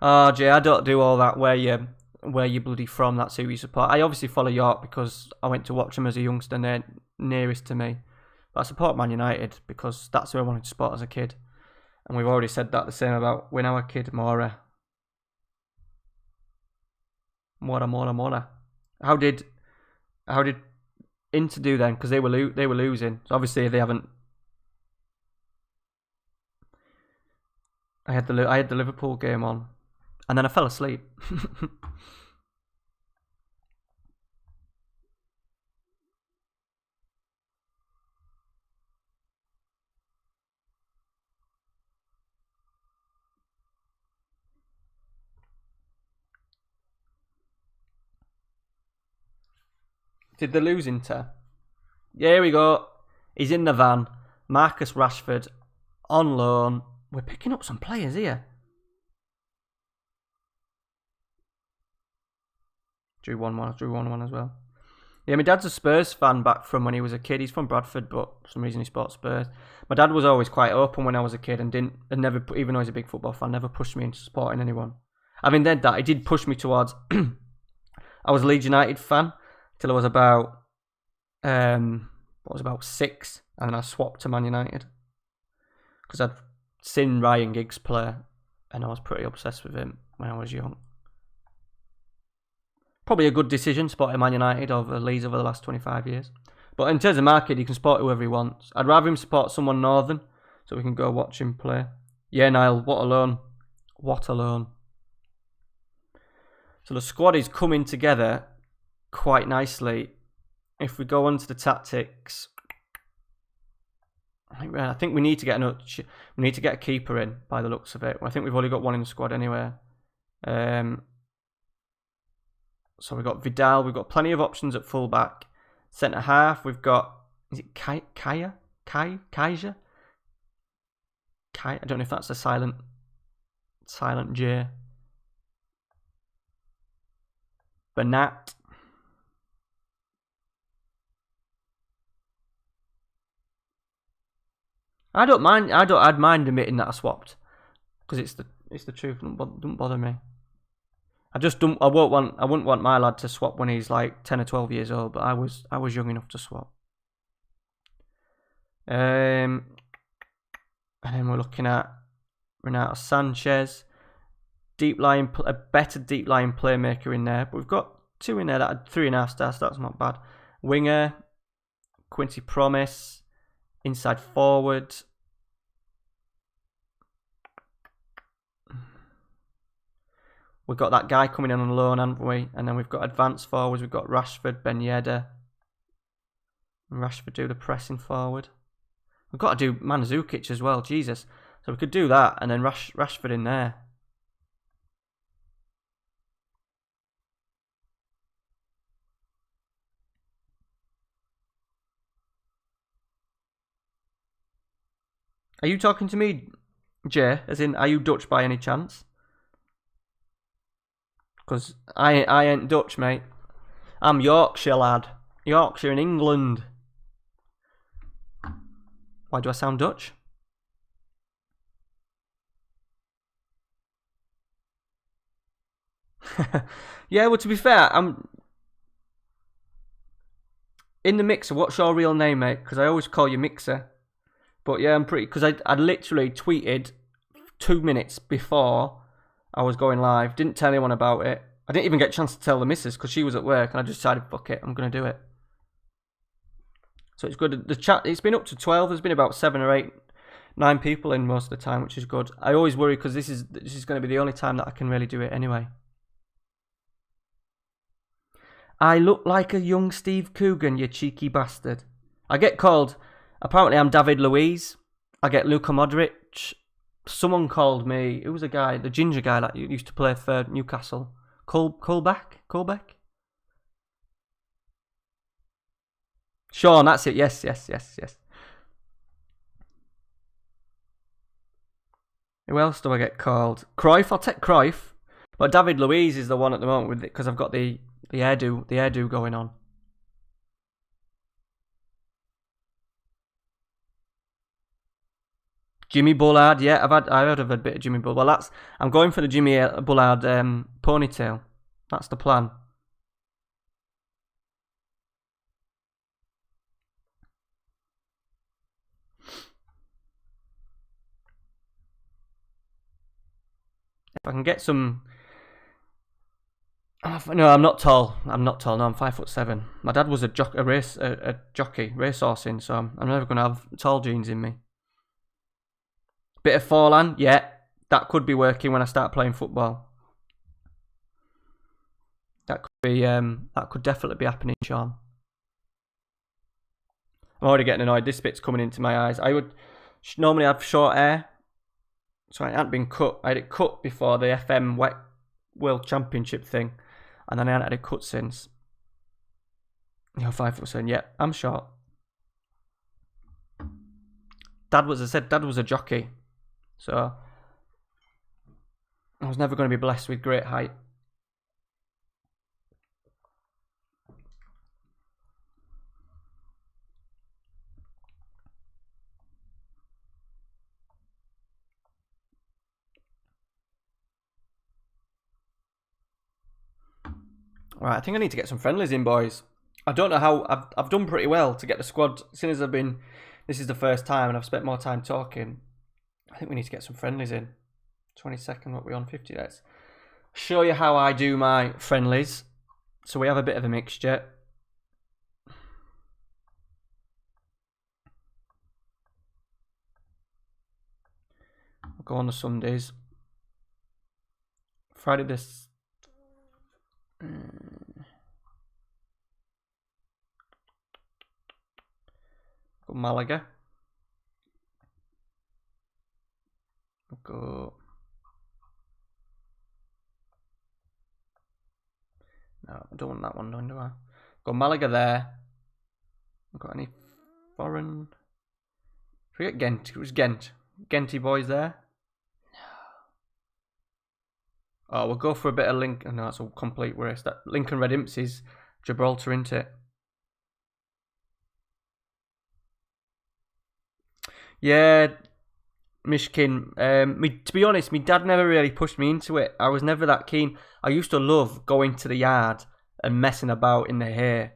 Oh, Jay, I don't do all that where you bloody from, that's who you support. I obviously follow York because I went to watch them as a youngster and they're nearest to me. But I support Man United because that's who I wanted to support as a kid. And we've already said that the same about when our kid, Mora. Mora. How did Inter do then? Because they were losing. So obviously they haven't. I had the Liverpool game on, and then I fell asleep. Did they lose Inter? Yeah, here we go. He's in the van. Marcus Rashford on loan. We're picking up some players here. Drew 1-1 as well. Yeah, my dad's a Spurs fan back from when he was a kid. He's from Bradford, but for some reason he supports Spurs. My dad was always quite open when I was a kid and never, even though he's a big football fan, never pushed me into supporting anyone. Having said that, he did push me towards. I was a Leeds United fan till I was about 6, and then I swapped to Man United because I'd seen Ryan Giggs play, and I was pretty obsessed with him when I was young. Probably a good decision supporting Man United over Leeds over the last 25 years. But in terms of market, he can support whoever he wants. I'd rather him support someone northern so we can go watch him play. Yeah, Niall, what a loan. What a loan. So the squad is coming together quite nicely. If we go on to the tactics, I think we need to get a keeper in by the looks of it. I think we've only got one in the squad anyway. So we've got Vidal. We've got plenty of options at fullback. Centre half, we've got, is it Kaya? Kaiser? I don't know if that's a silent J. Bernat. I'd mind admitting that I swapped because it's the truth. Don't bother me. I wouldn't want my lad to swap when he's like 10 or 12 years old, but I was young enough to swap. And then we're looking at Renato Sanchez, a better deep line playmaker in there. But we've got 2 in there that are 3.5 stars. So that's not bad. Winger, Quincy Promise. Inside forward. We've got that guy coming in on loan, haven't we? And then we've got advanced forwards. We've got Rashford, Ben Yedder. And Rashford do the pressing forward. We've got to do Mandzukic as well. Jesus. So we could do that and then Rashford in there. Are you talking to me, Jay? As in, are you Dutch by any chance? Because I ain't Dutch, mate. I'm Yorkshire, lad. Yorkshire in England. Why do I sound Dutch? Yeah, well, to be fair, I'm in the Mixer. What's your real name, mate? Because I always call you Mixer. But yeah, I'm pretty... Because I literally tweeted 2 minutes before I was going live. Didn't tell anyone about it. I didn't even get a chance to tell the missus because she was at work. And I just decided, fuck it, I'm going to do it. So it's good. The chat, it's been up to 12. There's been about 7 or 8, 9 people in most of the time, which is good. I always worry because this is going to be the only time that I can really do it anyway. I look like a young Steve Coogan, you cheeky bastard. I get called... Apparently, I'm David Luiz. I get Luka Modric. Someone called me. Who was a guy? The ginger guy that used to play for Newcastle. Colbeck? Sean, that's it. Yes. Who else do I get called? Cruyff. I'll take Cruyff. But David Luiz is the one at the moment with it because I've got the hairdo going on. Jimmy Bullard, yeah, I've heard of a bit of Jimmy Bullard. Well, I'm going for the Jimmy Bullard ponytail. That's the plan. If I can get some... No, I'm not tall. I'm not tall. No, I'm 5'7". My dad was a jockey, racehorsing, so I'm never going to have tall genes in me. Bit of forehand, yeah. That could be working when I start playing football. That could definitely be happening, Sean. I'm already getting annoyed. This bit's coming into my eyes. I would normally have short hair, so it hadn't been cut. I had it cut before the FM World Championship thing, and then I hadn't had it cut since. 5'7". Yeah, I'm short. Dad was a jockey, so I was never going to be blessed with great height. Right, I think I need to get some friendlies in, boys. I don't know how... I've done pretty well to get the squad. Since I've been... This is the first time and I've spent more time talking. I think we need to get some friendlies in. 22nd, what are we on? 50 days. Show you how I do my friendlies. So we have a bit of a mixture. I'll go on the Sundays. Friday this... Go Malaga. I'll go... No, I don't want that one done, do I? Go Malaga there. Got any foreign... Forget Gent. It was Gent. Genty boys there. Oh, we'll go for a bit of Lincoln. No, that's a complete waste. That Lincoln Red Imps is Gibraltar, isn't it? Yeah, Mishkin. To be honest, my dad never really pushed me into it. I was never that keen. I used to love going to the yard and messing about in the hay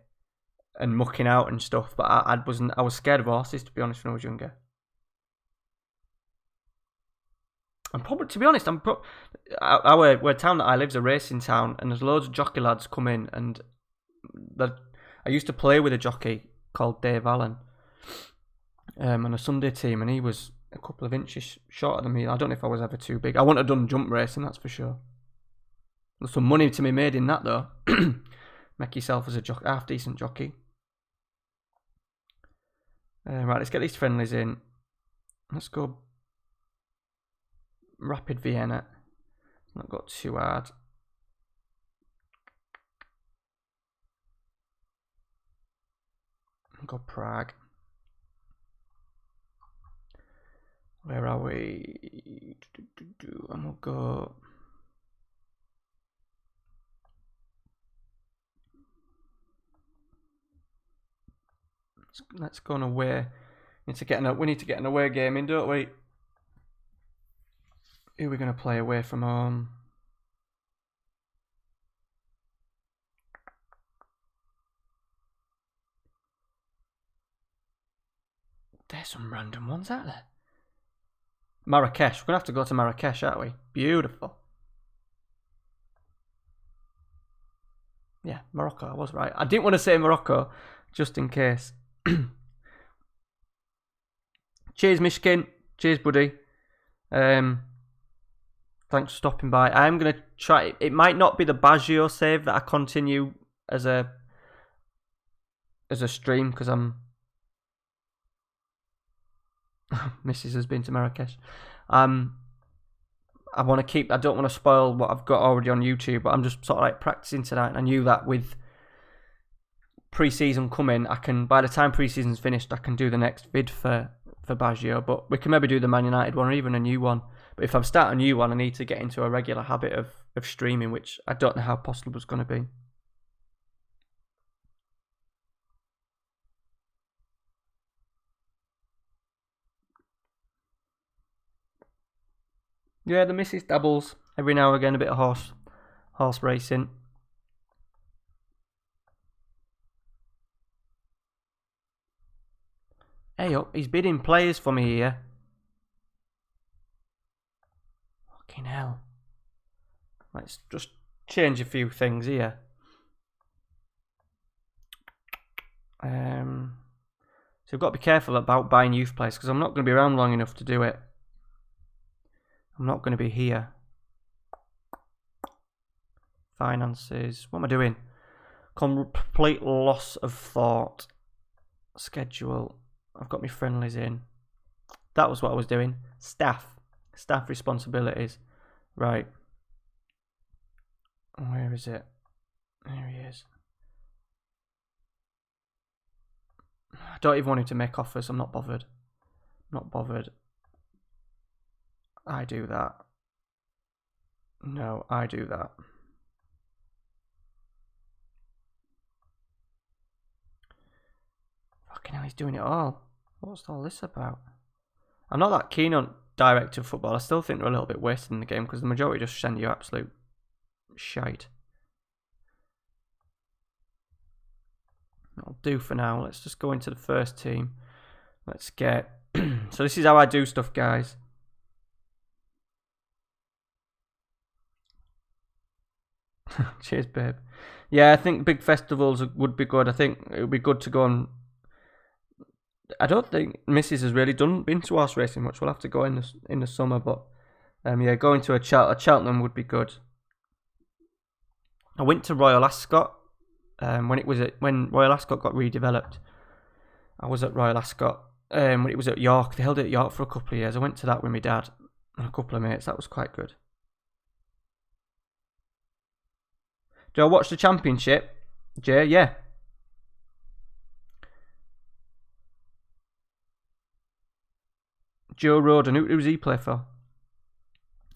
and mucking out and stuff. But I was scared of horses, to be honest, when I was younger. I'm probably, to be honest, our town that I live is a racing town, and there's loads of jockey lads come in, and I used to play with a jockey called Dave Allen on a Sunday team, and he was a couple of inches shorter than me. I don't know if I was ever too big. I wouldn't have done jump racing, that's for sure. There's some money to be made in that, though. Make yourself as a half decent jockey. Right, let's get these friendlies in. Let's go Rapid Vienna. Not got too hard. Go Prague. Where are we? And we'll go. Let's go on away. We need to get an away game in, don't we? Who are we going to play away from home? There's some random ones out there. Marrakesh. We're going to have to go to Marrakesh, aren't we? Beautiful. Yeah, Morocco. I was right. I didn't want to say Morocco, just in case. Cheers, Mishkin. Cheers, buddy. Thanks for stopping by. I'm going to try... It might not be the Baggio Save that I continue as a stream, because I'm... Mrs. has been to Marrakesh. I want to keep... I don't want to spoil what I've got already on YouTube, but I'm just sort of like practicing tonight, and I knew that with pre-season coming, I can... By the time pre-season's finished, I can do the next vid for Baggio, but we can maybe do the Man United one or even a new one. But if I'm starting a new one, I need to get into a regular habit of streaming, which I don't know how possible it's going to be. Yeah, the missus dabbles every now and again, a bit of horse racing. Hey up, he's bidding players for me here. Fucking hell. Let's just change a few things here. So we've got to be careful about buying youth players because I'm not going to be around long enough to do it. I'm not going to be here. Finances. What am I doing? Complete loss of thought. Schedule. I've got my friendlies in. That was what I was doing. Staff responsibilities. Right. Where is it? There he is. I don't even want him to make offers. I'm not bothered. Not bothered. I do that. No, I do that. Fucking hell, he's doing it all. What's all this about? I'm not that keen on directive football. I still think they're a little bit wasted in the game because the majority just send you absolute shite. That'll do for now. Let's just go into the first team. Let's get... So this is how I do stuff, guys. Cheers, babe. Yeah, I think big festivals would be good. I think it would be good to go on... I don't think Mrs. has really been to horse racing much. We'll have to go in the summer, but yeah, going to a Cheltenham would be good. I went to Royal Ascot when Royal Ascot got redeveloped. I was at Royal Ascot when it was at York. They held it at York for a couple of years. I went to that with my dad and a couple of mates. That was quite good. Do I watch the Championship, Jay? Yeah. Joe Roden, who does he play for?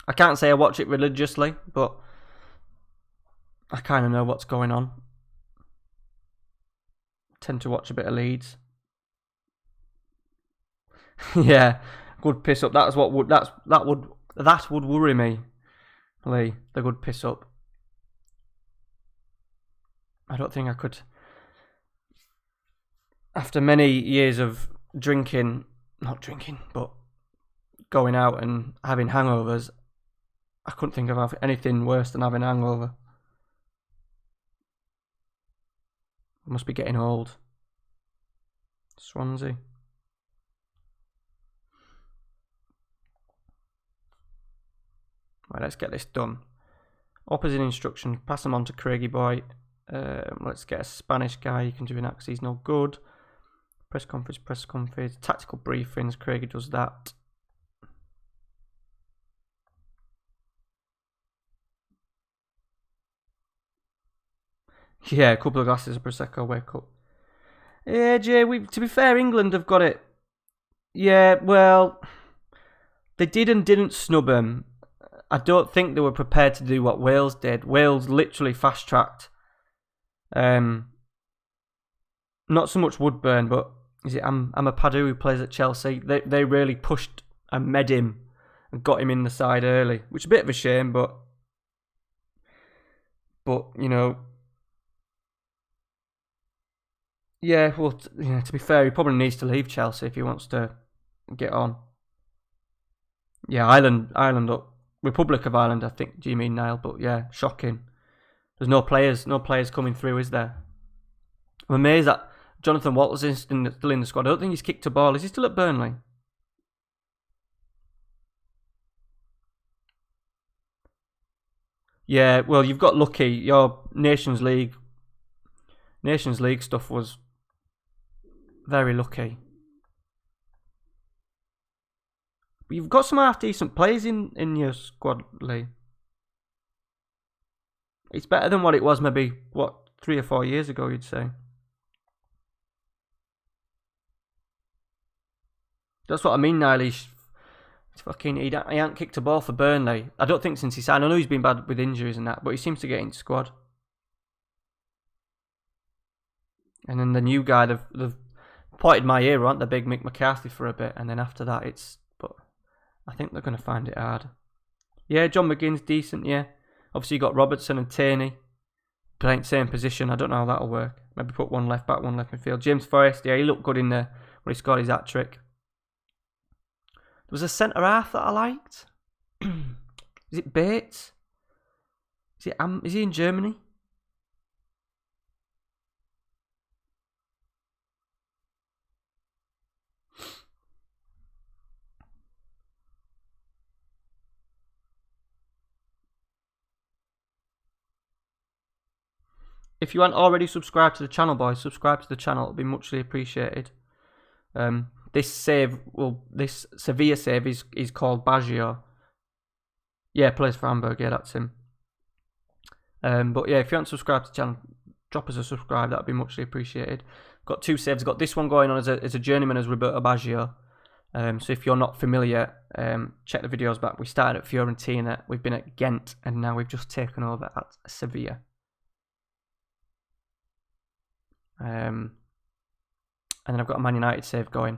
I can't say I watch it religiously, but I kind of know what's going on. Tend to watch a bit of Leeds. Yeah, good piss up. That would worry me, Lee. The good piss up. I don't think I could. After many years of not drinking, but going out and having hangovers, I couldn't think of anything worse than having a hangover. I must be getting old. Swansea. Right, let's get this done. Opposite instruction, pass them on to Craigie boy. Let's get a Spanish guy. You can do an accent. He's no good. Press conference. Tactical briefings. Craigie does that. Yeah, a couple of glasses of Prosecco, wake up. Yeah, Jay, to be fair, England have got it. Yeah, well, they did and didn't snub him. I don't think they were prepared to do what Wales did. Wales literally fast-tracked. Not so much Woodburn, but is it Ampadu who plays at Chelsea? They really pushed and made him and got him in the side early, which is a bit of a shame, but you know... Yeah, well, to be fair, he probably needs to leave Chelsea if he wants to get on. Yeah, Ireland up. Republic of Ireland, I think. Do you mean, Niall? But yeah, shocking. There's no players coming through, is there? I'm amazed that Jonathan Walters is still in the squad. I don't think he's kicked a ball. Is he still at Burnley? Yeah, well, you've got lucky. Your Nations League stuff was very lucky. But you've got some half decent players in your squad, Lee. It's better than what it was maybe 3 or 4 years ago, you'd say. That's what I mean, Niall. He ain't kicked a ball for Burnley. I don't think since he signed. I know he's been bad with injuries and that, but he seems to get into squad. And then the new guy, they've pointed my ear, aren't they? Big Mick McCarthy for a bit, and then after that, but I think they're going to find it hard. Yeah, John McGinn's decent, yeah. Obviously, you got Robertson and Tierney playing same position. I don't know how that'll work. Maybe put one left back, one left midfield. James Forrest, yeah, he looked good in there when he scored his hat trick. There was a centre half that I liked. Is it Bates? Is he in Germany? If you aren't already subscribed to the channel, boys, subscribe to the channel. It'll be muchly appreciated. This Sevilla save is called Baggio. Yeah, plays for Hamburg. Yeah, that's him. But yeah, if you aren't subscribed to the channel, drop us a subscribe. That'd be muchly appreciated. Got 2 saves. Got this one going on as a journeyman as Roberto Baggio. So if you're not familiar, check the videos back. We started at Fiorentina. We've been at Gent, and now we've just taken over at Sevilla. And then I've got a Man United save going,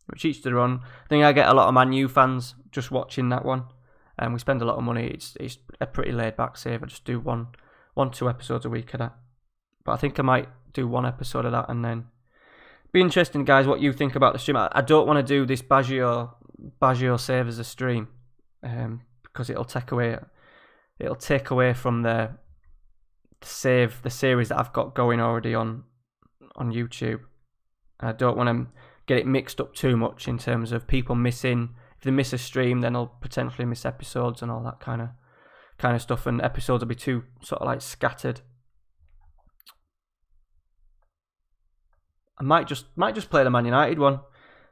which each to their own. I think I get a lot of Man U fans just watching that one, and we spend a lot of money. It's a pretty laid back save. I just do one, 2 episodes a week of that. But I think I might do 1 episode of that, and then be interesting, guys, what you think about the stream. I don't want to do this Baggio save as a stream, because it'll take away from the series that I've got going already on YouTube. I don't want to get it mixed up too much in terms of people missing. If they miss a stream, then they'll potentially miss episodes and all that kind of stuff, and episodes will be too sort of like scattered. I might just play the Man United one.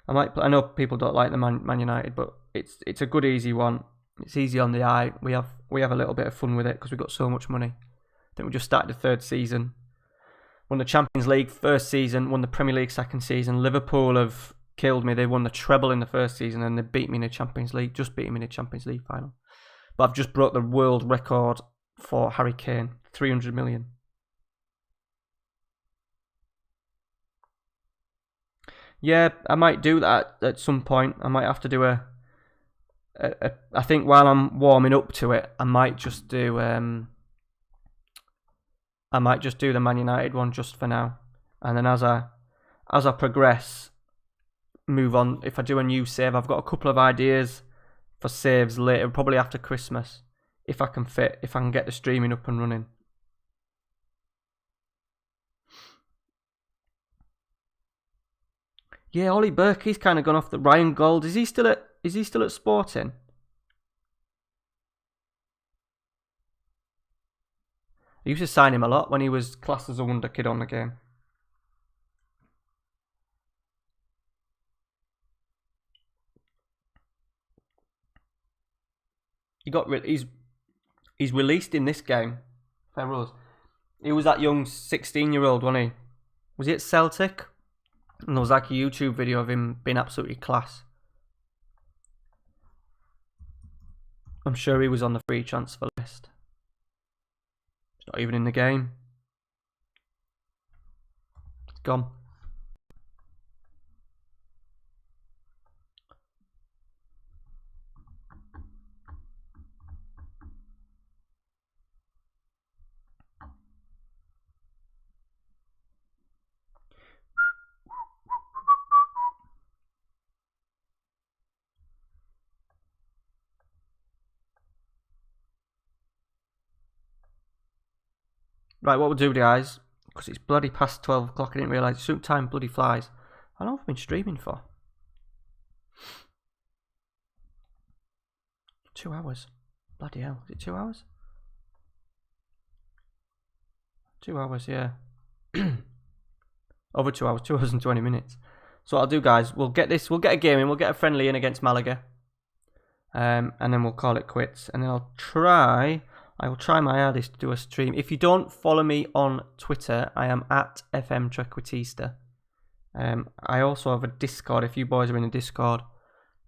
I know people don't like the Man United, but it's a good easy one. It's easy on the eye. We have a little bit of fun with it because we've got so much money. I think we just started the 3rd season. Won the Champions League 1st season, won the Premier League 2nd season. Liverpool have killed me. They won the treble in the 1st season, and they beat me in the Champions League. Just beat me in the Champions League final. But I've just broke the world record for Harry Kane, 300 million. Yeah, I might do that at some point. I might have to do I think while I'm warming up to it, I might just do the Man United one just for now, and then as I progress, move on. If I do a new save, I've got a couple of ideas for saves later, probably after Christmas, if I can get the streaming up and running. Yeah, Ollie Burke, he's kind of gone off the Ryan Gold. Is he still at Sporting? I used to sign him a lot when he was classed as a wonder kid on the game. He's released in this game. He was that young 16-year-old, wasn't he? Was he at Celtic? And there was like a YouTube video of him being absolutely class. I'm sure he was on the free transfer list. He's not even in the game. It's gone. Right, what we'll do, guys, because it's bloody past 12 o'clock, I didn't realise. Time bloody flies. I know I've been streaming for 2 hours. Bloody hell, is it 2 hours? 2 hours, yeah. Over 2 hours, 2 hours and 20 minutes. So what I'll do, guys, we'll get a game in, we'll get a friendly in against Malaga. And then we'll call it quits. And then I will try my hardest to do a stream. If you don't follow me on Twitter, I am at FM Trequartista. I also have a Discord. If you boys are in a Discord,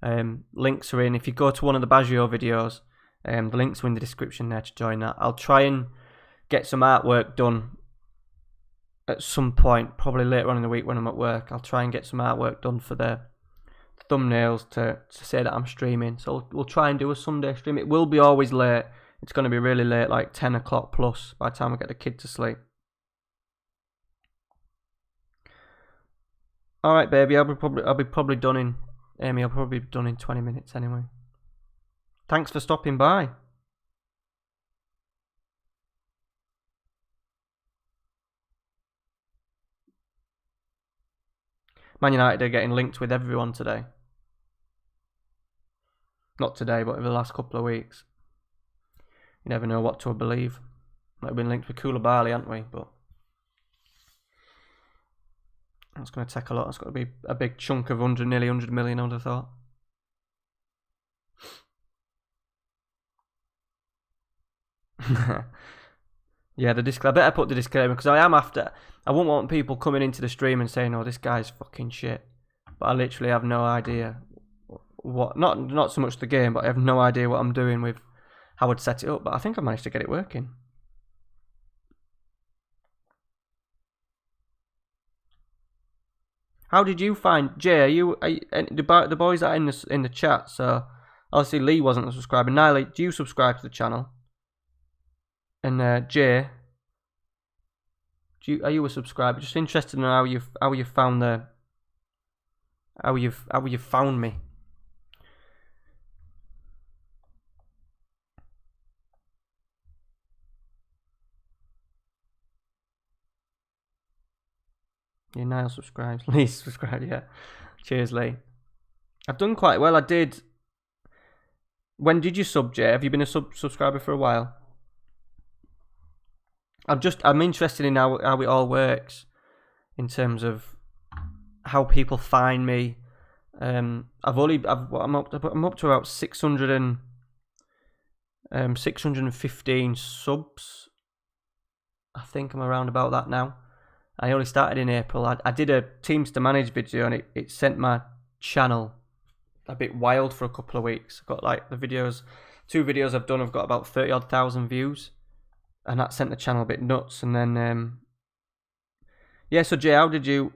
links are in. If you go to one of the Baggio videos, the links are in the description there to join that. I'll try and get some artwork done at some point, probably later on in the week when I'm at work. I'll try and get some artwork done for the thumbnails to say that I'm streaming. So we'll try and do a Sunday stream. It will be always late. It's going to be really late, like 10 o'clock plus, by the time I get the kid to sleep. Alright, baby, I'll be probably done in, Amy, I'll probably be done in 20 minutes anyway. Thanks for stopping by. Man United are getting linked with everyone today. Not today, but over the last couple of weeks. You never know what to believe. Might have been linked with Koulibaly, haven't we? But that's going to take a lot. It's got to be a big chunk of nearly 100 million, I would have thought. Yeah, I better put the disclaimer, because I wouldn't want people coming into the stream and saying, "Oh, this guy's fucking shit." But I literally have no idea what, not so much the game, but I have no idea what I'm doing with how I'd set it up. But I think I managed to get it working. How did you find Jay? The boys that are in the chat? So obviously Lee wasn't a subscriber. Nile, do you subscribe to the channel? And Jay, are you a subscriber? Just interested in how you found how you found me. Yeah, Niall subscribes. Lee subscribed, yeah. Cheers, Lee. I've done quite well. I did. When did you sub, Jay? Have you been a subscriber for a while? I'm interested in how it all works in terms of how people find me. I'm up to about 615 subs. I think I'm around about that now. I only started in April. I did a Teams to Manage video, and it sent my channel a bit wild for a couple of weeks. I got like two videos I've done, I've got about 30,000 views, and that sent the channel a bit nuts. And then yeah, so Jay, how did you?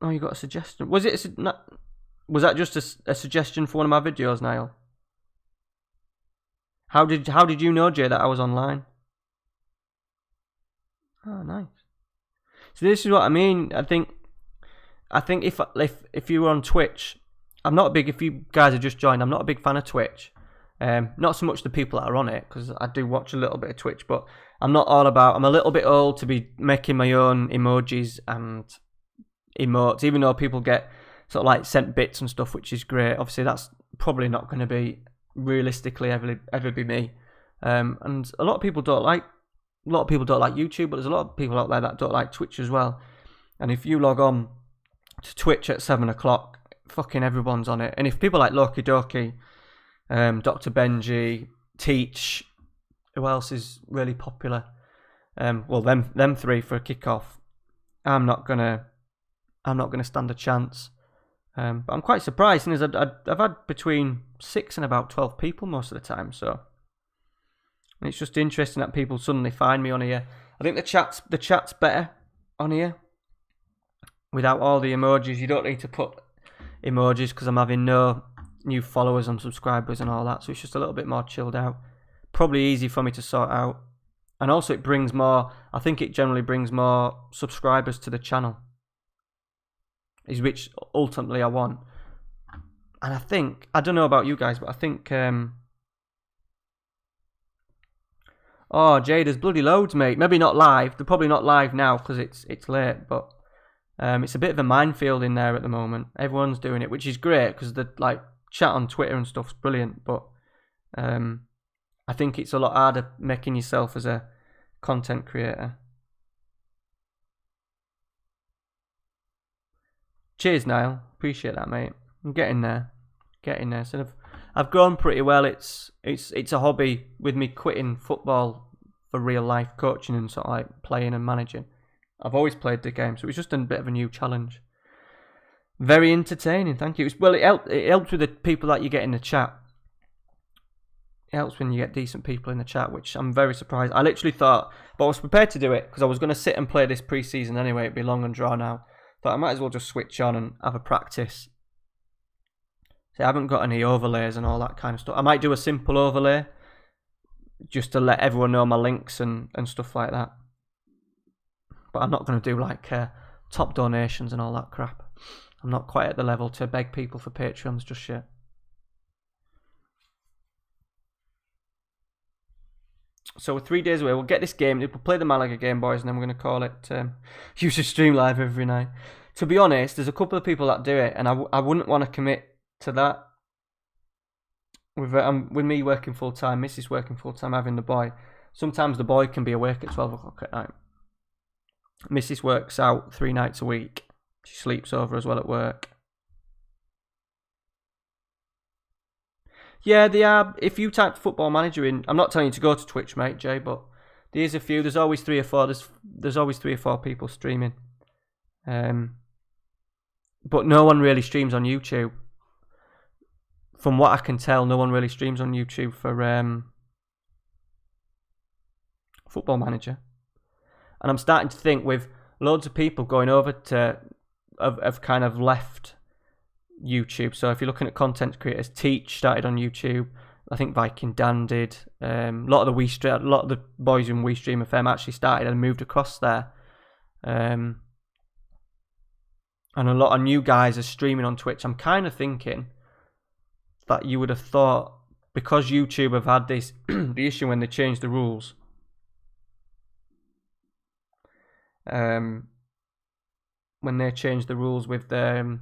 Oh, you got a suggestion? Was that just a suggestion for one of my videos, Niall? How did you know, Jay, that I was online? Oh, nice. So this is what I mean. I think if you were on Twitch, I'm not a big. If you guys have just joined, I'm not a big fan of Twitch. Not so much the people that are on it, because I do watch a little bit of Twitch, but I'm not all about. I'm a little bit old to be making my own emojis and emotes, even though people get sort of like sent bits and stuff, which is great. Obviously, that's probably not going to be realistically ever be me. And a lot of people don't like YouTube, but there's a lot of people out there that don't like Twitch as well. And if you log on to Twitch at 7 o'clock, fucking everyone's on it. And if people like Loki Doki, Dr. Benji, Teach, who else is really popular? Well, them three for a kickoff. I'm not gonna stand a chance. But I'm quite surprised, because I've had between 6 and about 12 people most of the time. So. And it's just interesting that people suddenly find me on here. I think the chat's better on here without all the emojis. You don't need to put emojis, because I'm having no new followers and subscribers and all that. So it's just a little bit more chilled out. Probably easy for me to sort out. And also it brings more. I think it generally brings more subscribers to the channel, which ultimately I want. And I don't know about you guys, but I think. Oh, Jay, there's bloody loads, mate. Maybe not live. They're probably not live now because it's late, but it's a bit of a minefield in there at the moment. Everyone's doing it, which is great, because the chat on Twitter and stuff's brilliant. But I think it's a lot harder making yourself as a content creator. Cheers, Niall. Appreciate that, mate. I'm getting there. So I've grown pretty well. It's a hobby with me quitting football for real life coaching and sort of like playing and managing. I've always played the game, so it was just a bit of a new challenge. Very entertaining, thank you. Well, it helps with the people that you get in the chat. It helps when you get decent people in the chat, which I'm very surprised. I literally thought, but I was prepared to do it because I was going to sit and play this pre-season anyway. It'd be long and drawn out. Thought I might as well just switch on and have a practice. See, I haven't got any overlays and all that kind of stuff. I might do a simple overlay just to let everyone know my links and stuff like that. But I'm not going to do like top donations and all that crap. I'm not quite at the level to beg people for Patreons just yet. So we're 3 days away. We'll get this game. We'll play the Malaga game, boys, and then we're going to call it Use your Stream Live every night. To be honest, there's a couple of people that do it, and I wouldn't want to commit to that. With me working full time, Mrs. working full time, having the boy. Sometimes the boy can be awake at 12 o'clock at night. Mrs. works out 3 nights a week. She sleeps over as well at work. Yeah, they are. If you type Football Manager in, I'm not telling you to go to Twitch, mate, Jay, but there's a few. There's always 3 or 4. There's always 3 or 4 people streaming. But no one really streams on YouTube. From what I can tell, no one really streams on YouTube for Football Manager. And I'm starting to think, with loads of people going over to have kind of left YouTube. So if you're looking at content creators, Teach started on YouTube. I think Viking Dan did. A lot of the boys in We Stream FM actually started and moved across there. And a lot of new guys are streaming on Twitch. I'm kind of thinking that you would have thought, because YouTube have had this the issue when they changed the rules. When they changed the rules with the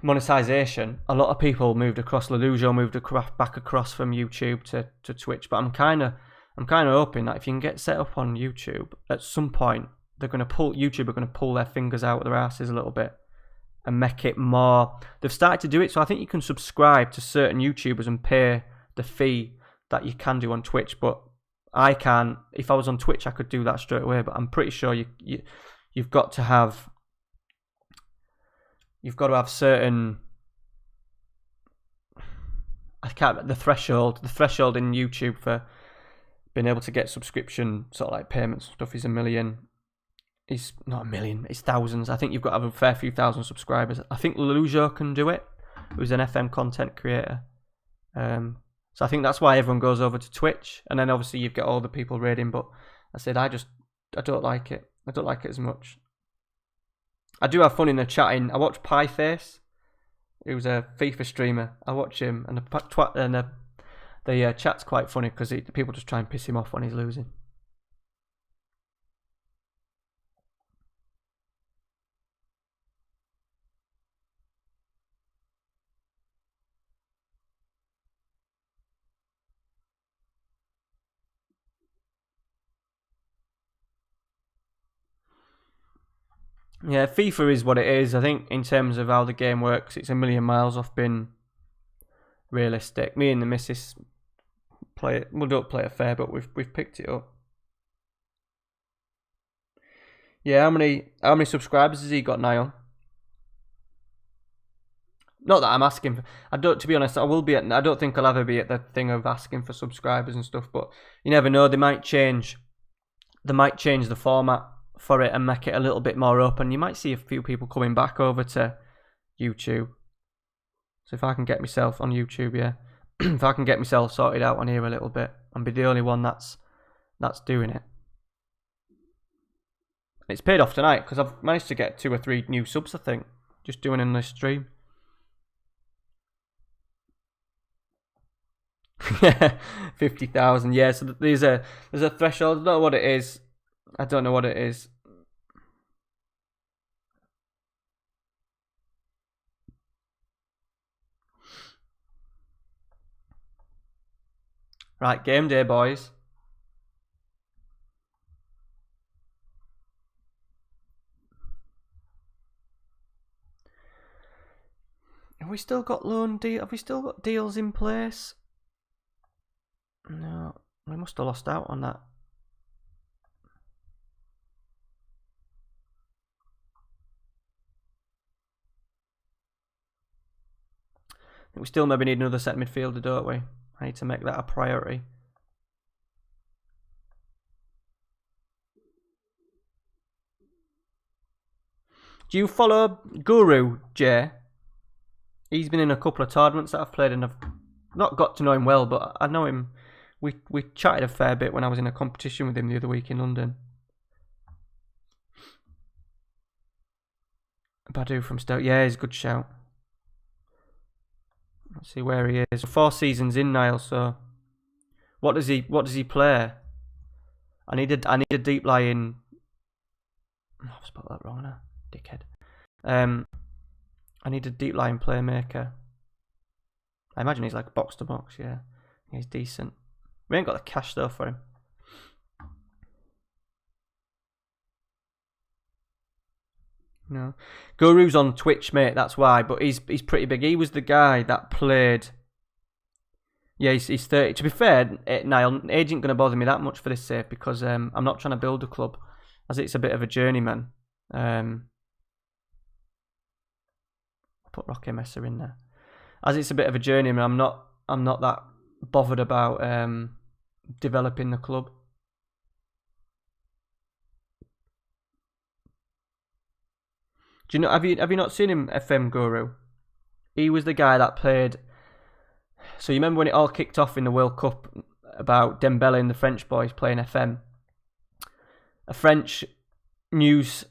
monetization, a lot of people moved across. Lelujo moved back across from YouTube to Twitch. But I'm kind of hoping that if you can get set up on YouTube, at some point YouTube are going to pull their fingers out of their asses a little bit and make it more. They've started to do it, so I think you can subscribe to certain YouTubers and pay the fee that you can do on Twitch. But I can't. If I was on Twitch, I could do that straight away. But I'm pretty sure you've got to have certain. The threshold in YouTube for being able to get subscription sort of like payments and stuff is 1 million. It's not 1 million, it's thousands. I think you've got to have a fair few thousand subscribers. I think Lelujo can do it, who's an FM content creator. So I think that's why everyone goes over to Twitch. And then obviously you've got all the people raiding, but I don't like it. I don't like it as much. I do have fun in the chatting. I watch Pieface, who's a FIFA streamer. I watch him, and the chat's quite funny because people just try and piss him off when he's losing. Yeah, FIFA is what it is. I think in terms of how the game works, it's 1,000,000 miles off being realistic. Me and the missus play it. We don't play it fair, but we've picked it up. Yeah, how many subscribers has he got, Niall? Not that I'm asking for. To be honest, I will be at. I don't think I'll ever be at the thing of asking for subscribers and stuff. But you never know. They might change the format for it and make it a little bit more open. You might see a few people coming back over to YouTube. So if I can get myself on YouTube, yeah, if I can get myself sorted out on here a little bit and be the only one that's doing it. It's paid off tonight because I've managed to get 2 or 3 new subs, I think, just doing in this stream. 50,000, yeah. So there's a threshold. I don't know what it is. Right, game day, boys. Have we still got Have we still got deals in place? No, we must have lost out on that. I think we still maybe need another set midfielder, don't we? I need to make that a priority. Do you follow Guru, Jay? He's been in a couple of tournaments that I've played and I've not got to know him well, but I know him. We chatted a fair bit when I was in a competition with him the other week in London. Badu from Stoke. Yeah, he's a good shout. Let's see where he is. 4 seasons in, Niall, so what does he play? I need a deep lying I've spelled that wrong now, dickhead. I need a deep line playmaker. I imagine he's like box to box, yeah. He's decent. We ain't got the cash though for him. No. Guru's on Twitch, mate, that's why, but he's pretty big. He was the guy that played. Yeah, he's 30. To be fair, Niall, age ain't going to bother me that much for this save because I'm not trying to build a club, as it's a bit of a journeyman. I'll put Rocky Messer in there. As it's a bit of a journeyman, I'm not that bothered about developing the club. Do you know? Have you not seen him, FM Guru? He was the guy that played. So you remember when it all kicked off in the World Cup about Dembele and the French boys playing FM? A French news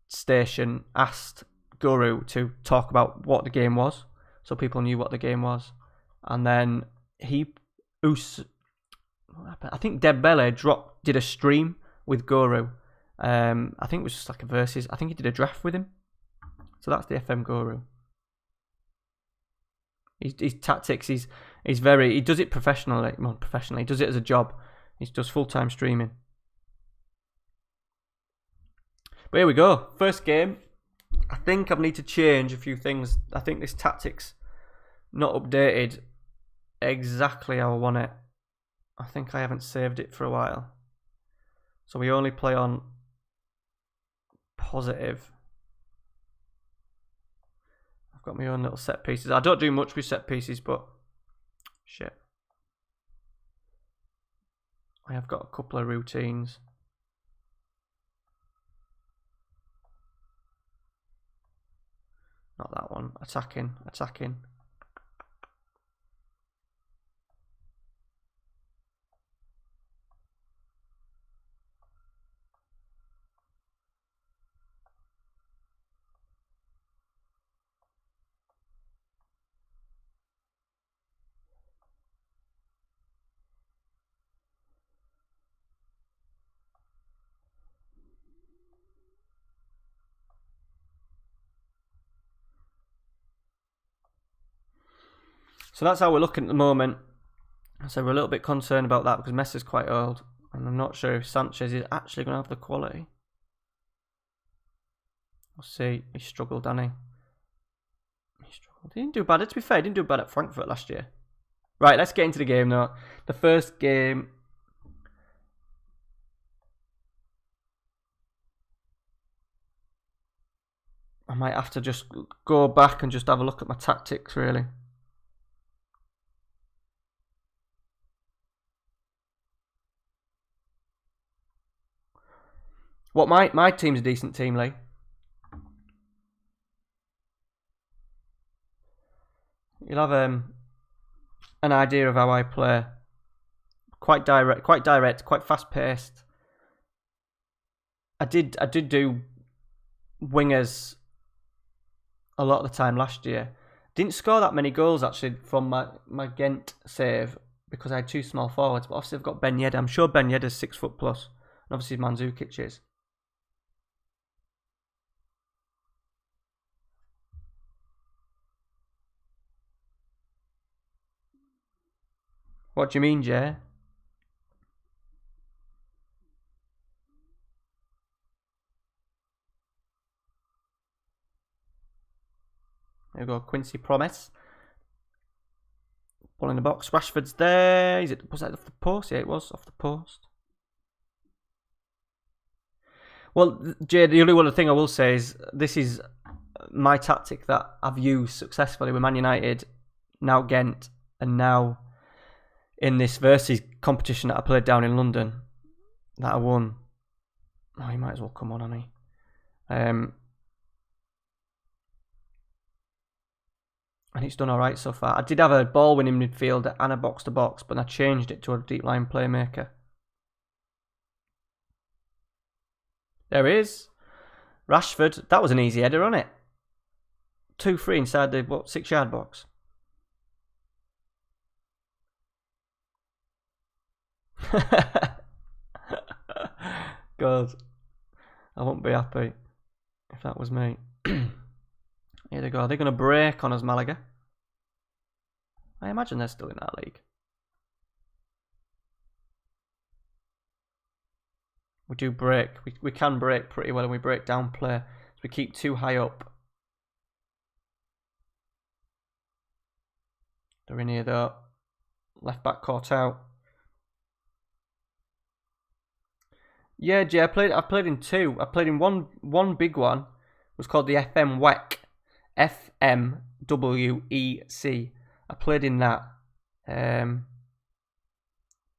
station asked Guru to talk about what the game was, so people knew what the game was, and then I think Dembele did a stream with Guru. I think it was just like a versus. I think he did a draft with him. So that's the FM Guru. His tactics, he does it professionally. Well, professionally, he does it as a job. He does full-time streaming. But here we go. First game. I think I need to change a few things. I think this tactics not updated exactly how I want it. I think I haven't saved it for a while. So we only play on positive. I've got my own little set pieces. I don't do much with set pieces, but shit. I have got a couple of routines. Not that one. Attacking. So that's how we're looking at the moment. So we're a little bit concerned about that because Messi's quite old. And I'm not sure if Sanchez is actually going to have the quality. We'll see. He struggled, didn't he? He didn't do bad. To be fair, he didn't do bad at Frankfurt last year. Right, let's get into the game though. The first game. I might have to just go back and just have a look at my tactics, really. What my team's a decent team, Lee. You'll have an idea of how I play. Quite direct, quite fast paced. I did do wingers a lot of the time last year. Didn't score that many goals actually from my Gent save because I had two small forwards. But obviously I've got Ben Yedder. I'm sure Ben Yedder's 6 foot plus, and obviously Mandzukic is. What do you mean, Jay? There we go, Quincy Promise. Ball in the box. Rashford's there. Was that off the post? Yeah, it was off the post. Well, Jay, the only other thing I will say is this is my tactic that I've used successfully with Man United, now Gent, and now in this versus competition that I played down in London that I won. Oh, he might as well come on, hasn't he? And it's done alright so far. I did have a ball winning midfielder and a box to box, but I changed it to a deep line playmaker. There he is. Rashford. That was an easy header, wasn't it? 2-3 inside the 6-yard box. God. I wouldn't be happy if that was me. Here they go. They're going to break on us, Malaga. I imagine they're still in that league. We do break. We can break pretty well, and we break down play. So we keep too high up. They're in here though. Left back caught out. Yeah, Jay, I've played in two. I played in one big one. It was called the FM FMWEC. I played in that.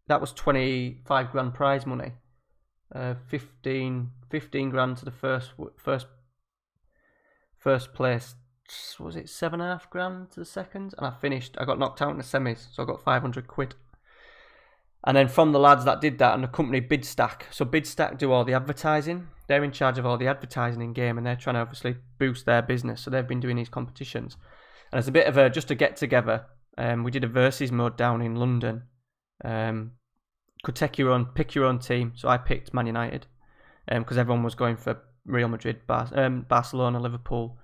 That was 25 grand prize money. 15 grand to the first place. Was it 7.5 grand to the second? And I got knocked out in the semis, so I got 500 quid. And then from the lads that did that and the company Bidstack. So Bidstack do all the advertising. They're in charge of all the advertising in game, and they're trying to obviously boost their business. So they've been doing these competitions. And it's a bit of just a get together. We did a versus mode down in London. Could pick your own team. So I picked Man United because everyone was going for Real Madrid, Barcelona, Liverpool,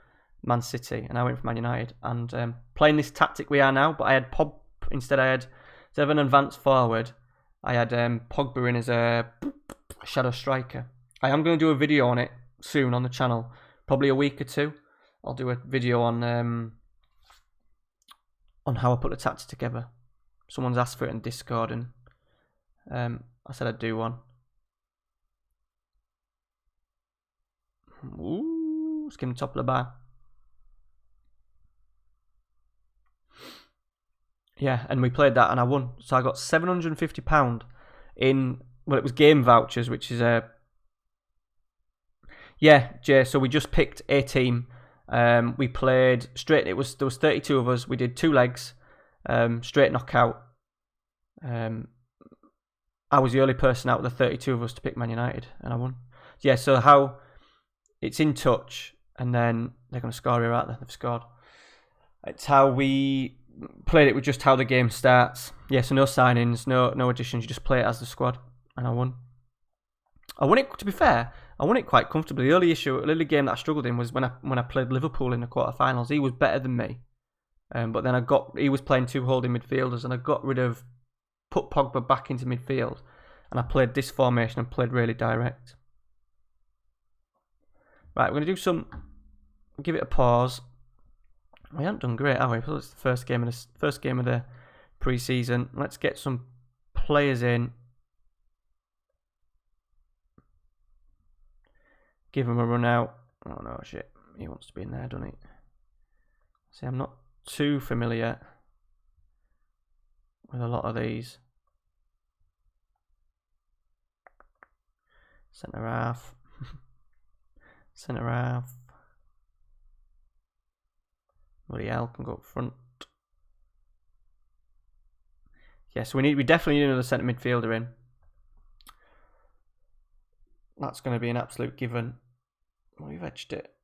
Man City, and I went for Man United. And playing this tactic we are now, but I had instead of an advanced forward, I had Pogba in as a shadow striker. I am going to do a video on it soon on the channel, probably a week or two. I'll do a video on how I put the tactics together. Someone's asked for it in Discord, and I said I'd do one. Ooh, skim top of the bar. Yeah, and we played that and I won. So I got £750 in, well, it was game vouchers, which is yeah, Jay, so we just picked a team. We played straight, there was 32 of us. We did 2 legs, straight knockout. I was the only person out of the 32 of us to pick Man United, and I won. Yeah, so how it's in touch, and then they're going to score here, aren't they? They've scored. It's how we played it with just how the game starts. Yeah, so no signings, no additions. You just play it as the squad, and I won. I won it. To be fair, I won it quite comfortably. The only game that I struggled in was when I played Liverpool in the quarterfinals. He was better than me, but then he was playing 2 holding midfielders, and I put Pogba back into midfield, and I played this formation and played really direct. Right, we're going to give it a pause. We haven't done great, have we? It's the first game of the pre-season. Let's get some players in. Give him a run out. Oh no, shit. He wants to be in there, doesn't he? See, I'm not too familiar with a lot of these. Centre half. Centre half. Bloody hell, can go up front. Yes, we definitely need another centre midfielder in. That's going to be an absolute given. We've edged it.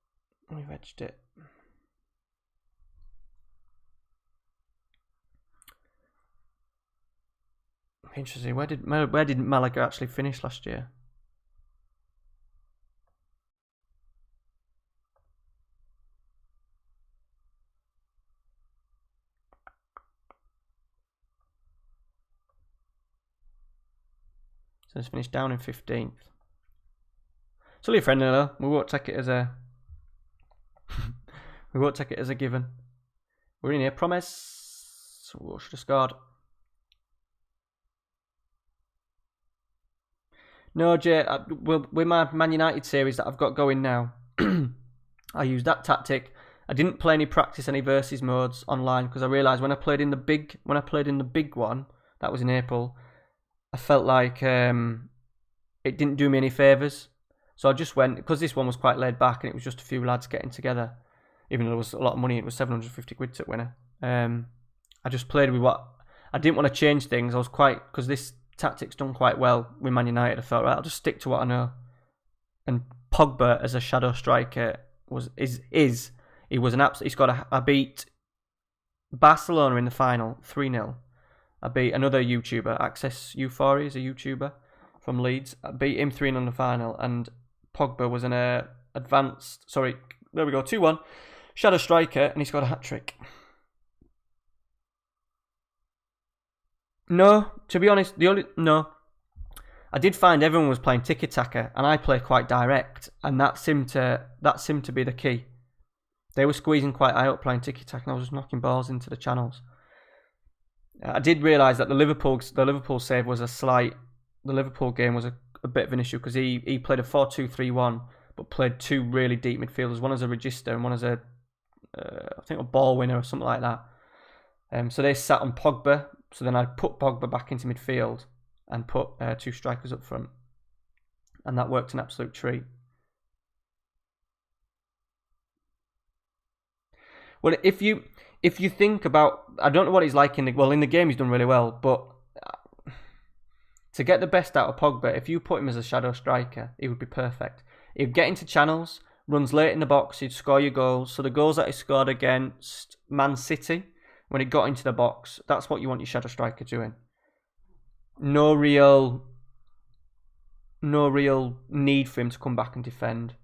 Interesting. Where did Malaga actually finish last year? So it's finished down in 15th. It's only a friendly though. We won't take it as a given. We're in here. Promise. Oh, should have scored. No, Jay. With my Man United series that I've got going now, I used that tactic. I didn't play any versus modes online because I realised when I played in the big one, that was in April, I felt like it didn't do me any favours. So I just went, because this one was quite laid back and it was just a few lads getting together, even though there was a lot of money, it was 750 quid to winner. I just played with what, I didn't want to change things. Because this tactic's done quite well with Man United, I thought, right, I'll just stick to what I know. And Pogba as a shadow striker he was an absolute, he's got I beat Barcelona in the final 3-0. I beat another YouTuber, Access Euphoria is a YouTuber from Leeds. I beat him 3-0 in the final, and Pogba was an advanced. Sorry, there we go. 2-1. Shadow striker, and he scored a hat trick. No, to be honest, I did find everyone was playing tiki-taka, and I play quite direct, and that seemed to be the key. They were squeezing quite high up playing tiki-taka, and I was just knocking balls into the channels. I did realise that the Liverpool save was the Liverpool game was a bit of an issue because he played a 4-2-3-1, but played two really deep midfielders, one as a register and one as I think a ball winner or something like that. So they sat on Pogba. So then I put Pogba back into midfield and put two strikers up front, and that worked an absolute treat. Well, if you think about, I don't know what he's like in the game he's done really well, but to get the best out of Pogba, if you put him as a shadow striker, he would be perfect. He'd get into channels, runs late in the box, he'd score your goals. So the goals that he scored against Man City, when he got into the box, that's what you want your shadow striker doing. No real need for him to come back and defend.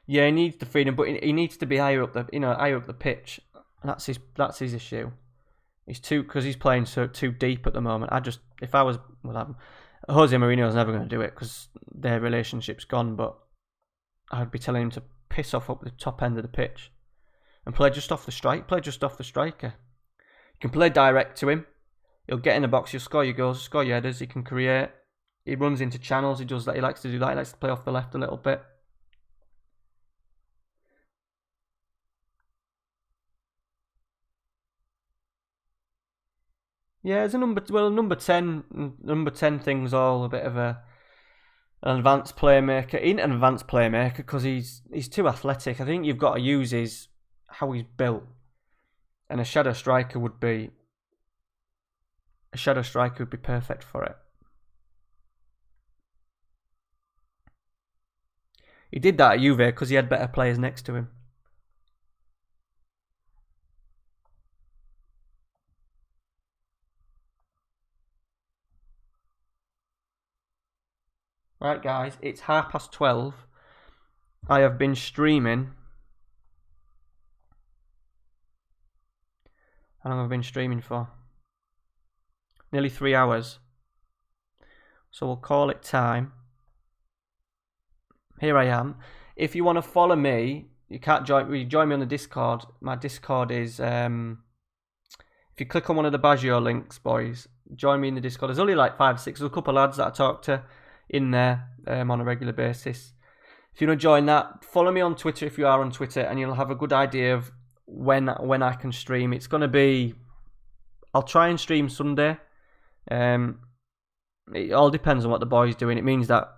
Yeah, he needs the freedom, but he needs to be higher up the pitch. That's his issue. Because he's playing too deep at the moment. Jose Mourinho's never going to do it because their relationship's gone. But I'd be telling him to piss off up the top end of the pitch and play just off the strike. Play just off the striker. You can play direct to him. He'll get in the box. He'll score your goals. Score your headers. He can create. He runs into channels. He does that. He likes to do that. He likes to play off the left a little bit. Yeah, as a number 10 thing's all a bit of an advanced playmaker. He ain't an advanced playmaker because he's too athletic. I think you've got to use how he's built, and a shadow striker would be perfect for it. He did that at Juve because he had better players next to him. Right, guys, it's 12:30. I have been streaming. How long have I been streaming for? Nearly 3 hours. So we'll call it time. Here I am. If you want to follow me, you can't join me on the Discord. My Discord is if you click on one of the Baggio links, boys, join me in the Discord. There's only like 5 or 6. There's a couple of lads that I talk to in there on a regular basis. If you want to join that, follow me on Twitter if you are on Twitter, and you'll have a good idea of when I can stream. It's going to be, I'll try and stream Sunday. It all depends on what the boy's doing. It means that,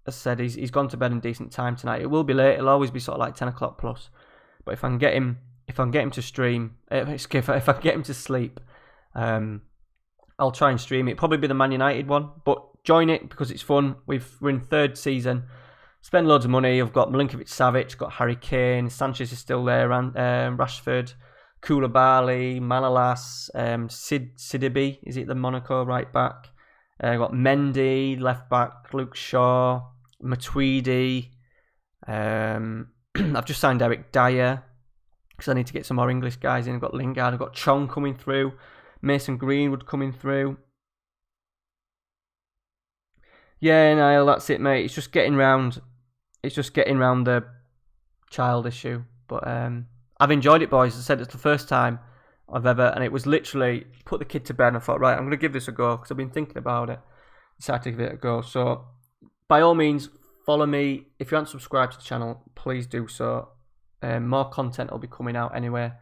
as I said, he's gone to bed in decent time tonight. It will be late. It'll always be sort of like 10 o'clock plus. But if I can get him to stream, if I can get him to sleep, I'll try and stream it. It'll probably be the Man United one, but join it because it's fun. We're in 3rd season. Spend loads of money. I've got Milinkovic-Savic, got Harry Kane, Sanchez is still there, and Rashford, Koulibaly, Manolas, Sidibe, is it the Monaco right back? I've got Mendy, left back, Luke Shaw, Matuidi. I've just signed Eric Dyer because I need to get some more English guys in. I've got Lingard, I've got Chong coming through, Mason Greenwood coming through. Yeah, Niall, that's it, mate. It's just getting round the child issue. But I've enjoyed it, boys. As I said, it's the first time I've ever, and it was literally put the kid to bed and I thought, right, I'm going to give this a go because I've been thinking about it. Decided to give it a go. So, by all means, follow me. If you haven't subscribed to the channel, please do so. More content will be coming out anyway.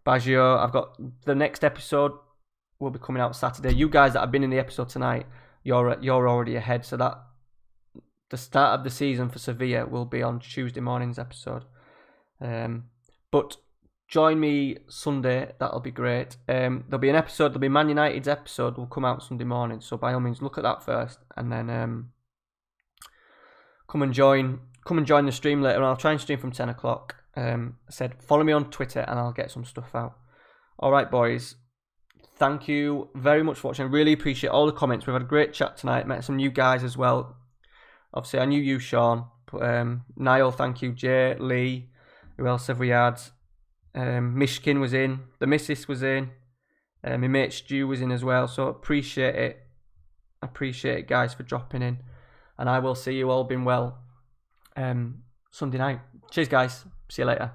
Baggio, I've got the next episode will be coming out Saturday. You guys that have been in the episode tonight, you're already ahead. So that the start of the season for Sevilla will be on Tuesday morning's episode. But join me Sunday. That'll be great. There'll be an episode. There'll be Man United's episode. Will come out Sunday morning. So by all means, look at that first, and then come and join the stream later. I'll try and stream from 10 o'clock. I said follow me on Twitter, and I'll get some stuff out. All right, boys. thank you very much for watching. I really appreciate all the comments. We've had a great chat tonight. Met some new guys as well. Obviously, I knew you, Sean. But, Niall, thank you. Jay, Lee. Who else have we had? Mishkin was in. The Missus was in. My mate Stu was in as well. So appreciate it. Appreciate it, guys, for dropping in. And I will see you all, been well, Sunday night. Cheers, guys. See you later.